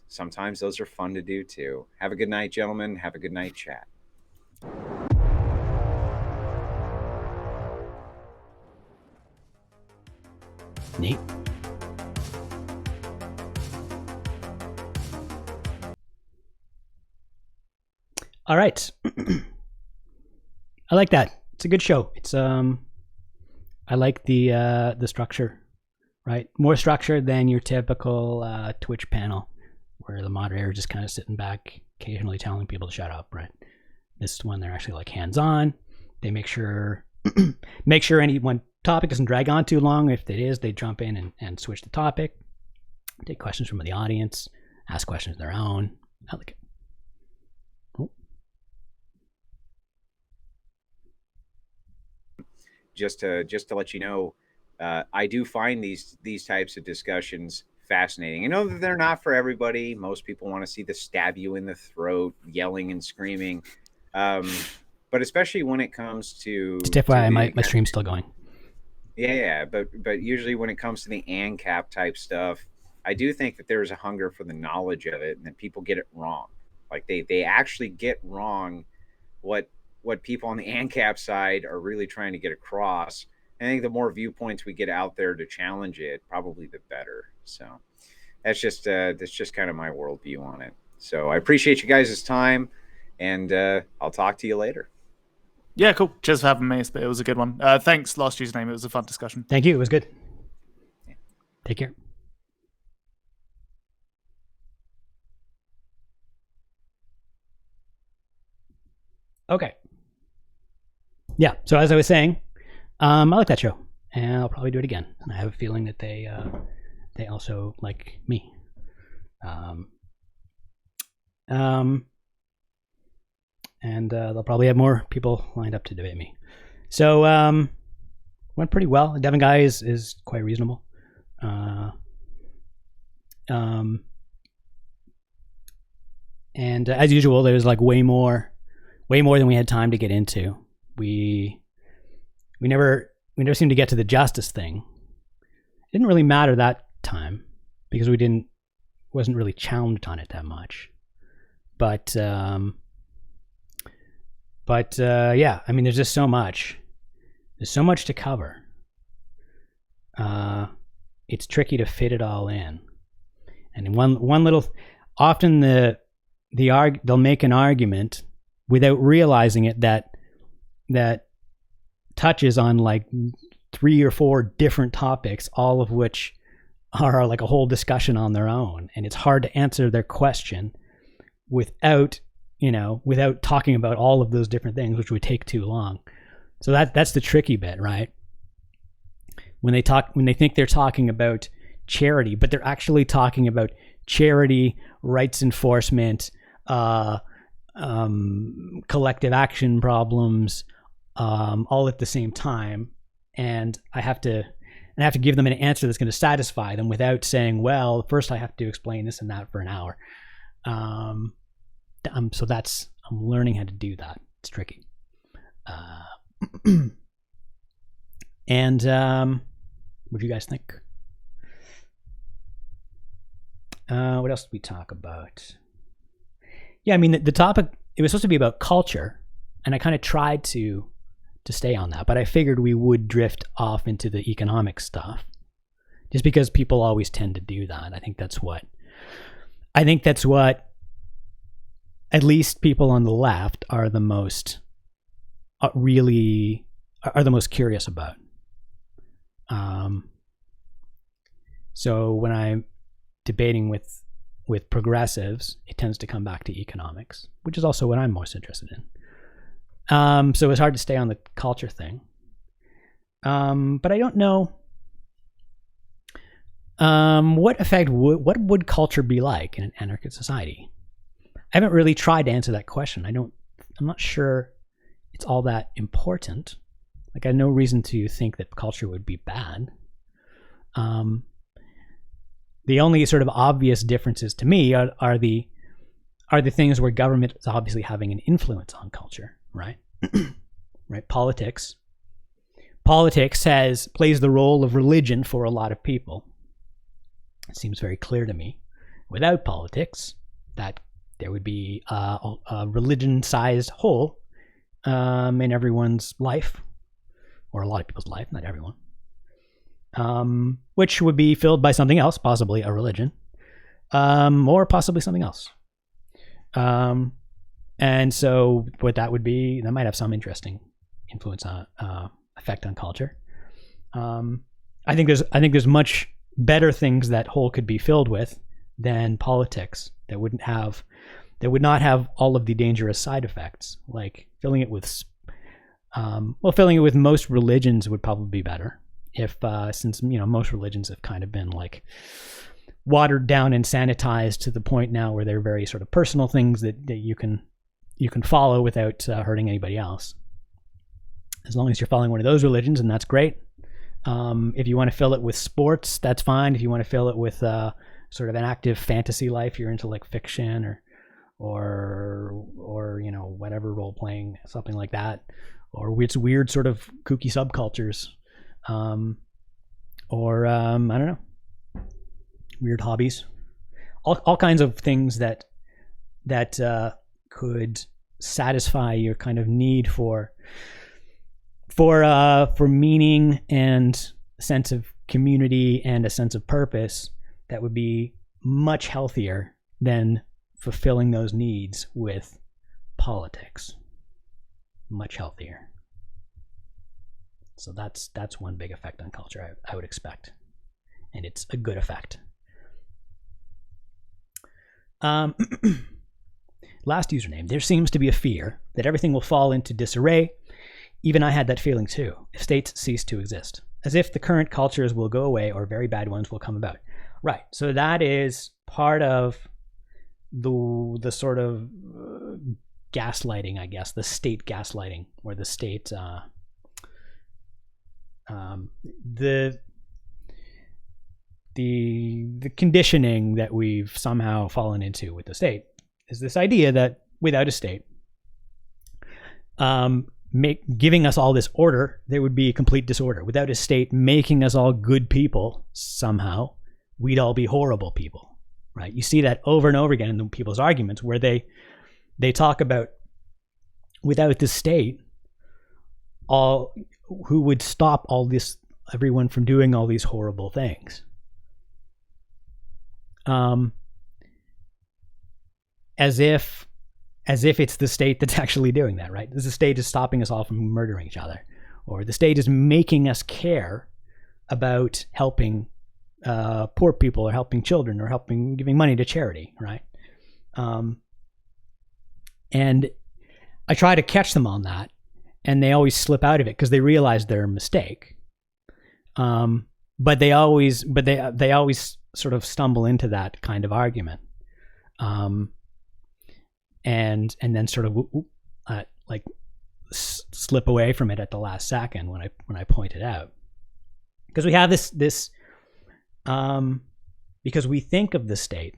sometimes those are fun to do, too. Have a good night, gentlemen. Have a good night, chat. Neat. All right. I like that. It's a good show. It's I like the structure, right? More structured than your typical Twitch panel, where the moderator is just kind of sitting back, occasionally telling people to shut up, right? This one, they're actually like hands-on. They make sure any one topic doesn't drag on too long. If it is, they jump in and switch the topic, take questions from the audience, ask questions of their own. I like it. Just to let you know, I do find these types of discussions fascinating. I know that they're not for everybody. Most people want to see the stab you in the throat, yelling and screaming. But especially when it comes to... It's FYI, my stream's still going. Yeah, but usually when it comes to the ANCAP type stuff, I do think that there's a hunger for the knowledge of it, and that people get it wrong. Like they actually get wrong what people on the ANCAP side are really trying to get across. I think the more viewpoints we get out there to challenge it, probably the better. So that's just kind of my worldview on it. So I appreciate you guys' time, and I'll talk to you later. Yeah, cool. Cheers for having me. It was a good one. Thanks, Last Username. It was a fun discussion. Thank you. It was good. Yeah. Take care. Okay. Yeah, so as I was saying, I like that show, and I'll probably do it again. And I have a feeling that they also like me. And they'll probably have more people lined up to debate me. So went pretty well. The Devin guy is quite reasonable. And as usual, there's like way more than we had time to get into. We never seemed to get to the justice thing. It didn't really matter that time because wasn't really challenged on it that much. But yeah, I mean, there's just so much. There's so much to cover. It's tricky to fit it all in. And in one little, often they'll make an argument without realizing it that touches on like 3 or 4 different topics, all of which are like a whole discussion on their own. And it's hard to answer their question without, without talking about all of those different things, which would take too long. So that's the tricky bit, right? When they think they're talking about charity, but they're actually talking about charity, rights enforcement, collective action problems, all at the same time. And I have to give them an answer that's going to satisfy them without saying, well, first I have to explain this and that for an hour. So I'm learning how to do that. It's tricky. And what do you guys think? What else did we talk about? Yeah, I mean, the topic, it was supposed to be about culture, and I kind of tried to stay on that, but I figured we would drift off into the economic stuff just because people always tend to do that. I think that's what at least people on the left are the most curious about. So when I'm debating with progressives, it tends to come back to economics, which is also what I'm most interested in. So it's hard to stay on the culture thing. But I don't know what would culture be like in an anarchist society? I haven't really tried to answer that question. I'm not sure it's all that important. Like, I have no reason to think that culture would be bad. The only sort of obvious differences to me are the things where government is obviously having an influence on culture, right? Right. Politics plays the role of religion for a lot of people. It seems very clear to me. Without politics, that there would be a religion-sized hole in everyone's life, or a lot of people's life, not everyone, which would be filled by something else, possibly a religion, or possibly something else. And so what that would be, that might have some interesting influence on effect on culture. I think there's much better things that hole could be filled with than politics that would not have all of the dangerous side effects, like filling it with most religions would probably be better if since most religions have kind of been like watered down and sanitized to the point now where they're very sort of personal things that you can follow without hurting anybody else. As long as you're following one of those religions, and that's great. If you want to fill it with sports, that's fine. If you want to fill it with sort of an active fantasy life, you're into like fiction or whatever, role playing, something like that, or it's weird sort of kooky subcultures, or I don't know, weird hobbies, all kinds of things that could satisfy your kind of need for meaning and a sense of community and a sense of purpose that would be much healthier than fulfilling those needs with politics. Much healthier. So that's one big effect on culture I would expect, and it's a good effect. Last username. There seems to be a fear that everything will fall into disarray. Even I had that feeling too, if states cease to exist, as if the current cultures will go away or very bad ones will come about. Right. So that is part of the sort of gaslighting, I guess, the state gaslighting, where the state, the conditioning that we've somehow fallen into with the state is this idea that without a state, giving us all this order, there would be complete disorder. Without a state making us all good people, somehow, we'd all be horrible people, right? You see that over and over again in people's arguments where they talk about without the state, who would stop everyone from doing all these horrible things. As if it's the state that's actually doing that, right? The state is stopping us all from murdering each other, or the state is making us care about helping poor people, or helping children, or giving money to charity, right? And I try to catch them on that, and they always slip out of it because they realize their mistake. But they always sort of stumble into that kind of argument, and then sort of like slip away from it at the last second when I point it out, because we have this because we think of the state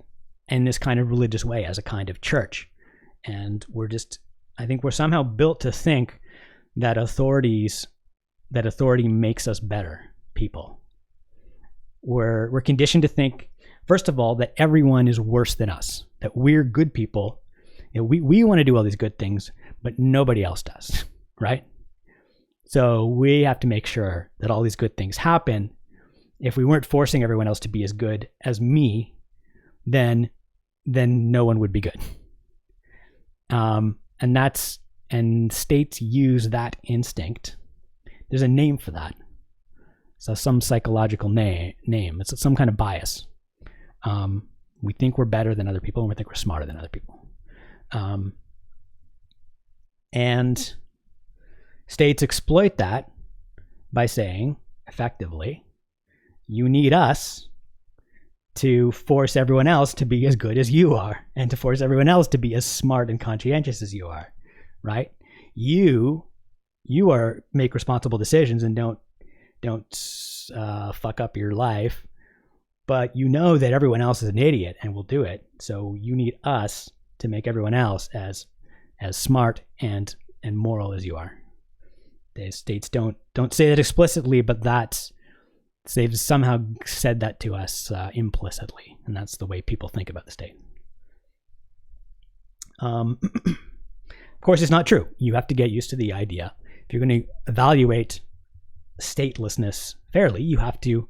in this kind of religious way as a kind of church, and I think we're somehow built to think that authority makes us better people. We're conditioned to think, first of all, that everyone is worse than us, that we're good people. We want to do all these good things, but nobody else does, right? So we have to make sure that all these good things happen. If we weren't forcing everyone else to be as good as me, then no one would be good. And states use that instinct. There's a name for that. So some psychological name. It's some kind of bias. We think we're better than other people, and we think we're smarter than other people. And states exploit that by saying, effectively, you need us to force everyone else to be as good as you are, and to force everyone else to be as smart and conscientious as you are, right? You make responsible decisions and don't fuck up your life, but you know that everyone else is an idiot and will do it. So you need us to make everyone else as smart and moral as you are. The states don't say that explicitly, but they've somehow said that to us implicitly, and that's the way people think about the state. Of course, it's not true. You have to get used to the idea. If you're going to evaluate statelessness fairly, you have to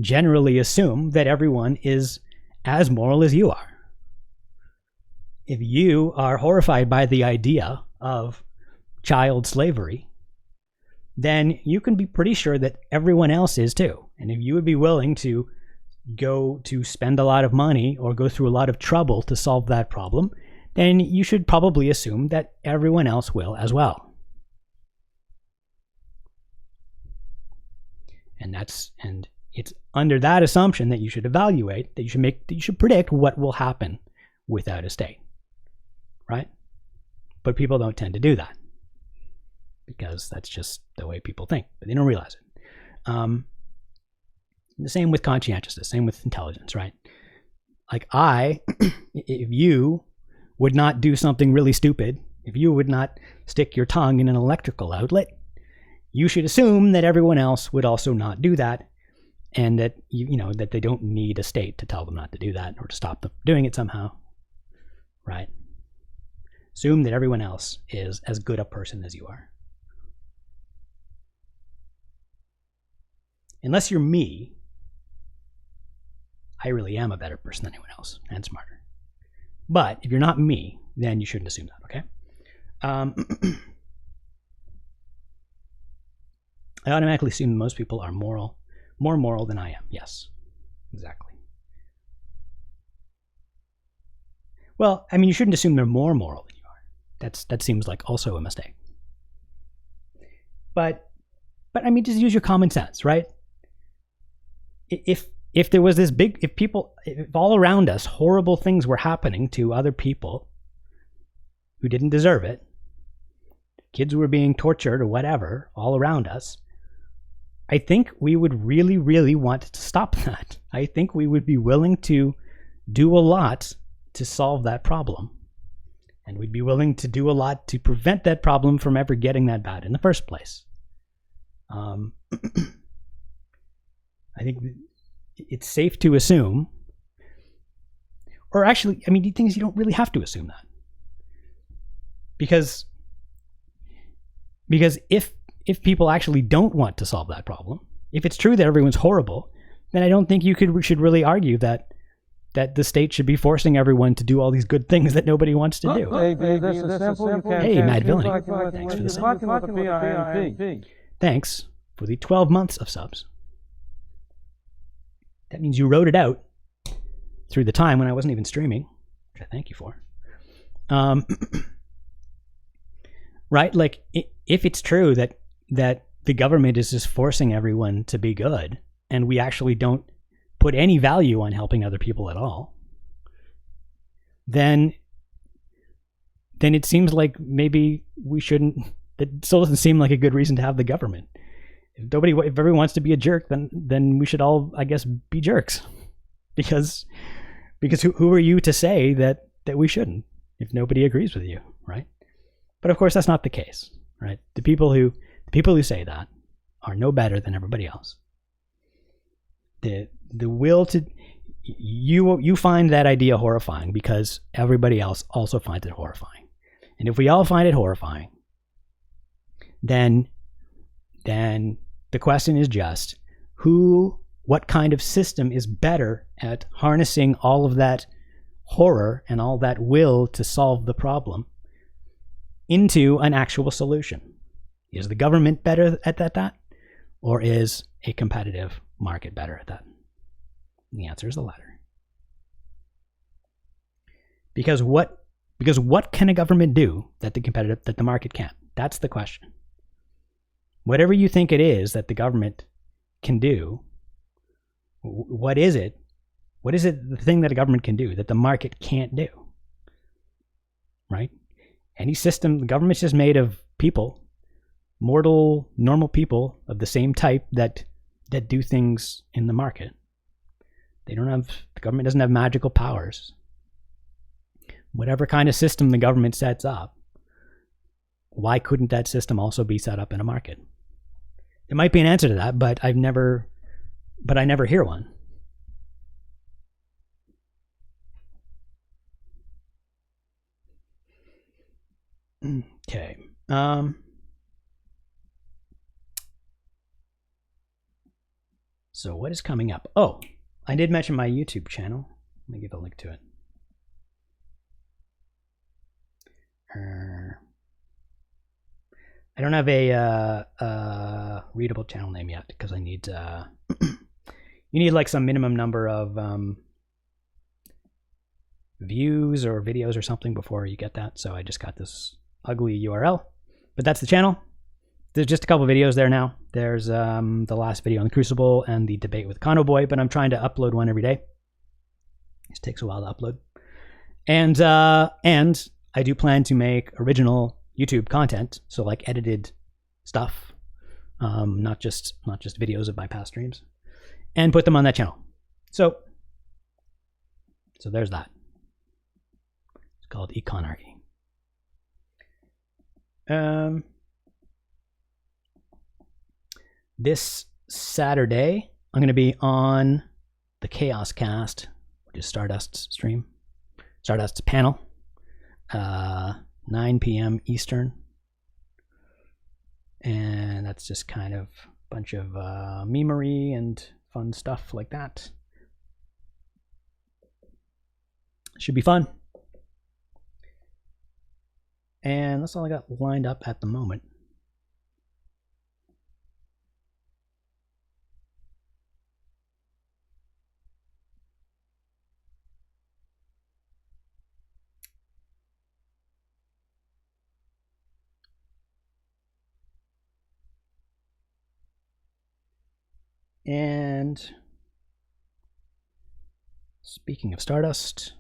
generally assume that everyone is as moral as you are. If you are horrified by the idea of child slavery, then you can be pretty sure that everyone else is too. And if you would be willing to go to spend a lot of money or go through a lot of trouble to solve that problem, then you should probably assume that everyone else will as well. And it's under that assumption that you should evaluate, that you should predict what will happen without a state, right? But people don't tend to do that, because that's just the way people think, but they don't realize it. The same with conscientiousness, same with intelligence, right? Like if you would not do something really stupid, if you would not stick your tongue in an electrical outlet, you should assume that everyone else would also not do that, and that that they don't need a state to tell them not to do that or to stop them from doing it somehow, right? Assume that everyone else is as good a person as you are. Unless you're me, I really am a better person than anyone else and smarter. But if you're not me, then you shouldn't assume that, okay? I automatically assume that most people are more moral than I am. Yes, exactly. Well, I mean, you shouldn't assume they're more moral than you are. That seems like also a mistake. But I mean, just use your common sense, right? If there was if all around us horrible things were happening to other people who didn't deserve it, kids were being tortured or whatever all around us, I think we would really, really want to stop that. I think we would be willing to do a lot to solve that problem. And we'd be willing to do a lot to prevent that problem from ever getting that bad in the first place. I think it's safe to assume, or actually, I mean, the thing is, you don't really have to assume that. Because if people actually don't want to solve that problem, if it's true that everyone's horrible, then I don't think you should really argue that the state should be forcing everyone to do all these good things that nobody wants to do. Hey, Mad Villainy, thanks for the sub. Thanks for the 12 months of subs. That means you wrote it out through the time when I wasn't even streaming, which I thank you for. Right? Like, if it's true that the government is just forcing everyone to be good, and we actually don't put any value on helping other people at all, then it seems like maybe we shouldn't. It still doesn't seem like a good reason to have the government. If everyone wants to be a jerk, then we should all, I guess, be jerks, because who are you to say that we shouldn't if nobody agrees with you, right? But of course, that's not the case, right? The people who say that are no better than everybody else. The will to you find that idea horrifying because everybody else also finds it horrifying, and if we all find it horrifying, then the question is just what kind of system is better at harnessing all of that horror and all that will to solve the problem into an actual solution. Is the government better at that, or is a competitive market better at that? And the answer is the latter. Because what can a government do that the market can't? That's the question. Whatever you think it is that the government can do, what is it? What is it, the thing that a government can do that the market can't do? Right? Any system, the government's just made of people, mortal, normal people of the same type that do things in the market. The government doesn't have magical powers. Whatever kind of system the government sets up, why couldn't that system also be set up in a market? There might be an answer to that, but I never hear one. Okay. So what is coming up? Oh, I did mention my YouTube channel. Let me give a link to it. I don't have a readable channel name yet because I need you need like some minimum number of views or videos or something before you get that. So I just got this ugly URL, but that's the channel. There's just a couple videos there now. There's the last video on the Crucible and the debate with Boy, but I'm trying to upload one every day. It takes a while to upload, and I do plan to make original YouTube content, so like edited stuff, not just videos of my past streams, and put them on that channel. So there's that. It's called Anarchy. This Saturday, I'm going to be on the Chaos Cast, which is Stardust's stream, Stardust's panel, 9 p.m. Eastern. And that's just kind of a bunch of memery and fun stuff like that. Should be fun. And that's all I got lined up at the moment. And speaking of Stardust,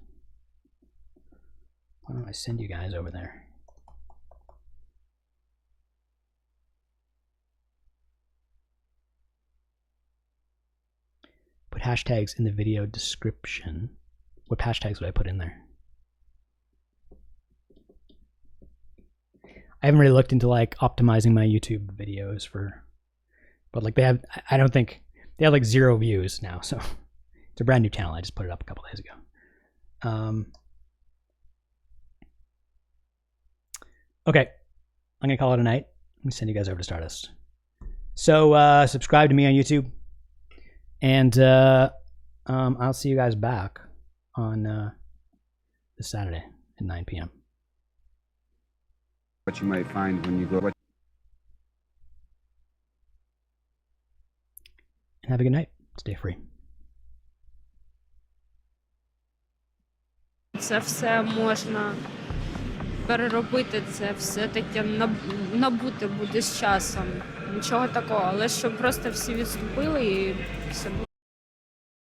why don't I send you guys over there? Put hashtags in the video description. What hashtags would I put in there? I haven't really looked into like optimizing my YouTube videos but like they have, I don't think, they have like 0 views now, so it's a brand new channel. I just put it up a couple days ago. Okay, I'm gonna call it a night. I'm gonna send you guys over to Stardust. So subscribe to me on YouTube, and I'll see you guys back on this Saturday at 9 p.m. What you might find when you go. And have a good night. Stay free. Це все можна переробити це все-таки набути буде з часом. Нічого такого, але щоб просто всі відступили і все буде.